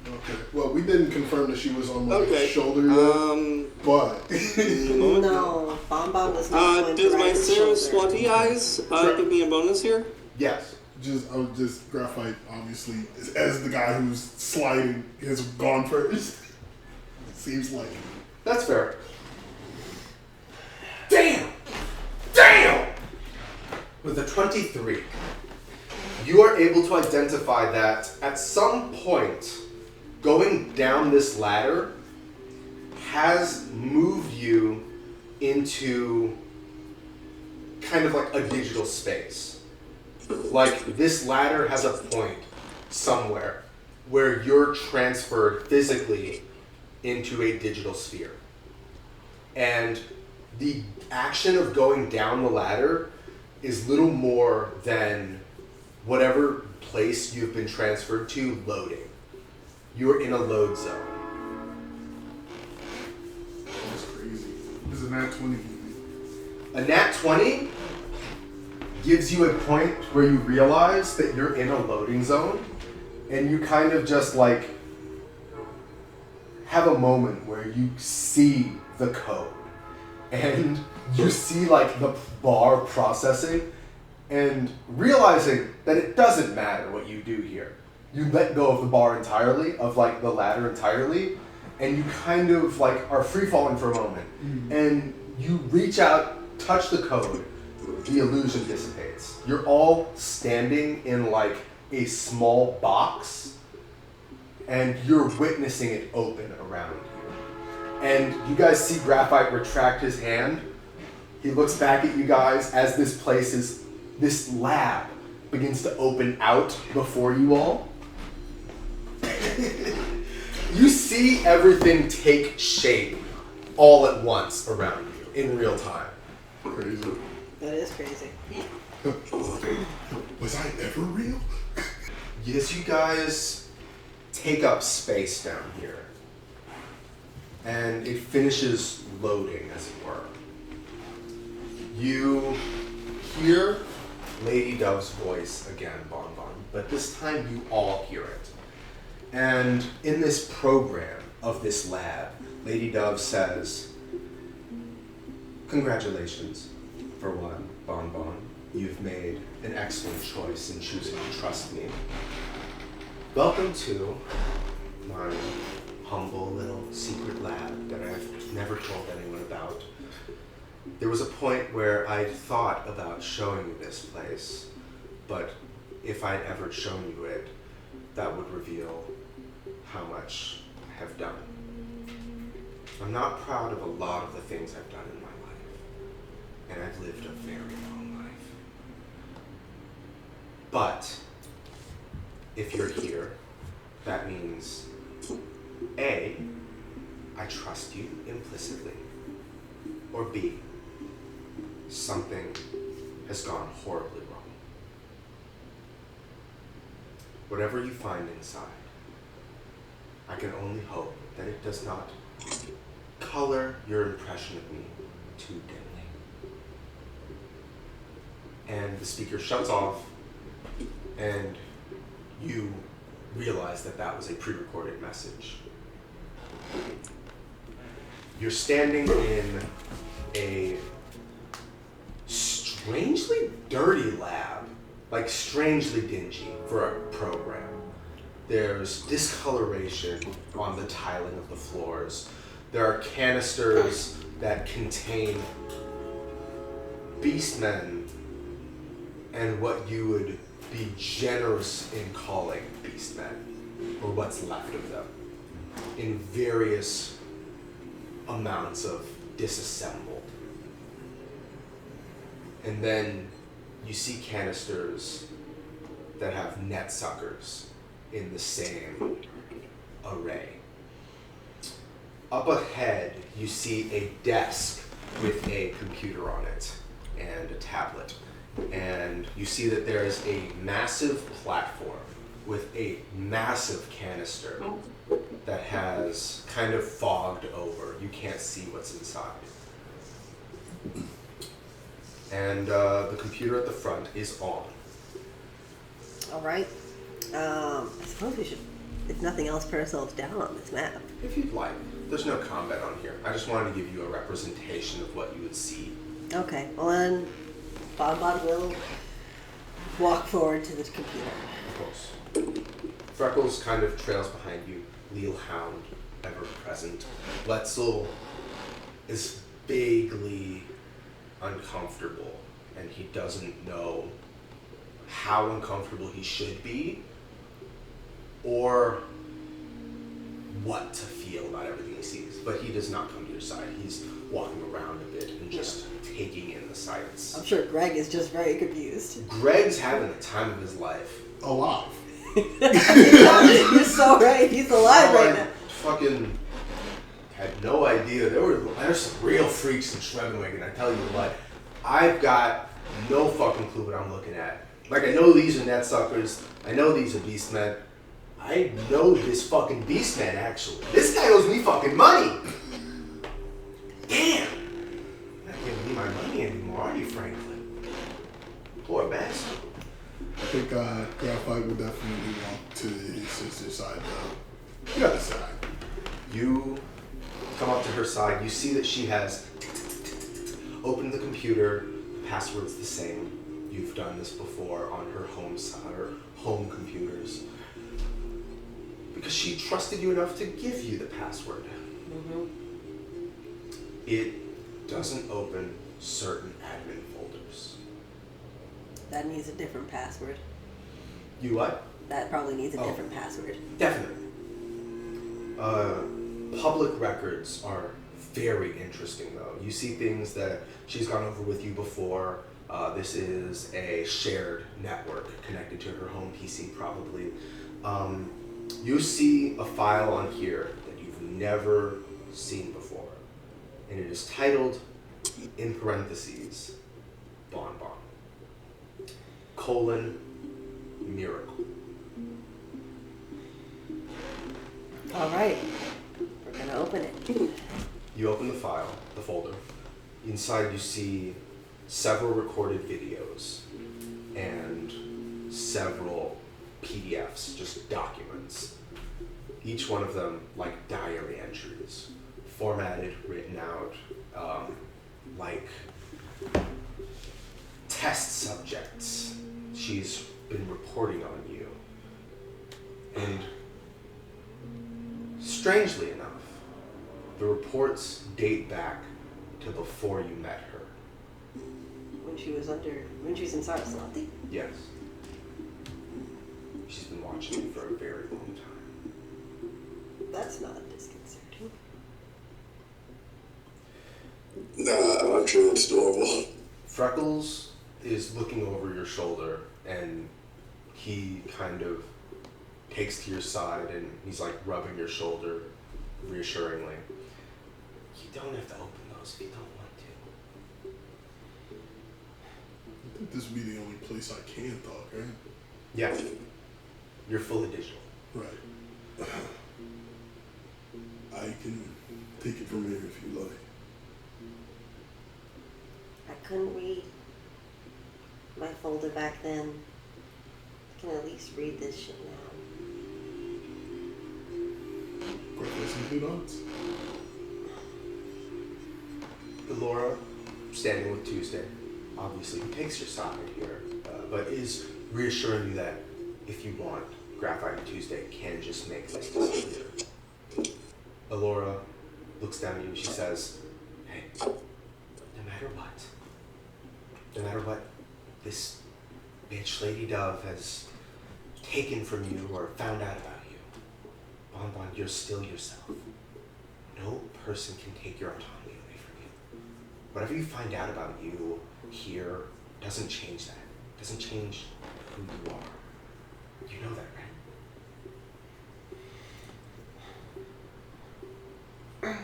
Okay. Well, we didn't confirm that she was on my Okay. shoulder yet, but No. Bon Bon was not going Does to my ride his Sarah shoulder. Swati eyes give me a bonus here? Yes. just graphite, obviously, as the guy who's sliding has gone first. Seems like. That's fair. Damn! Damn! With a 23, you are able to identify that at some point, going down this ladder has moved you into kind of like a digital space. Like this ladder has a point somewhere where you're transferred physically into a digital sphere. And the action of going down the ladder is little more than whatever place you've been transferred to loading. You're in a load zone. That's crazy. This is a nat 20. A nat 20 gives you a point where you realize that you're in a loading zone, and you kind of just like have a moment where you see the code and you see like the bar processing and realizing that it doesn't matter what you do here. You let go of the bar entirely, of like the ladder entirely, and you kind of like are free falling for a moment. And you reach out, touch the code, the illusion dissipates. You're all standing in like a small box, and you're witnessing it open around you. And you guys see Graphite retract his hand. He looks back at you guys as this lab begins to open out before you all. You see everything take shape all at once around you in real time. Crazy. That is crazy. Was I ever real? As you guys take up space down here, and it finishes loading, as it were, you hear Lady Dove's voice again, Bon Bon, but this time you all hear it. And in this program of this lab, Lady Dove says, "Congratulations, for one, Bon Bon. You've made an excellent choice in choosing to trust me. Welcome to my humble little secret lab that I've never told anyone about. There was a point where I thought about showing you this place, but if I'd ever shown you it, that would reveal how much I have done. I'm not proud of a lot of the things I've done in my life, and I've lived a very long life. But if you're here, that means A, I trust you implicitly, or B, something has gone horribly wrong. Whatever you find inside, I can only hope that it does not color your impression of me too dimly." And the speaker shuts off, and you realize that that was a pre-recorded message. You're standing in a strangely dirty lab, like strangely dingy for a program. There's discoloration on the tiling of the floors. There are canisters that contain beastmen and what you would be generous in calling beastmen, or what's left of them, in various amounts of disassembled. And then you see canisters that have net suckers in the same array. Up ahead, you see a desk with a computer on it and a tablet. And you see that there is a massive platform with a massive canister that has kind of fogged over. You can't see what's inside. And the computer at the front is on. All right. I suppose we should, if nothing else, put ourselves down on this map. If you'd like. There's no combat on here. I just wanted to give you a representation of what you would see. Okay. Well, then, Bonbon will walk forward to the computer. Of course. Freckles kind of trails behind you. Leal Hound, ever present. Letzel is vaguely uncomfortable, and he doesn't know how uncomfortable he should be or what to feel about everything he sees. But he does not come to your side. He's walking around a bit and just taking in the sights. I'm sure Greg is just very confused. Greg's having the time of his life. Alive. You're so right. He's alive right now. Fucking had no idea. There's some real freaks in Schwebenwagen. I tell you what, I've got no fucking clue what I'm looking at. Like, I know these are net suckers. I know these are beastmen. I know this fucking beastman, actually. This guy owes me fucking money. Damn. You're not giving me my money anymore, are you, Franklin? Poor bastard. I think Graphite would definitely walk to his sister's side, though. The other side. You come up to her side. You see that she has opened the computer. The password's the same. You've done this before on her home computers. Because she trusted you enough to give you the password. Mm-hmm. It doesn't open certain admin folders. That needs a different password. You what? That probably needs a different password. Definitely. Public records are very interesting, though. You see things that she's gone over with you before. This is a shared network connected to her home PC, probably. You see a file on here that you've never seen before, and it is titled, in parentheses, Bonbon, :miracle. All right. We're going to open it. You open the file, the folder. Inside you see several recorded videos and several PDFs, just documents. Each one of them like diary entries, formatted, written out, like test subjects. She's been reporting on you. And strangely enough, the reports date back to before you met her. When she was in Saraswati? Yes. She's been watching you for a very long time. That's not disconcerting. Nah, I'm sure it's normal. Freckles is looking over your shoulder, and he kind of takes to your side, and he's like rubbing your shoulder reassuringly. You don't have to open those if you don't want to. I think this would be the only place I can talk, right? Yeah. You're fully digital. Right. I can take it from here if you like. I couldn't read my folder back then. I can at least read this shit now. Breakfast and donuts. Laura, standing with Tuesday, obviously takes your side here, but is reassuring you that if you want, Graphite and Tuesday can just make this disappear. Alora looks down at you and she says, hey, no matter what this bitch Lady Dove has taken from you or found out about you, Bonbon, you're still yourself. No person can take your autonomy away from you. Whatever you find out about you here doesn't change that. Doesn't change who you are. You know that, right?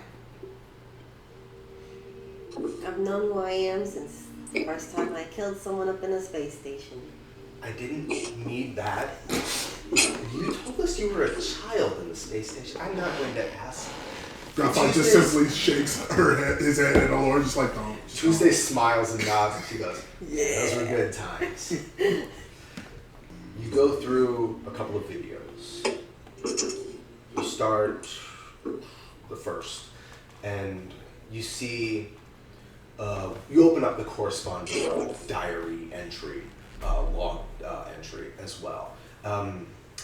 I've known who I am since the first time I killed someone up in a space station. I didn't need that. You told us you were a child in the space station. I'm not going to ask. Graphite just simply shakes his head at Alora, just like, don't. Tuesday smiles and nods and she goes, yeah, those were good times. You go through a couple of videos. You start the first, and you see, you open up the corresponding diary entry log entry as well.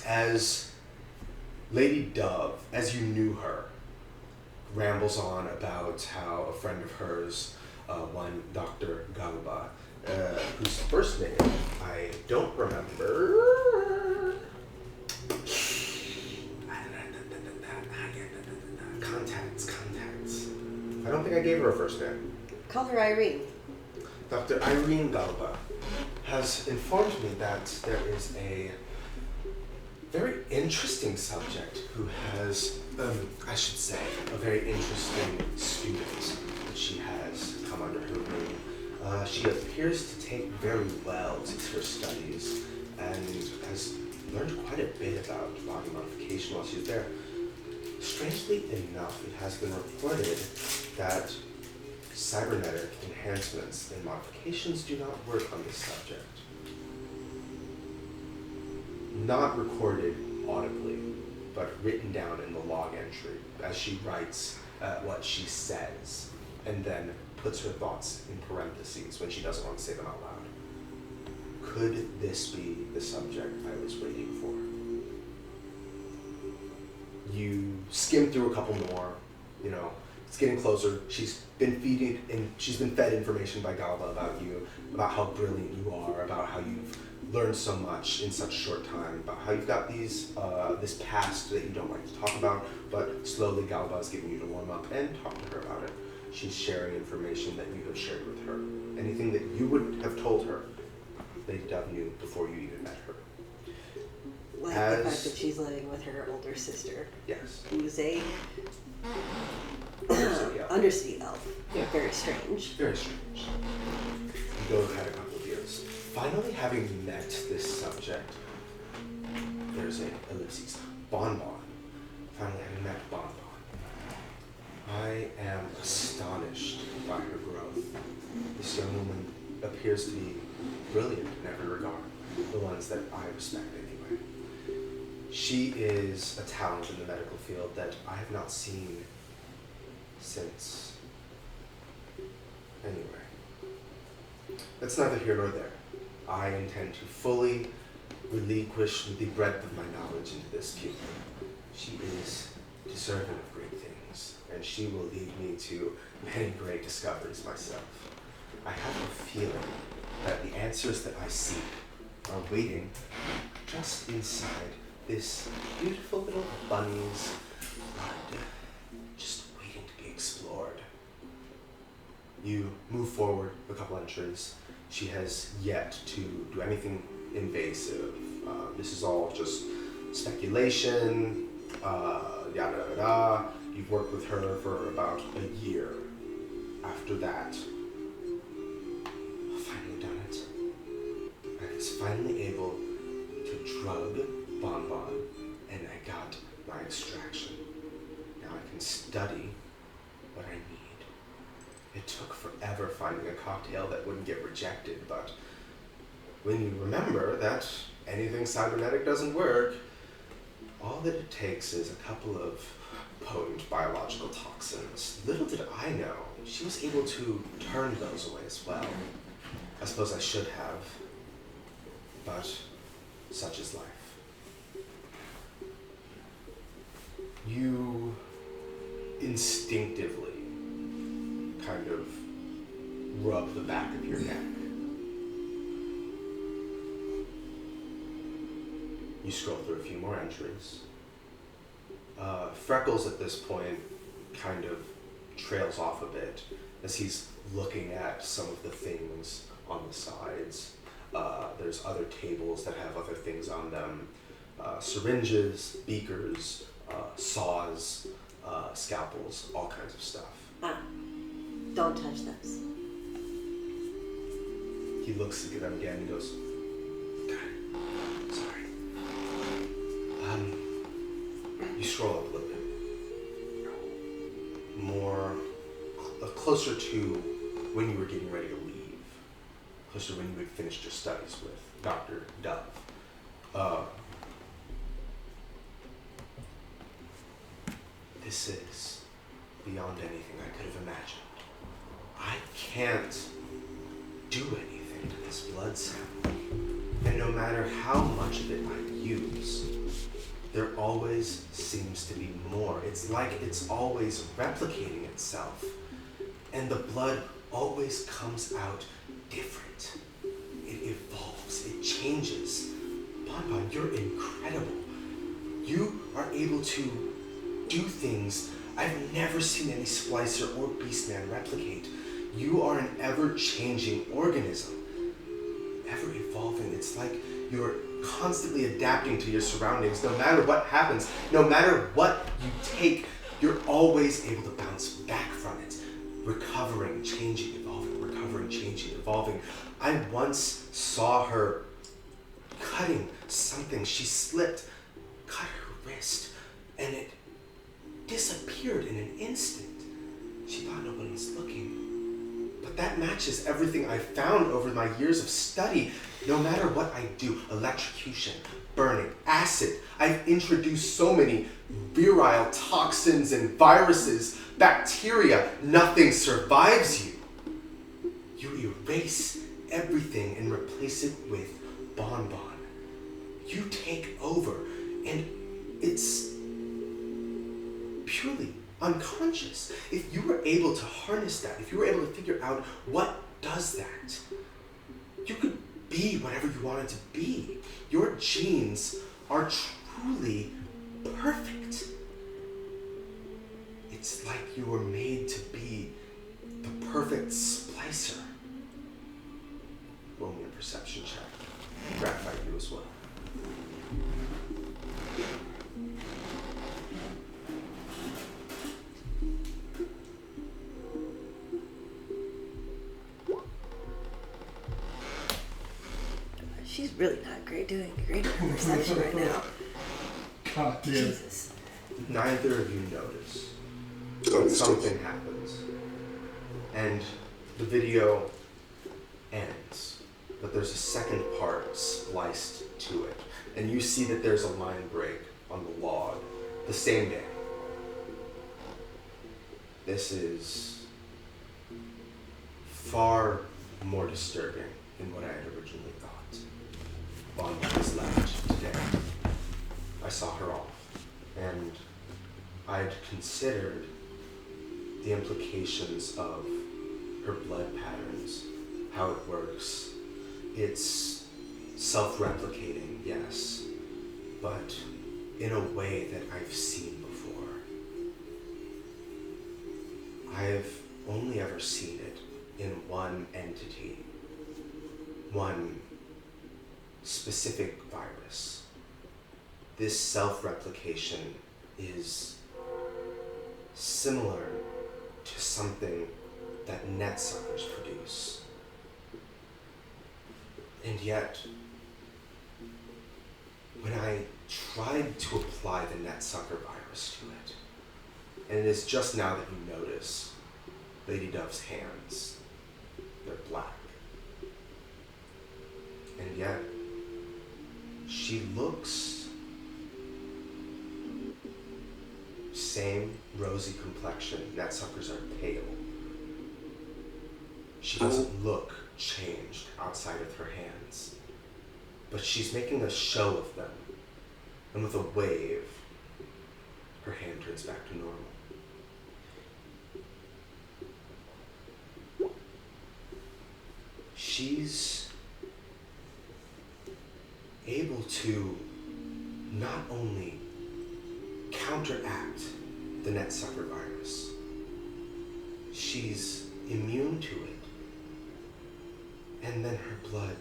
As Lady Dove, as you knew her, rambles on about how a friend of hers, one Dr. Gabby, whose first name I don't remember. Contacts. I don't think I gave her a first name. Call her Irene. Dr. Irene Galba has informed me that there is a very interesting subject who has, I should say, a very interesting student that she has come under her wing. She appears to take very well to her studies and has learned quite a bit about body modification while she's there. Strangely enough, it has been reported that cybernetic enhancements and modifications do not work on this subject. Not recorded audibly, but written down in the log entry as she writes what she says, and then puts her thoughts in parentheses when she doesn't want to say them out loud. Could this be the subject I was waiting for? You skim through a couple more, it's getting closer. She's been fed information by Galba about you, about how brilliant you are, about how you've learned so much in such a short time, about how you've got this past that you don't like to talk about, but slowly Galba is getting you to warm up and talk to her about it. She's sharing information that you have shared with her. Anything that you would have told her, Lady Dove knew before you even met her. Like the fact that she's living with her older sister. Yes. Who's a Undercity elf. undersea elf. Yeah. Very strange. Very strange. You both had a couple of years. Finally, having met this subject, there's an ellipses. Bonbon. Finally, having met Bonbon. I am astonished by her growth. This young woman appears to be brilliant in every regard. The ones that I respect, anyway. She is a talent in the medical field that I have not seen since. Anyway, that's neither here nor there. I intend to fully relinquish the breadth of my knowledge into this pupil. She is deserving of great things, and she will lead me to many great discoveries myself. I have a feeling that the answers that I seek are waiting just inside this beautiful little bunny's blood, just waiting to be explored. You move forward a couple entries. She has yet to do anything invasive. This is all just speculation, yada yada yada. You've worked with her for about a year. After that, I've finally done it. I was finally able to drug Bonbon, and I got my extraction. Now I can study what I need. It took forever finding a cocktail that wouldn't get rejected, but when you remember that anything cybernetic doesn't work, all that it takes is a couple of potent biological toxins. Little did I know, she was able to turn those away as well. I suppose I should have, but such is life. You instinctively kind of rub the back of your neck. You scroll through a few more entries. Freckles at this point kind of trails off a bit as he's looking at some of the things on the sides. There's other tables that have other things on them. Syringes, beakers, saws, scalpels, all kinds of stuff. Don't touch those. He looks at them again and goes, "God, sorry." You scroll up a little bit. Closer to when you were getting ready to leave. Closer to when you had finished your studies with Dr. Dove. This is beyond anything I could have imagined. I can't do anything into this blood sample. And no matter how much of it I use, there always seems to be more. It's like it's always replicating itself. And the blood always comes out different. It evolves, it changes. Bonbon, you're incredible. You are able to do things I've never seen any splicer or beastman replicate. You are an ever-changing organism, ever evolving. It's like you're constantly adapting to your surroundings. No matter what happens, no matter what you take, you're always able to bounce back from it. Recovering, changing, evolving, recovering, changing, evolving. I once saw her cutting something. She slipped, cut her wrist, and it disappeared in an instant. She thought no one was looking. But that matches everything I found over my years of study. No matter what I do, electrocution, burning, acid, I've introduced so many virile toxins and viruses, bacteria, nothing survives you. You erase everything and replace it with Bonbon. You take over, and it's purely unconscious. If you were able to harness that, if you were able to figure out what does that, you could be whatever you wanted to be. Your genes are truly perfect. It's like you were made to be the perfect splicer. Roll me a perception check. Gratify you as well. She's really not doing great at perception right now. God damn. Jesus. Neither of you notice. Oh, Something happens. And the video ends. But there's a second part spliced to it. And you see that there's a line break on the log the same day. This is far more disturbing than what I had originally thought. Bonbon is left today. I saw her off, and I'd considered the implications of her blood patterns, how it works. It's self-replicating, yes, but in a way that I've seen before. I've only ever seen it in one entity, one specific virus. This self-replication is similar to something that net suckers produce. And yet, when I tried to apply the net sucker virus to it, and it is just now that you notice Lady Dove's hands, they're black. And yet, she looks same rosy complexion. Net suckers are pale. She doesn't look changed outside of her hands, but she's making a show of them. And with a wave, her hand turns back to normal. She's able to not only counteract the net sucker virus, she's immune to it, and then her blood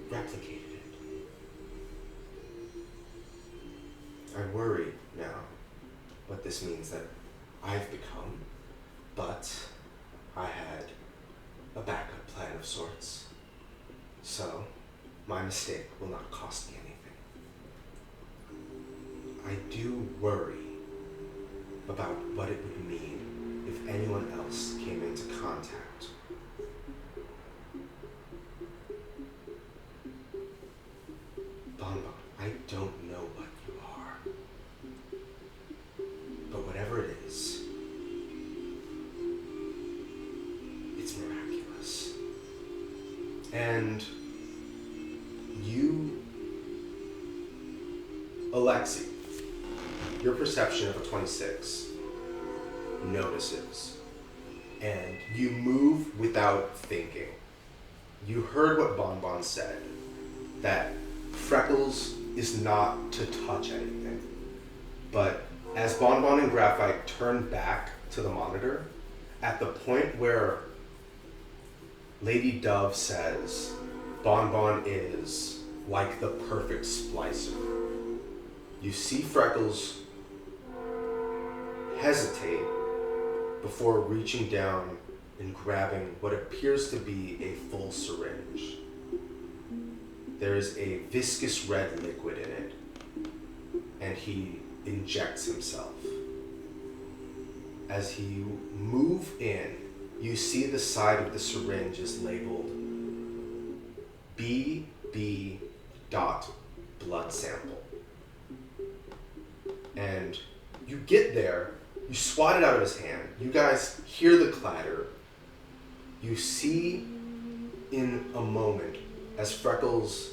replicated it. I worry now what this means that I've become, but I had a backup plan of sorts. So, my mistake will not cost me anything. I do worry about what it would mean if anyone else came into contact. Bonbon, I don't know what you are, but whatever it is, it's miraculous. And you, Alexi, your perception of a 26 notices, and you move without thinking. You heard what Bonbon said, that Freckles is not to touch anything. But as Bonbon and Graphite turn back to the monitor, at the point where Lady Dove says Bonbon is like the perfect splicer, you see Freckles hesitate before reaching down and grabbing what appears to be a full syringe. There is a viscous red liquid in it, and he injects himself. As he move in, you see the side of the syringe is labeled BB. Blood sample. And you get there, you swat it out of his hand, you guys hear the clatter, you see in a moment as Freckles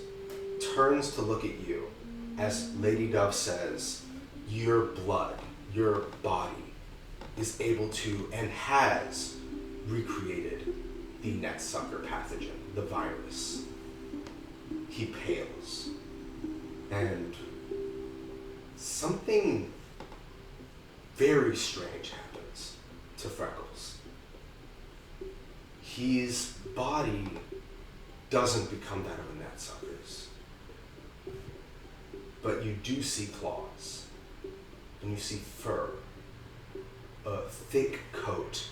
turns to look at you, as Lady Dove says, your blood, your body is able to and has recreated the netsucker pathogen, the virus. He pales, and something very strange happens to Freckles. His body doesn't become that of a netsucker's, but you do see claws, and you see fur. A thick coat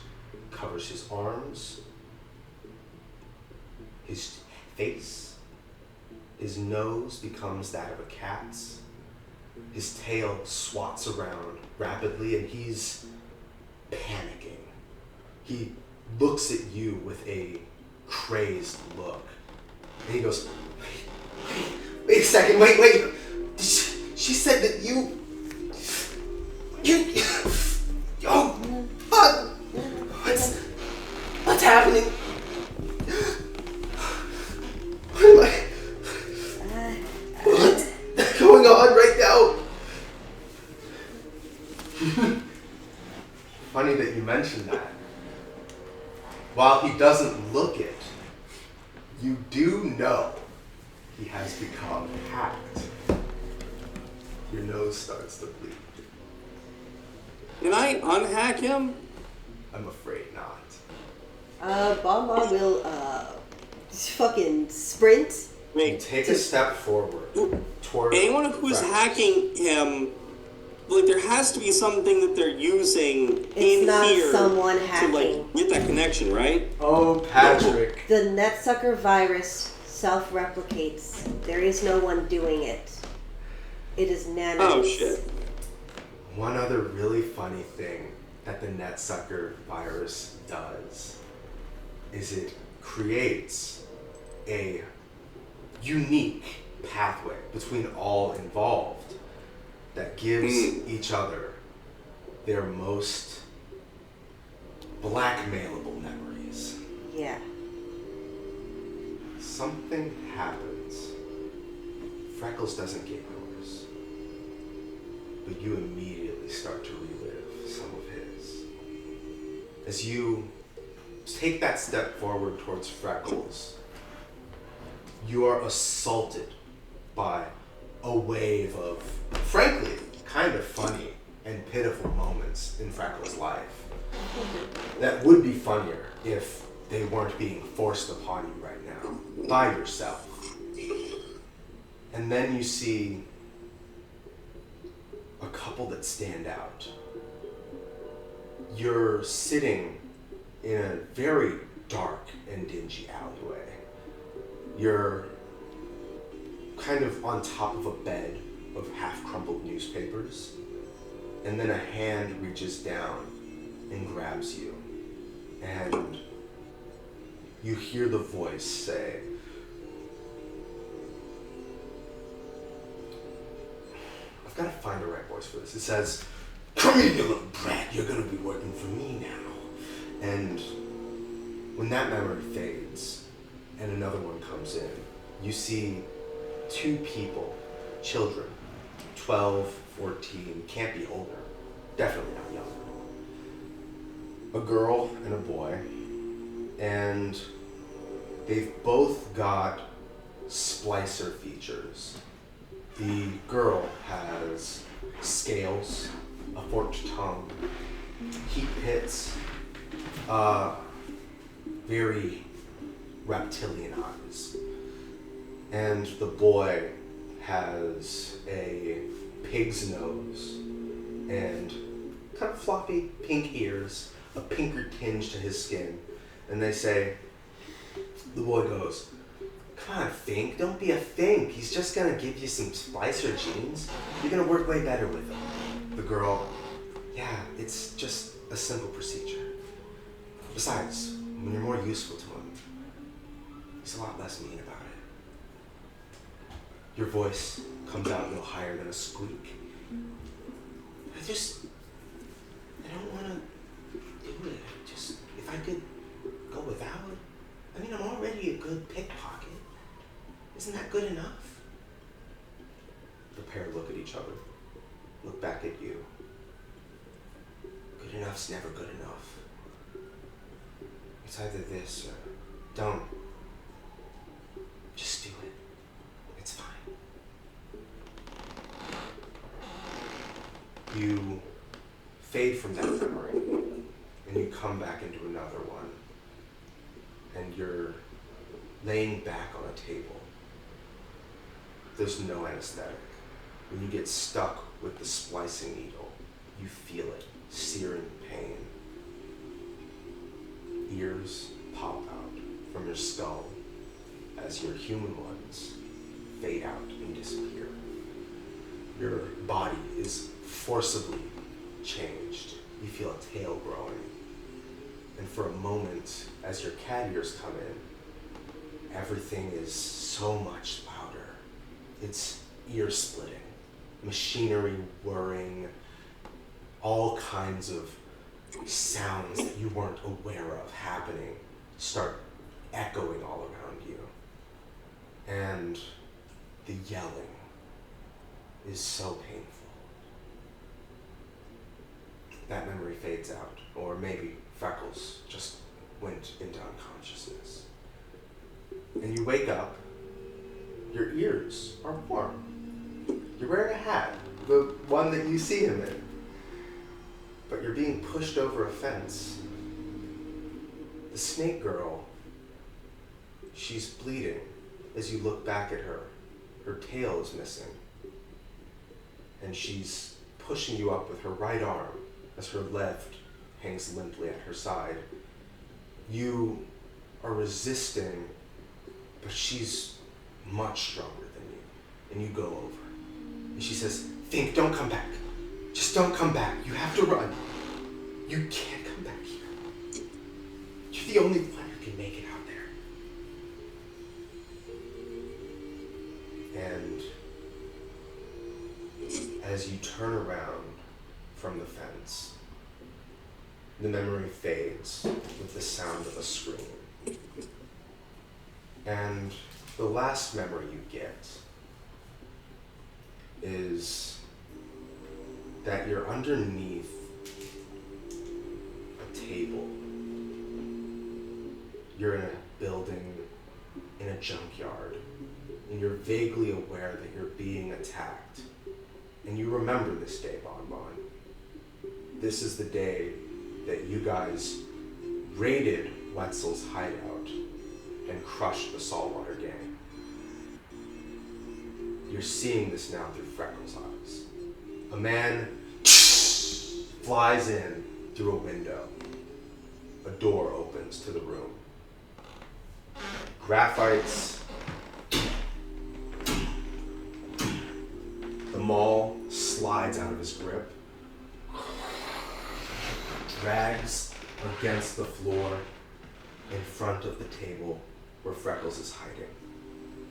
covers his arms, his face, his nose becomes that of a cat's, his tail swats around rapidly, and he's panicking. He looks at you with a crazed look, and he goes, wait a second, wait. She said that you, oh, what's happening? What's going on right now? Funny that you mentioned that. While he doesn't look it, you do know he has become hacked. Your nose starts to bleed. Can I unhack him? I'm afraid not. Bonbon will, fucking sprint. Wait, Take a step forward toward anyone who's Freckles. hacking him, like, there has to be something that they're using It's in not here someone to, hacking. like, get that connection, right? Oh, Patrick. The netsucker virus self-replicates. There is no one doing it. It is nanos. Oh, shit. One other really funny thing that the netsucker virus does is it creates a unique pathway between all involved that gives each other their most blackmailable memories. Yeah. Something happens. Freckles doesn't get yours, but you immediately start to relive some of his. As you take that step forward towards Freckles, you are assaulted by a wave of, frankly, kind of funny and pitiful moments in Freckles' life that would be funnier if they weren't being forced upon you right now by yourself. And then you see a couple that stand out. You're sitting in a very dark and dingy alleyway. You're kind of on top of a bed of half-crumpled newspapers, and then a hand reaches down and grabs you, and you hear the voice say, I've got to find the right voice for this. It says, "Come here, you little brat, you're going to be working for me now." And when that memory fades, and another one comes in. You see two people, children, 12, 14, can't be older, definitely not younger. A girl and a boy, and they've both got splicer features. The girl has scales, a forked tongue, heat pits, very reptilian eyes. And the boy has a pig's nose and kind of floppy pink ears, a pinker tinge to his skin. And they say, the boy goes, "Come on, Fink, don't be a Fink. He's just gonna give you some splicer genes. You're gonna work way better with him." The girl, "Yeah, it's just a simple procedure. Besides, when you're more useful to him, he's a lot less mean about it." Your voice comes out no higher than a squeak. I don't wanna do it. Just, if I could go without it. I mean, I'm already a good pickpocket. Isn't that good enough? The pair look at each other, look back at you. Good enough's never good enough. It's either this or don't. Just do it. It's fine. You fade from that memory, and you come back into another one, and you're laying back on a table. There's no anesthetic. When you get stuck with the splicing needle, you feel it, searing pain. Ears pop out from your skull as your human ones fade out and disappear. Your body is forcibly changed. You feel a tail growing. And for a moment, as your cat ears come in, everything is so much louder. It's ear-splitting, machinery whirring, all kinds of sounds that you weren't aware of happening start echoing all around you. And the yelling is so painful. That memory fades out, or maybe Freckles just went into unconsciousness. And you wake up, your ears are warm. You're wearing a hat, the one that you see him in. But you're being pushed over a fence. The snake girl, she's bleeding as you look back at her. Her tail is missing. And she's pushing you up with her right arm as her left hangs limply at her side. You are resisting, but she's much stronger than you. And you go over. And she says, "Think, don't come back. Just don't come back. You have to run. You can't come back here. You're the only one who can make it out there." And as you turn around from the fence, the memory fades with the sound of a scream. And the last memory you get is that you're underneath a table. You're in a building, in a junkyard, and you're vaguely aware that you're being attacked. And you remember this day, Bon Bon. This is the day that you guys raided Wetzel's hideout and crushed the Saltwater Gang. You're seeing this now through Freckles' eyes. A man flies in through a window. A door opens to the room. Graphites. The maul slides out of his grip, drags against the floor in front of the table where Freckles is hiding,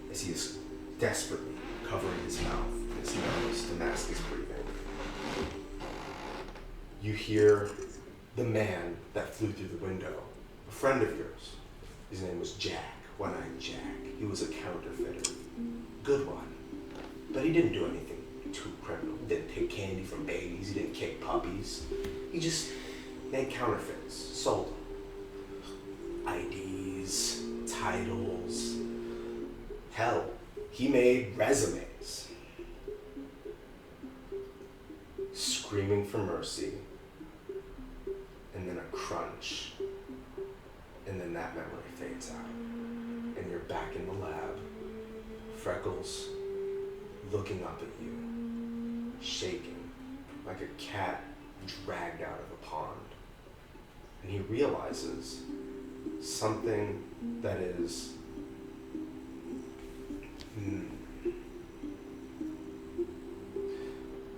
as he is desperately covering his mouth and his nose to mask his breathing. You hear the man that flew through the window, a friend of yours. His name was Jack, One-Eyed Jack. He was a counterfeiter. Good one. But he didn't do anything too criminal. He didn't take candy from babies. He didn't kick puppies. He just made counterfeits, sold them. IDs, titles. Hell, he made resumes. Screaming for mercy. And then a crunch. And then that memory fades out. And you're back in the lab. Freckles looking up at you, shaking like a cat dragged out of a pond. And he realizes something that is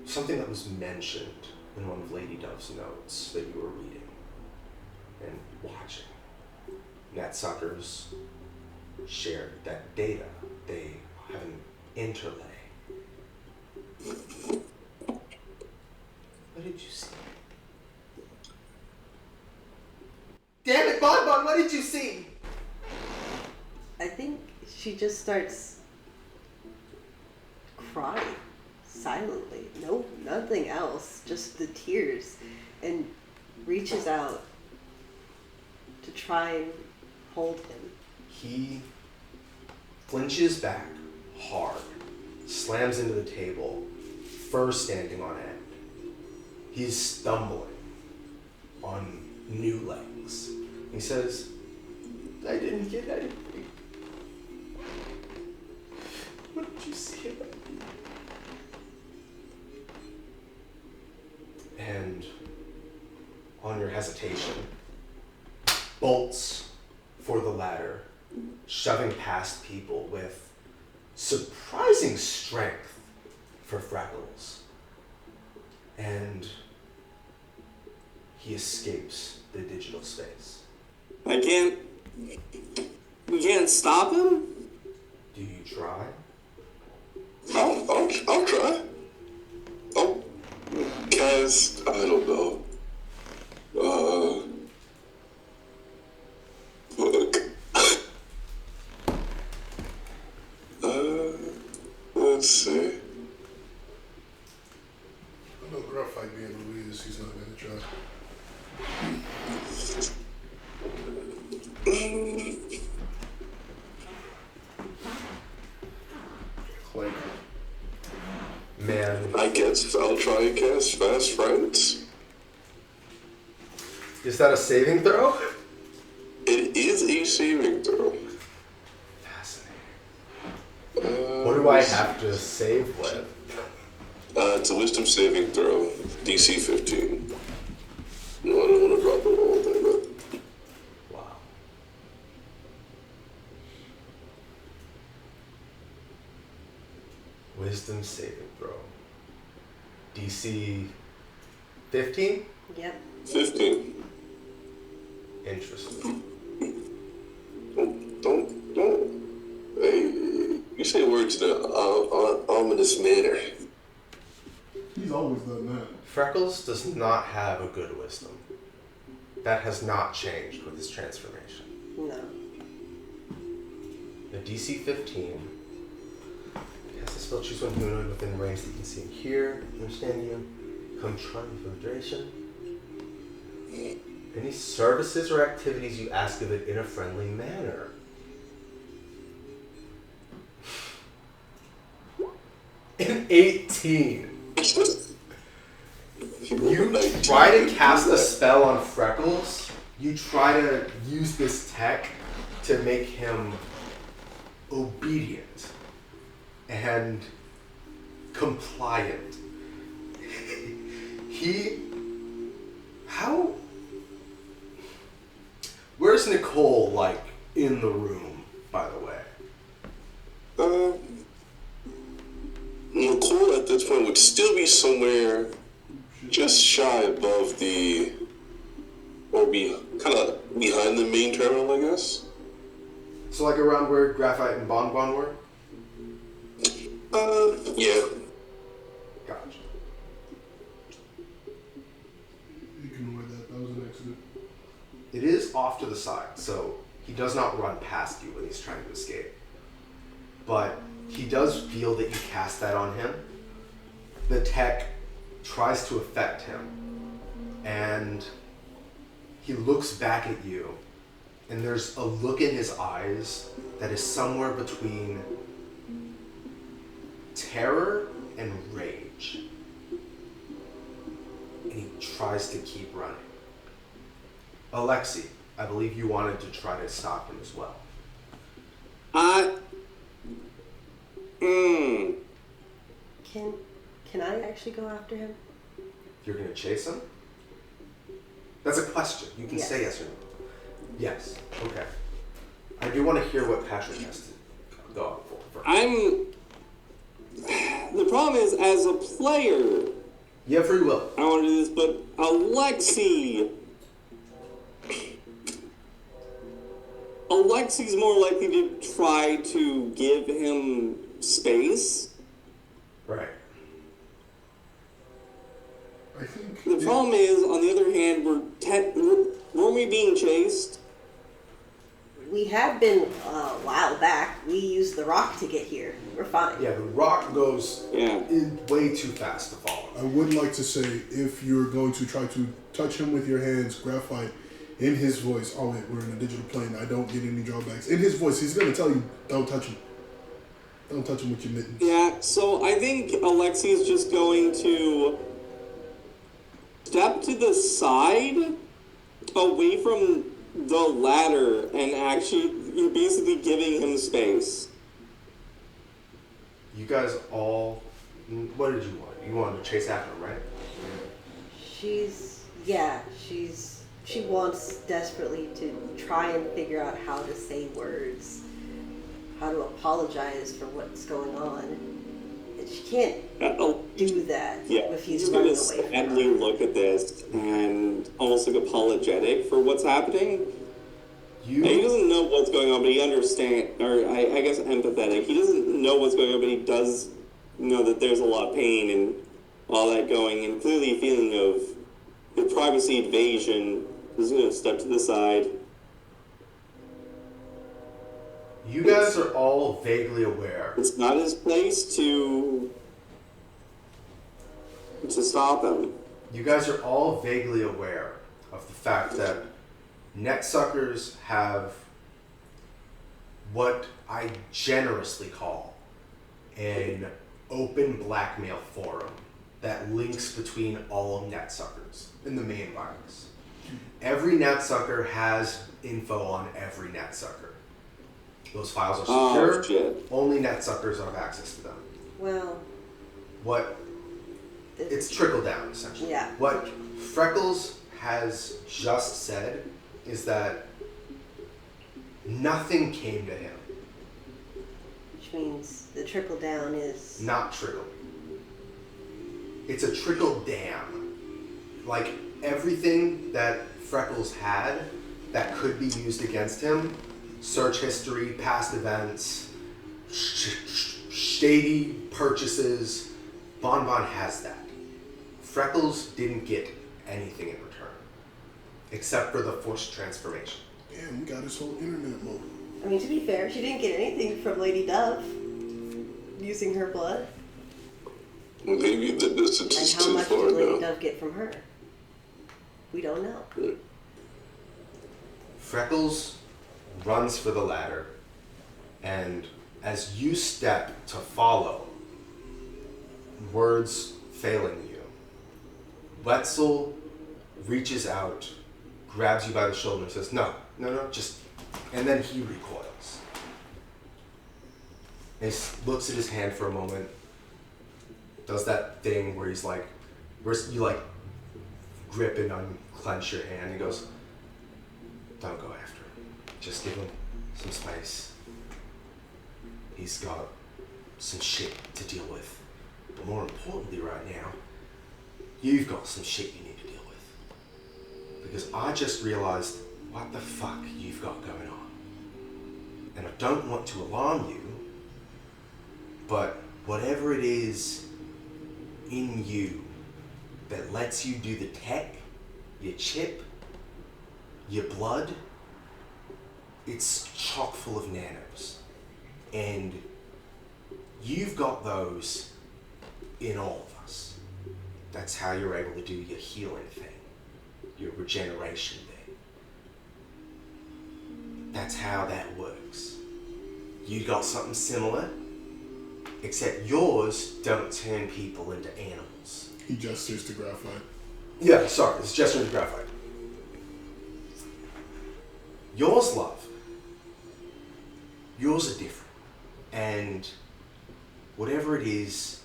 something that was mentioned in one of Lady Dove's notes that you were reading and watching. Netsuckers shared that data. They have an interlay. What did you see? Damn it, Bonbon, what did you see? I think she just starts crying silently. No, nothing else, just the tears, and reaches out to try and hold him. He flinches back hard, slams into the table, fur standing on end. He's stumbling on new legs. He says, I didn't get anything. What did you see about me? And on your hesitation, bolts for the ladder, shoving past people with surprising strength for Freckles. And he escapes the digital space. We can't stop him? Do you try? I'll try. I'll cast, I don't know. Look. Let's see. I know Graphite being Louise, he's not gonna try. Clink. Man. I guess I'll try and cast Fast Friends. Is that a saving throw? It is a saving throw. Fascinating. What do I have to save with? It's a wisdom saving throw, DC 15. No, I don't want to drop the whole thing, but Wow. Wisdom saving throw. DC 15? Yep. 15. Interesting. Don't. Hey, you say words in an ominous manner. He's always done that. Freckles does not have a good wisdom. That has not changed with his transformation. No. The DC 15. Cast a spell, choose one humanoid within range that you can see and hear. Understand you. Come try filtration. Any services or activities you ask of it in a friendly manner. An 18. You try to cast a spell on Freckles. You try to use this tech to make him obedient and compliant. Where's Nicole, like, in the room, by the way? Nicole at this point would still be somewhere just shy above or be kind of behind the main terminal, I guess. So, like, around where Graphite and Bonbon were? Yeah. Gotcha. Ignore that. That was an accident. It is off to the side, so He does not run past you when he's trying to escape. But he does feel that you cast that on him. The tech tries to affect him. And he looks back at you, and there's a look in his eyes that is somewhere between terror and rage. And he tries to keep running. Alexei, I believe you wanted to try to stop him as well. Can I actually go after him? You're gonna chase him? That's a question. You can say yes or no. Yes. Okay. I do want to hear what Patrick has to go out for. The problem is, as a player, You have free will. I don't want to do this, but Alexei's more likely to try to give him space. Right. I think The problem is, on the other hand, weren't we being chased? We have been a while back. We used the rock to get here. We're fine. Yeah, the rock goes way too fast to follow. I would like to say, if you're going to try to touch him with your hands, graphite, in his voice, oh wait, we're in a digital plane, I don't get any drawbacks. In his voice, he's going to tell you, don't touch him. Don't touch him with your mittens. Yeah, so I think Alexei's just going to step to the side, away from the ladder, and actually, you're basically giving him space. You guys all... What did you want? You wanted to chase after him, right? She wants desperately to try and figure out how to say words, how to apologize for what's going on. And she can't do that if he's running away from her. Sadly look at this and almost look apologetic for what's happening. He doesn't know what's going on, but he understands, or I guess empathetic. He doesn't know what's going on, but he does know that there's a lot of pain and all that going, and clearly a feeling of the privacy invasion. He's going to step to the side. You guys are all vaguely aware. It's not his place to stop him. You guys are all vaguely aware of the fact that netsuckers have what I generously call an open blackmail forum that links between all netsuckers in the main virus. Every netsucker has info on every netsucker. Those files are secure. Only netsuckers have access to them. Well, it's trickle down, essentially. Yeah. What Freckles has just said is that nothing came to him. which means the trickle down is... Not trickle. It's a trickle dam. Like, everything that Freckles had that could be used against him, search history, past events, shady purchases, Bon Bon has that. Freckles didn't get anything in return, except for the forced transformation. Damn, we got his whole internet mode. I mean, to be fair, she didn't get anything from Lady Dove using her blood. Maybe the distance is And how too much far did Lady now. Dove get from her? We don't know. Freckles runs for the ladder, and as you step to follow, words failing you, Wetzel reaches out, grabs you by the shoulder and says, no, just, and then he recoils. And he looks at his hand for a moment, does that thing where he's like, where you like grip and unclench your hand, and he goes, don't go after him. Just give him some space. He's got some shit to deal with. But more importantly right now, you've got some shit you need to deal with. Because I just realized what the fuck you've got going on. And I don't want to alarm you, but whatever it is in you that lets you do the tech, your chip, your blood, it's chock full of nanos. And you've got those in all of us. That's how you're able to do your healing thing, your regeneration thing. That's how that works. You got something similar, except yours don't turn people into animals. He gestures to graphite. Yeah, sorry, it's gestures to graphite. Yours, love. Yours are different. And whatever it is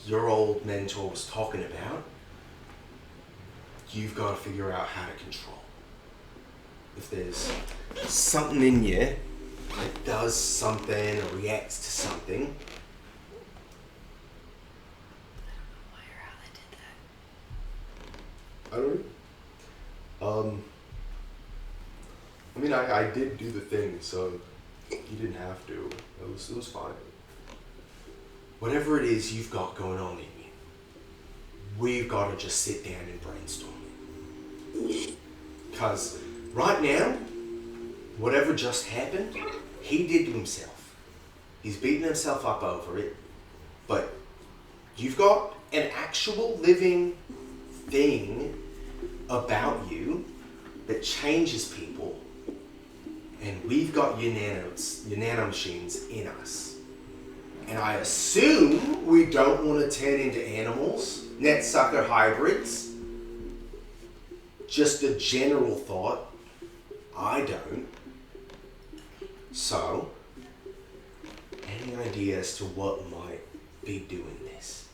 your old mentor was talking about, you've got to figure out how to control. If there's something in you that does something or reacts to something, I don't know. I mean, I did do the thing, so you didn't have to. It was fine. Whatever it is you've got going on in you, we've got to just sit down and brainstorm it. Because right now, whatever just happened, he did to himself. He's beating himself up over it. But you've got an actual living thing about you that changes people, and we've got your nanomachines in us. And I assume we don't want to turn into animals, net sucker hybrids. Just a general thought. I don't. So, any idea as to what might be doing this?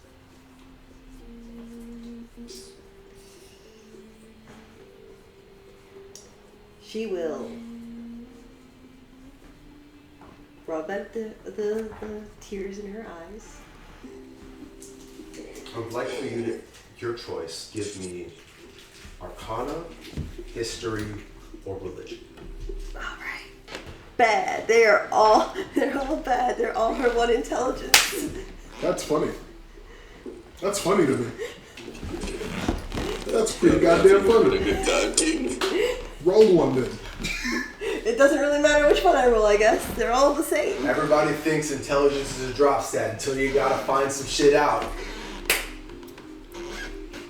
She will rub at the tears in her eyes. I would like for you to, your choice, give me Arcana, History, or Religion. All right. Bad. They're all bad. They're all her one intelligence. That's funny. That's funny to me. That's pretty goddamn funny. Good time, King. Roll one then. It doesn't really matter which one I roll, I guess. They're all the same. Everybody thinks intelligence is a drop stat until you gotta find some shit out.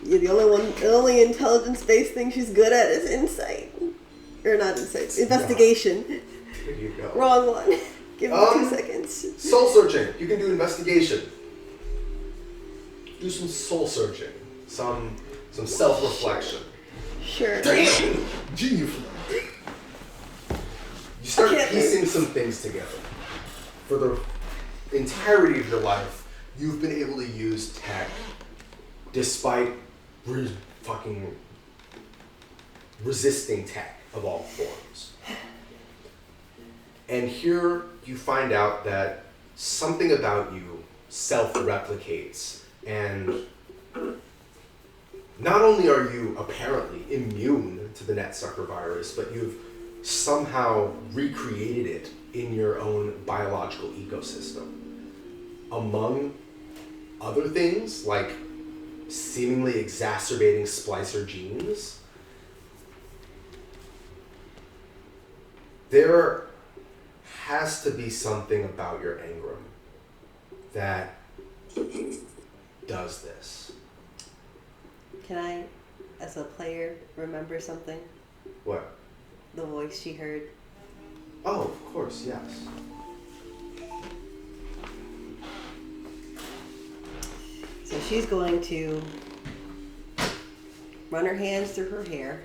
Yeah, the only intelligence-based thing she's good at is insight. Or not insight, investigation. There you go. Wrong one. Give me 2 seconds. Soul searching. You can do investigation. Do some soul searching. Some self-reflection. Sure. Genius. You start can't piecing some things together. For the entirety of your life, you've been able to use tech despite fucking resisting tech of all forms. And here you find out that something about you self-replicates, and not only are you apparently immune to the Netsucker virus, but you've somehow recreated it in your own biological ecosystem. Among other things, like seemingly exacerbating splicer genes, there has to be something about your engram that does this. Can I, as a player, remember something? What? The voice she heard. Oh, of course, yes. So she's going to run her hands through her hair.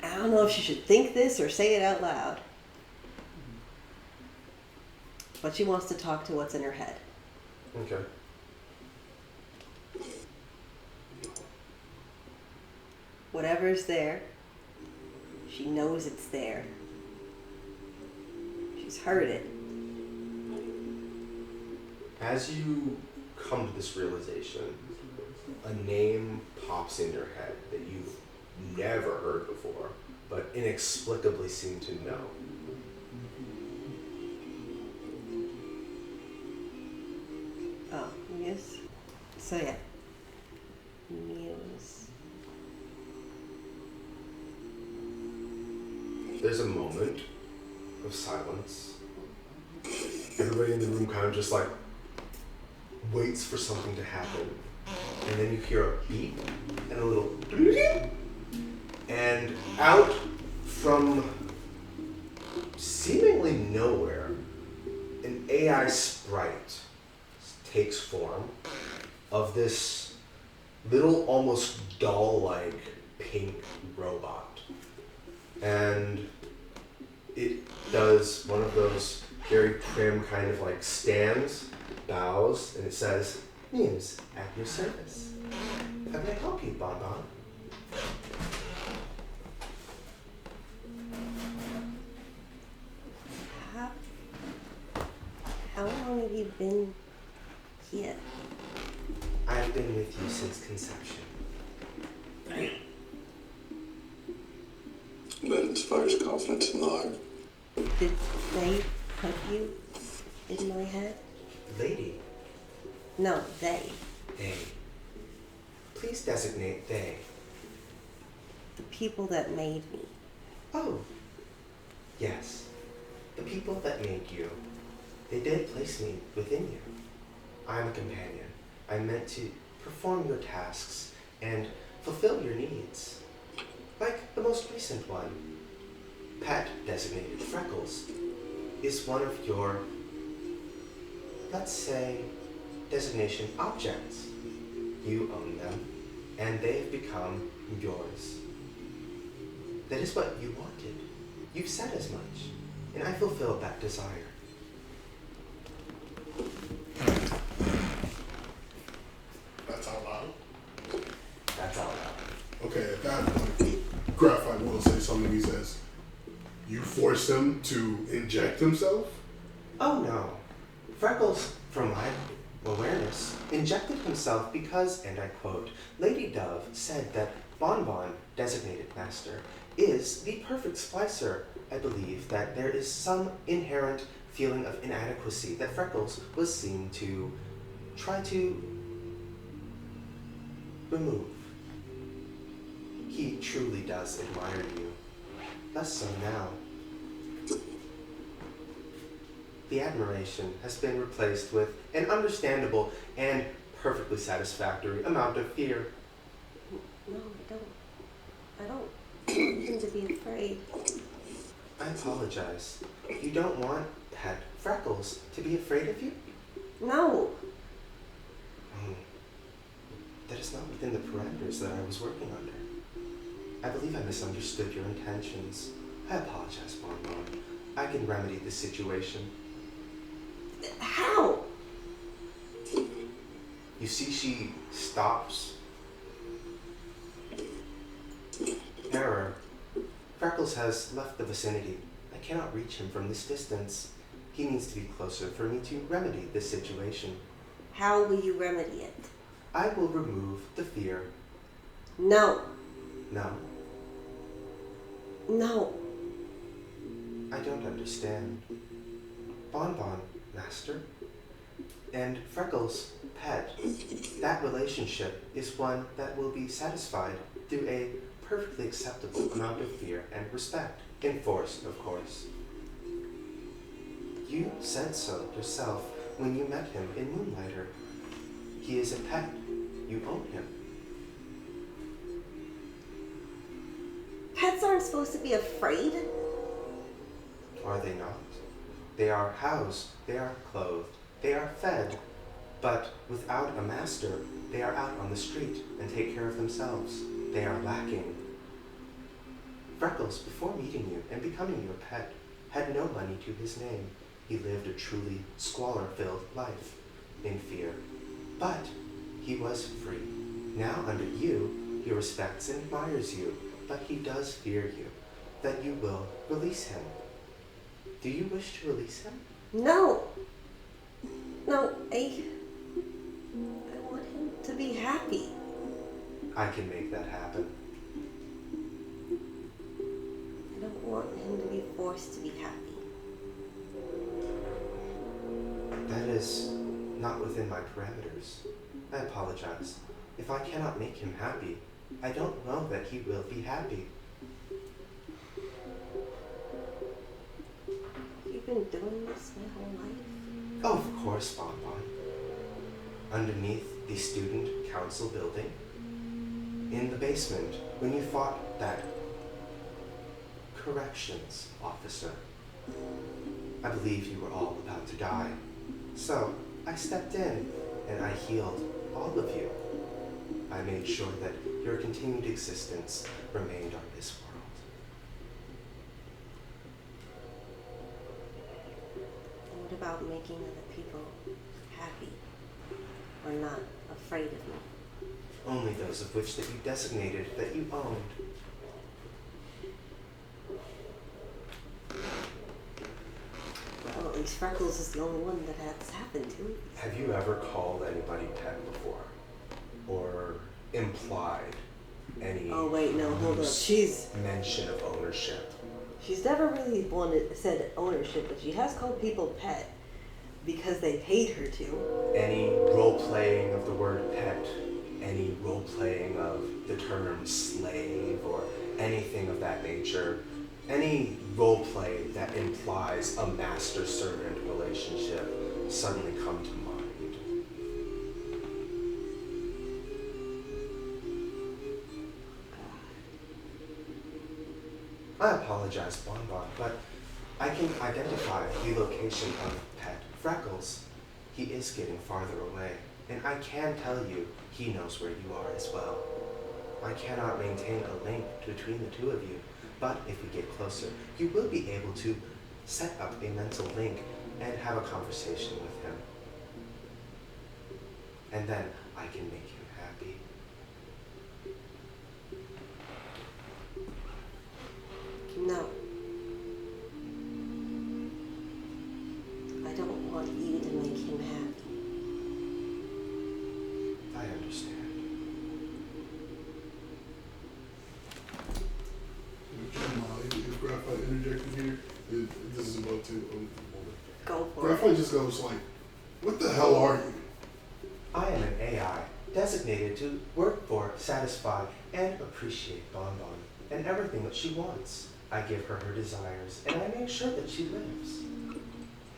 I don't know if she should think this or say it out loud. But she wants to talk to what's in her head. Okay. Whatever's there, she knows it's there. She's heard it. As you come to this realization, a name pops in your head that you've never heard before, but inexplicably seem to know. Oh, yes. So yeah. Muse. There's a moment of silence. Everybody in the room kind of just like waits for something to happen. And then you hear a beep and a little and out from seemingly nowhere, an AI sprite takes form of this little, almost doll-like pink robot. And it does one of those very prim kind of like stands, bows, and it says, "Muse at your service. How can I help you, Bon Bon?" How long have you been here? I've been with you since conception. That inspires confidence in the heart. Did they put you in my head? Lady, No, they. they. Please designate they. The people that made me. Oh, yes. The people that made you. They did place me within you. I'm a companion. I'm meant to perform your tasks and fulfill your needs. Like the most recent one. Pet designated Freckles is one of your, let's say, designation objects. You own them, and they've become yours. That is what you wanted. You've said as much, and I fulfilled that desire. That's out loud. That's all. Okay, at that point, Graphite will say something. He says, "You forced him to inject himself?" Oh no. Freckles, from my awareness, injected himself because, and I quote, Lady Dove said that Bon Bon, designated master, is the perfect splicer. I believe that there is some inherent feeling of inadequacy that Freckles was seen to try to remove. He truly does admire you. Less so now. The admiration has been replaced with an understandable and perfectly satisfactory amount of fear. No, I don't want him to be afraid. I apologize. You don't want Pet Freckles to be afraid of you? No. That is not within the parameters that I was working under. I believe I misunderstood your intentions. I apologize, Bon Bon. I can remedy this situation. How? You see, she stops. Error. Freckles has left the vicinity. I cannot reach him from this distance. He needs to be closer for me to remedy this situation. How will you remedy it? I will remove the fear. No. No, No. I don't understand. Bon Bon, master, and Freckles, pet. That relationship is one that will be satisfied through a perfectly acceptable amount of fear and respect. Enforced, of course. You said so yourself when you met him in Moonlighter. He is a pet. You own him. Pets aren't supposed to be afraid. Are they not? They are housed, they are clothed, they are fed, but without a master, they are out on the street and take care of themselves. They are lacking. Freckles, before meeting you and becoming your pet, had no money to his name. He lived a truly squalor-filled life, in fear. But he was free. Now under you, he respects and admires you, but he does fear you, that you will release him. Do you wish to release him? No. No, I want him to be happy. I can make that happen. I don't want him to be forced to be happy. That is not within my parameters. I apologize. If I cannot make him happy, I don't know that he will be happy. been doing this my whole life? Oh, of course, Bonbon. Underneath the student council building, in the basement, when you fought that corrections officer. I believe you were all about to die. So I stepped in and I healed all of you. I made sure that your continued existence remained on this world. What about making other people happy or not afraid of me? Only those of which that you designated that you owned. Well, at least Freckles is the only one that has happened to. Have you ever called anybody pet before? Or implied any Oh wait, no, hold up. She's mention of ownership? never really said ownership, but she has called people pet because they paid her to. Any role-playing of the word pet, any role-playing of the term slave or anything of that nature, any role-play that implies a master-servant relationship suddenly come to mind. I apologize, Bonbon, but I can identify the location of Pet Freckles. He is getting farther away, and I can tell you he knows where you are as well. I cannot maintain a link between the two of you, but if we get closer, you will be able to set up a mental link and have a conversation with him. And then I can make him happy. No. I don't want you to make him happy. I understand. If Graphite interjected here, this is about to. Go for Graphite it. just goes like, "What the hell are you?" I am an AI designated to work for, satisfy, and appreciate Bonbon and everything that she wants. I give her her desires, and I make sure that she lives.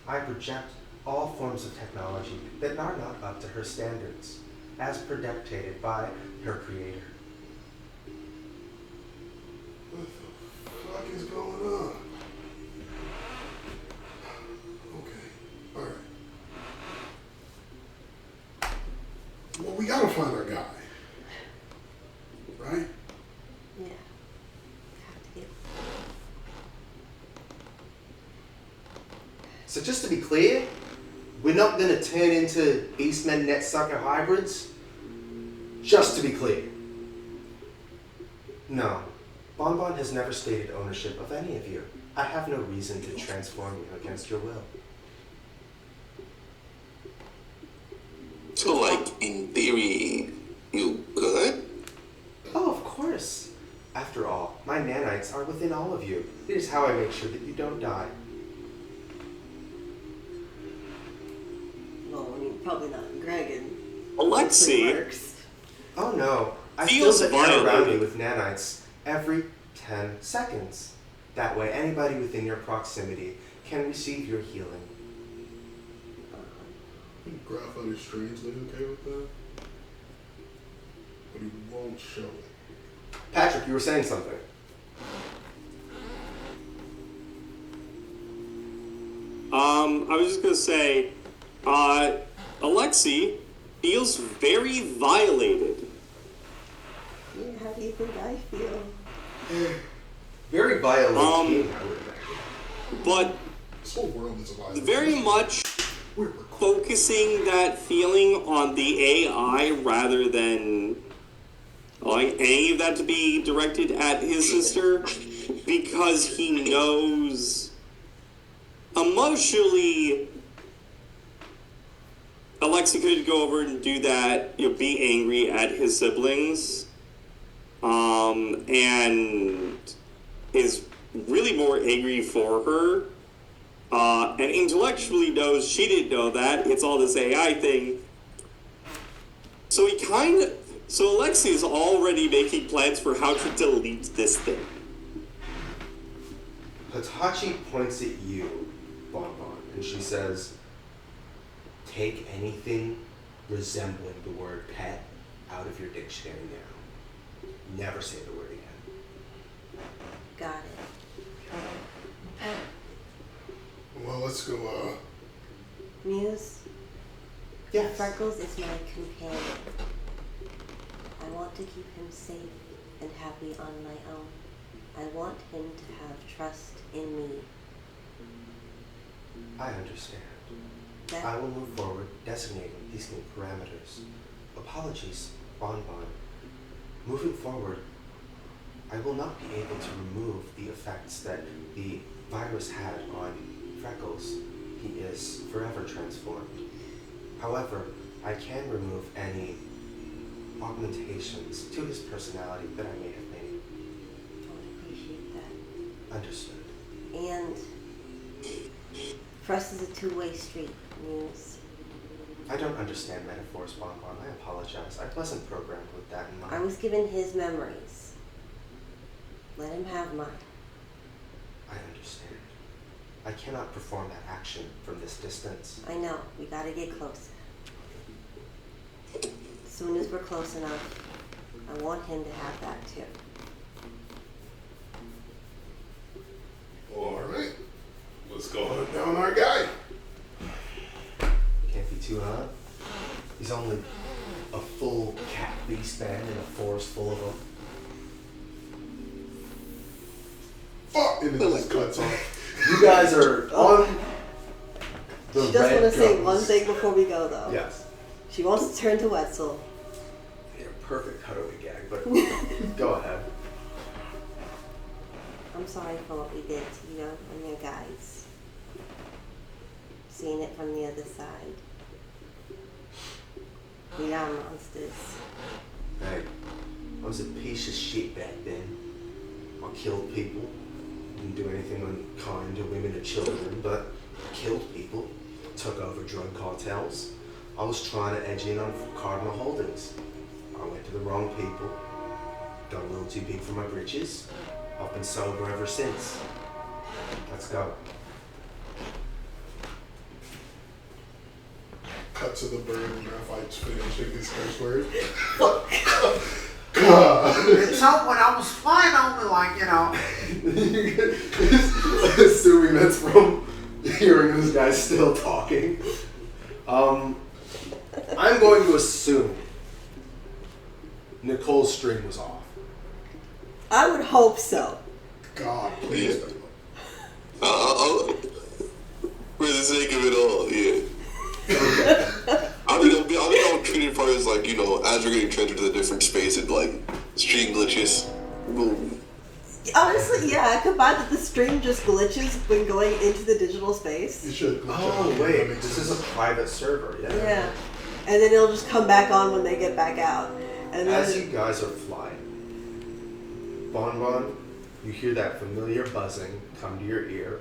I project all forms of technology that are not up to her standards, as dictated by her creator. What the fuck is going on? Okay, alright. Well, we gotta find our guy. Right? Yeah. Have to get. So just to be clear, we're not going to turn into Beastmen Netsucker hybrids? Just to be clear. No, Bonbon has never stated ownership of any of you. I have no reason to transform you against your will. So, like, in theory, you could? Oh, of course. After all, my nanites are within all of you. It is how I make sure that you don't die. Well, I mean, probably not Greg and Alexi Works. Oh no, I Feels feel the air around violated. you with nanites every 10 seconds. That way, anybody within your proximity can receive your healing. I think Graphite is strangely okay with that. But he won't show it. Patrick, you were saying something. I was just gonna say, Alexi feels very violated. Yeah, how do you think I feel? Very violent Um, team, I would imagine. But This whole world is a violence. very much We're recording. focusing that feeling on the AI rather than like any of that to be directed at his sister, because he knows emotionally Alexa could go over and do that, be angry at his siblings, and is really more angry for her, and intellectually knows she didn't know that. It's all this AI thing. So so Alexi is already making plans for how to delete this thing. Hitachi points at you, Bonbon. and she says, take anything resembling the word pet out of your dictionary now. Never say the word again. Got it. Well, let's go, Muse, Yes. Freckles is my companion. I want to keep him safe and happy on my own. I want him to have trust in me. I understand. That, I will move forward designating these new parameters. Apologies, Bonbon. Moving forward, I will not be able to remove the effects that the virus had on Freckles. He is forever transformed. However, I can remove any augmentations to his personality that I may have made. I appreciate that. Understood. And for us, it's a two-way street, Muse. I don't understand metaphors, Bonbon. I apologize. I wasn't programmed with that in mind. I was given his memories. Let him have mine. I understand. I cannot perform that action from this distance. I know, we gotta get closer. As soon as we're close enough, I want him to have that too. all right. Let's go hunt down our guy. Can't be too hot. He's only a full cat beast man in a forest full of them. Fuck! And it just cuts off. You guys are on the She does red want to say gums. one thing before we go though. Yes. She wants to turn to Wetzel. Yeah, perfect cutaway gag, but go ahead. I'm sorry for what we did to you and your guys. Seeing it from the other side. We are monsters. Hey, I was a piece of shit back then. I killed people. Didn't do anything unkind to women or children, but killed people. Took over drug cartels. I was trying to edge in on Cardinal Holdings. I went to the wrong people. Got a little too big for my britches. I've been sober ever since. Let's go. Cut to the bird and Graphite's finishing his curse word. God. So when I was flying over, like, you know, Assuming that's from hearing this guy still talking. I'm going to assume Nicole's string was off. I would hope so. God, please. For the sake of it all, yeah. I think I'll treat it part as like, you know, as we're getting transferred to the different space, it like stream glitches. Boom. Honestly, yeah, I could buy that the stream just glitches when going into the digital space. You should. Oh wait, this is a private server, yeah? Yeah. And then it'll just come back on when they get back out. And then As you guys are flying, Bonbon, you hear that familiar buzzing come to your ear,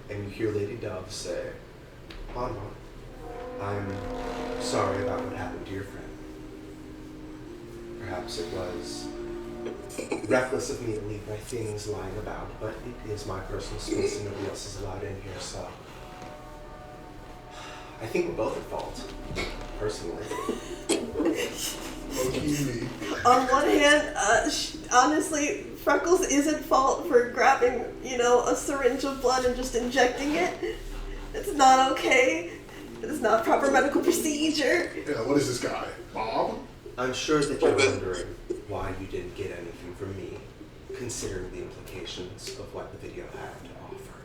and you hear Lady Dove say, Bonbon, I'm sorry about what happened to your friend. Perhaps it was reckless of me to leave my things lying about, but it is my personal space and nobody else is allowed in here, so I think we're both at fault, personally. Me. on one hand, honestly, Freckles is at fault for grabbing, a syringe of blood and just injecting it. It's not okay. It's not proper medical procedure. Yeah, what is this guy? Bob? I'm sure that you're wondering why you didn't get anything from me, considering the implications of what the video had to offer.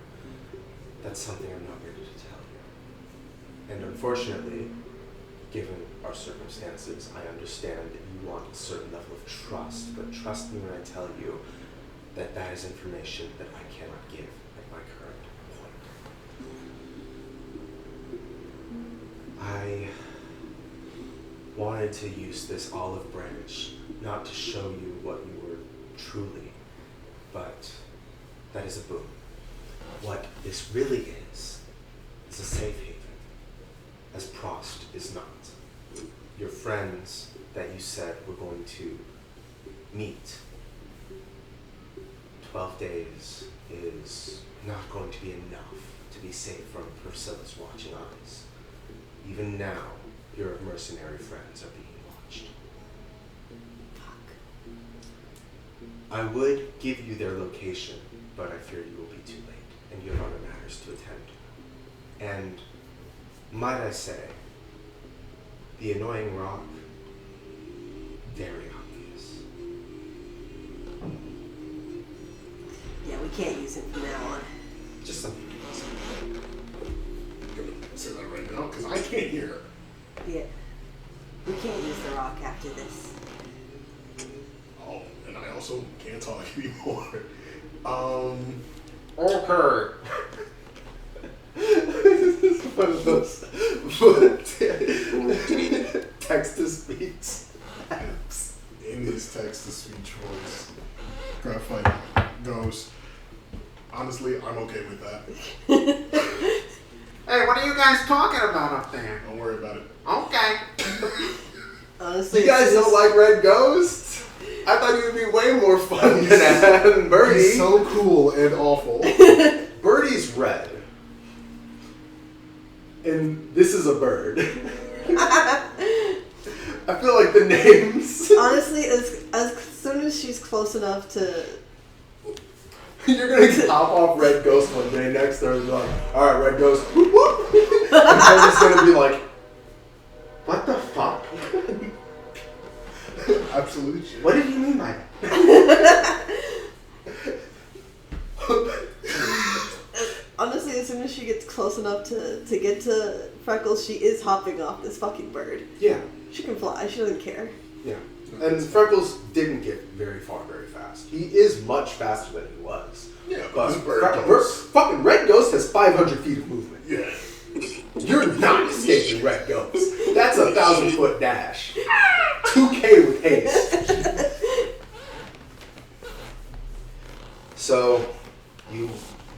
That's something I'm not ready to tell you. And unfortunately, given our circumstances, I understand that you want a certain level of trust, but trust me when I tell you that that is information that I cannot give at my current point. I wanted to use this olive branch not to show you what you were truly, but that is a boon. What this really is a safe haven, as Prost is not. Your friends that you said were going to meet, 12 days is not going to be enough to to be safe from Priscilla's watching eyes. Even now, your mercenary friends are being watched. I would give you their location, but I fear you will be too late, and you have other matters to attend to. And, might I say, the annoying rock, very obvious. Yeah, we can't use him from now on. Just some. Say that right now, because I can't hear. Yeah. We can't use the rock after this. Oh, and I also can't talk anymore. Okay. This is one of those text-to-speech apps. In his text-to-speech voice, Graphite goes, honestly, I'm okay with that. Hey, what are you guys talking about up there? Don't worry about it. Okay. Honestly, You guys don't like Red Ghost? I thought he would be way more fun than Birdie. He's so cool and awful. Birdie's red. And this is a bird. I feel like the names. Honestly, as soon as she's close enough to. You're gonna pop off Red Ghost one day next Thursday, like, alright, Red Ghost, whoop whoop. And then it's gonna be like, what the fuck? Absolutely. What did you mean by that? Honestly, as soon as she gets close enough to get to Freckles, she is hopping off this fucking bird. Yeah, She can fly. She doesn't care. yeah. And Freckles didn't get very far very fast. He is much faster than he was. Yeah, But this bird goes. fucking Red Ghost has 500 feet of movement. Yeah. You're not escaping Red Ghost. That's a 1,000-foot dash. 2K with haste. So, you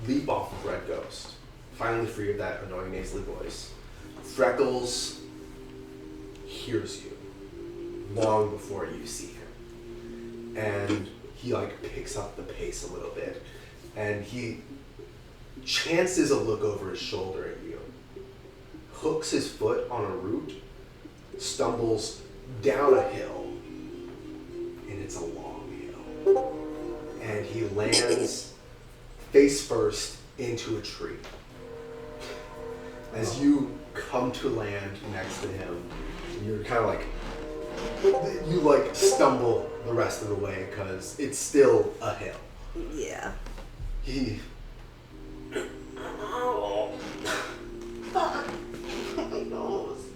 leap off of Red Ghost, finally free of that annoying nasally voice. Freckles hears you long before you see him. And he picks up the pace a little bit. And he chances a look over his shoulder at you, hooks his foot on a root, stumbles down a hill, and it's a long hill. And he lands face first into a tree. As you come to land next to him, you're kind of you stumble the rest of the way because it's still a hill. Yeah. He. Oh. My nose.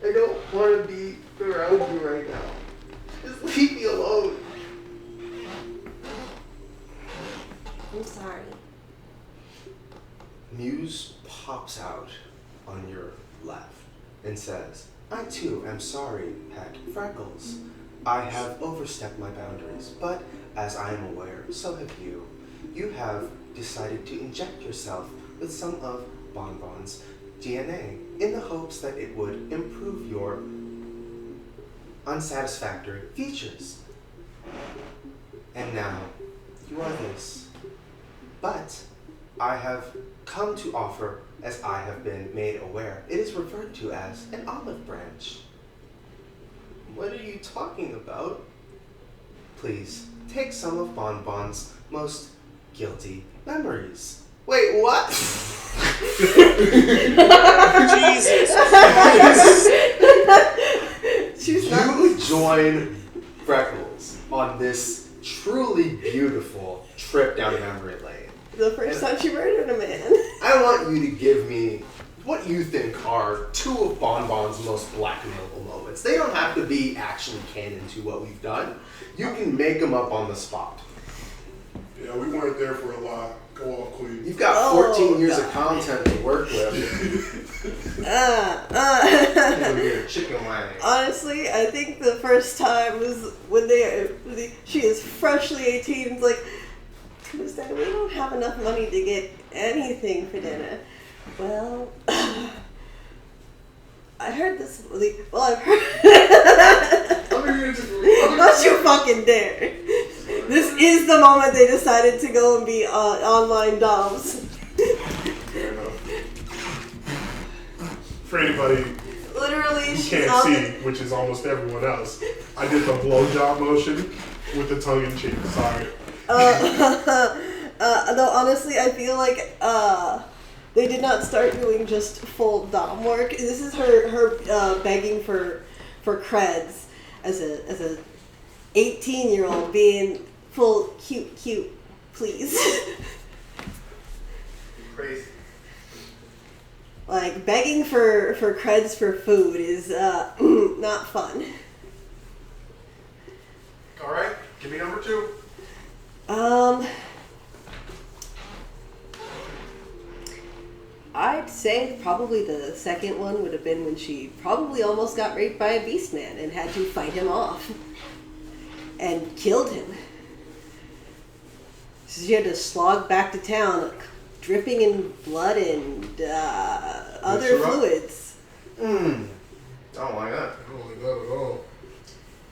I don't want to be around you right now. Just leave me alone. I'm sorry. Muse pops out on your left and says, I too am sorry, Pet Freckles. I have overstepped my boundaries, but as I am aware, so have you. You have decided to inject yourself with some of Bonbon's DNA in the hopes that it would improve your unsatisfactory features. And now, you are this. But I have come to offer, as I have been made aware, it is referred to as an olive branch. What are you talking about? Please, take some of Bonbon's most guilty memories. Wait, what? Jesus. You join Freckles on this truly beautiful trip down memory lane. The first time she murdered a man. I want you to give me what you think are two of Bonbon's most blackmailable moments. They don't have to be actually canon to what we've done. You can make them up on the spot. Yeah, we weren't there for a lot. Go off, Queen. You've got 14 years of content to work with. You're chicken wing. Honestly, I think the first time was when she is freshly 18. It's like, Tuesday, we don't have enough money to get anything for dinner. Well, I heard this. Well, I've heard. Let me Don't you fucking dare. This is the moment they decided to go and be online doms. Fair enough. For anybody Literally, who she's can't on see, which is almost everyone else, I did the blowjob motion with the tongue in cheek. Sorry. Though honestly, I feel like they did not start doing just full dom work. This is her begging for creds as a 18-year-old being full cute, please. Crazy. Like begging for creds for food is not fun. All right, give me number 2. I'd say probably the second one would have been when she probably almost got raped by a beast man and had to fight him off and killed him. So she had to slog back to town, dripping in blood and other fluids. I don't like that. I don't like that at all.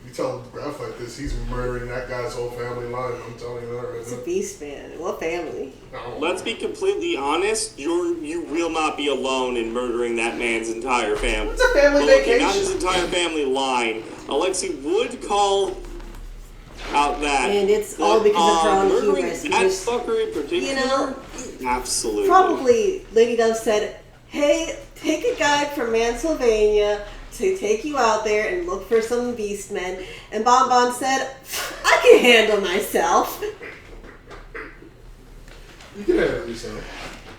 You tell a graph like this, he's murdering that guy's whole family line. I'm telling you that right It's a now. beast man. What family? No. Let's be completely honest. You will not be alone in murdering that man's entire family. It's a family But looking vacation. at his entire family line, Alexi would call out that. And it's all because of her own murdering hubris, that because, fucker in particular. you know, Absolutely. probably Lady Dove said, hey, take a guide from Mansylvania to take you out there and look for some beast men. And Bon Bon said, I can handle myself. You can handle yourself.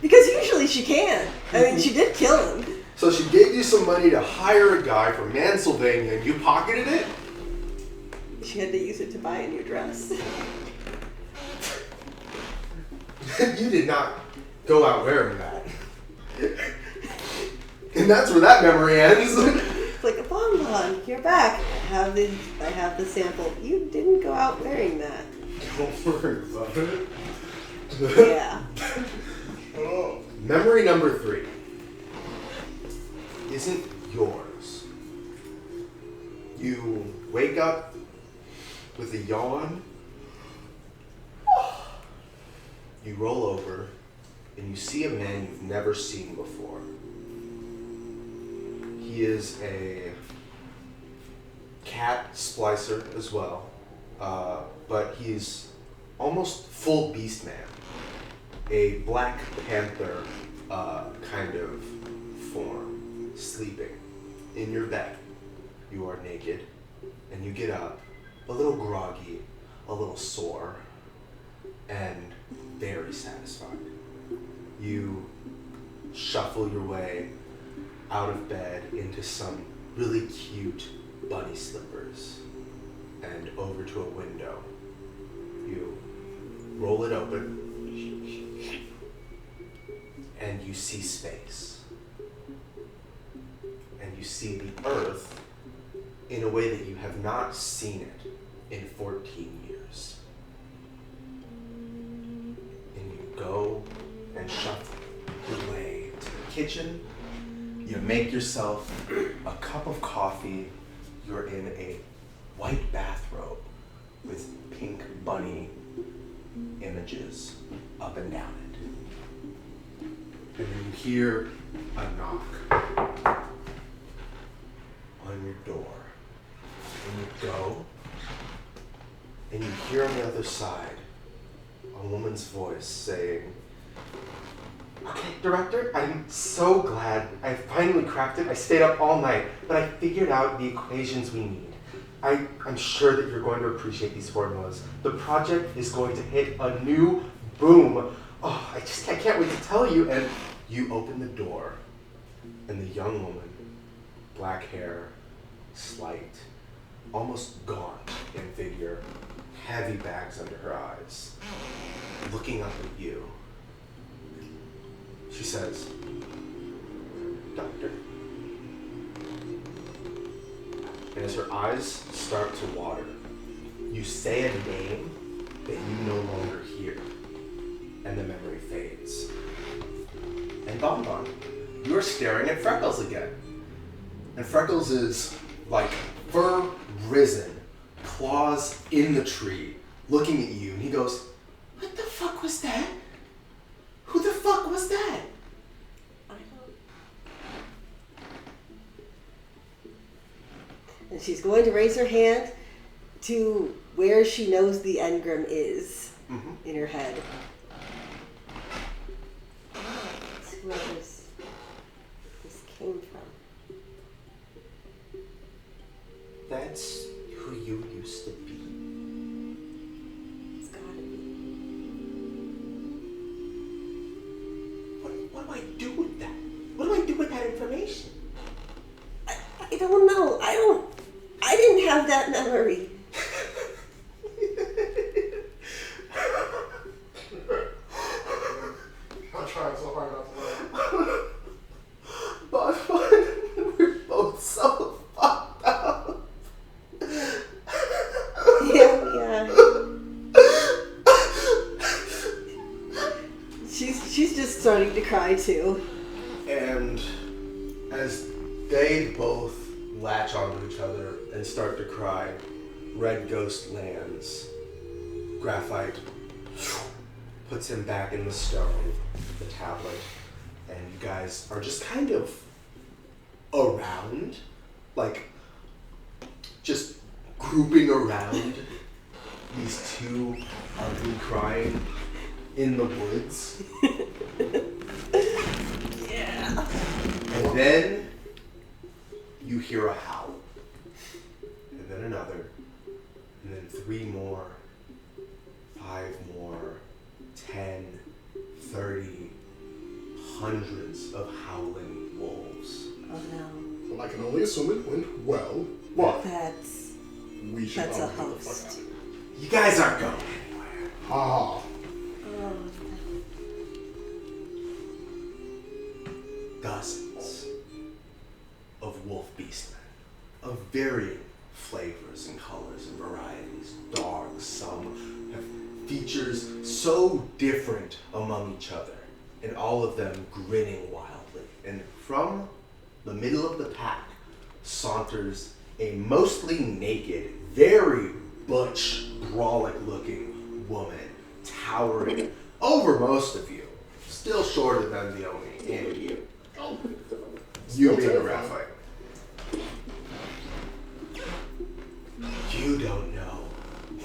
Because usually she can. I mean, she did kill him. So she gave you some money to hire a guy from Mansylvania and you pocketed it? She had to use it to buy a new dress. You did not go out wearing that. And that's where that memory ends. It's like, Bon Bon, you're back. I have the sample. You didn't go out wearing that. Don't worry about it. Yeah. Oh. Memory number 3 isn't yours. You wake up with a yawn. You roll over and you see a man you've never seen before. He is a cat splicer as well, but he's almost full beast man. A Black Panther kind of form, sleeping in your bed. You are naked, and you get up, a little groggy, a little sore, and very satisfied. You shuffle your way out of bed into some really cute bunny slippers and over to a window. You roll it open and you see space. And you see the earth in a way that you have not seen it in 14 years. And you go and shuffle your way to the kitchen. You make yourself a cup of coffee. You're in a white bathrobe with pink bunny images up and down it. And then you hear a knock on your door. And you go, and you hear on the other side a woman's voice saying, "Okay, director, I'm so glad I finally cracked it. I stayed up all night, but I figured out the equations we need. I'm sure that you're going to appreciate these formulas. The project is going to hit a new boom. Oh, I can't wait to tell you." And you open the door, and the young woman, black hair, slight, almost gaunt in figure, heavy bags under her eyes, looking up at you. She says, "Doctor." And as her eyes start to water, you say a name that you no longer hear, and the memory fades. And Bon Bon, you're staring at Freckles again. And Freckles is like fur risen, claws in the tree, looking at you, and he goes, "What the fuck was that? Who the fuck was that?" I don't. And she's going to raise her hand to where she knows the engram is in her head. That's where this came from. That's who you used to be. It's gotta be. What do I do with that? What do I do with that information? I don't know. I didn't have that memory. I'm trying so hard not to laugh. But we're both so fucked up. Yeah. She's just starting to cry too. And as they both latch onto each other and start to cry, Red Ghost lands. Graphite puts him back in the stone, the tablet, and you guys are just kind of around, like just grouping around these two ugly crying in the woods. Yeah. And then you hear a howl. And then another. And then 3 more. 5 more. 10. 30. Hundreds of howling wolves. Oh no. Well, I can only assume it went well, but we should That's a probably get the fuck host. out of here. You guys aren't going anywhere. Ah, Dozens of wolf beastmen of varying flavors and colors and varieties. Dogs, some have features so different among each other, and all of them grinning wildly. And from the middle of the pack saunters a mostly naked, very butch, brolic-looking woman, towering over most of you, still shorter than the Oni and you. You being a terrifying. graphite. You don't know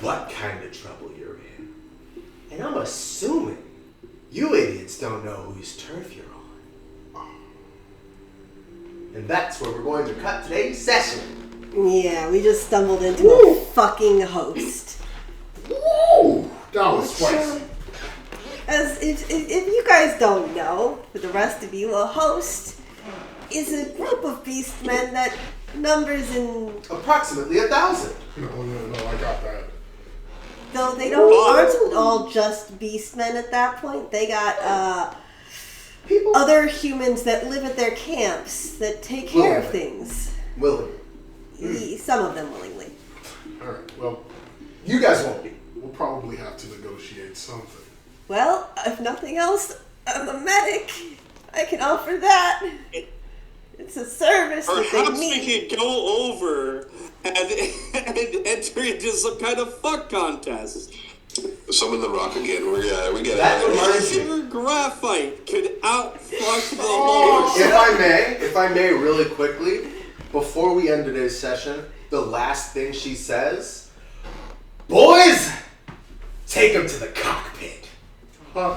what kind of trouble you're in. And I'm assuming you idiots don't know whose turf you're on. And that's where we're going to cut today's session. Yeah, we just stumbled into a fucking host. woo! That was spicy. As if you guys don't know, for the rest of you, a host is a group of beastmen that numbers in, Approximately 1,000. No, I got that. though they aren't all just beastmen at that point. They got People other humans that live at their camps that take care of things. willingly. Some of them willingly. Alright, well, You guys won't be. we'll probably have to negotiate something. Well, if nothing else, I'm a medic. I can offer that. It's a service that they Perhaps we need. could go over and enter into some kind of fuck contest. Summon the rock again. We get That it. reminds me. Sure, graphite could outfuck the horse. If I may, really quickly, before we end today's session, the last thing she says, boys, take him to the cockpit. Huh?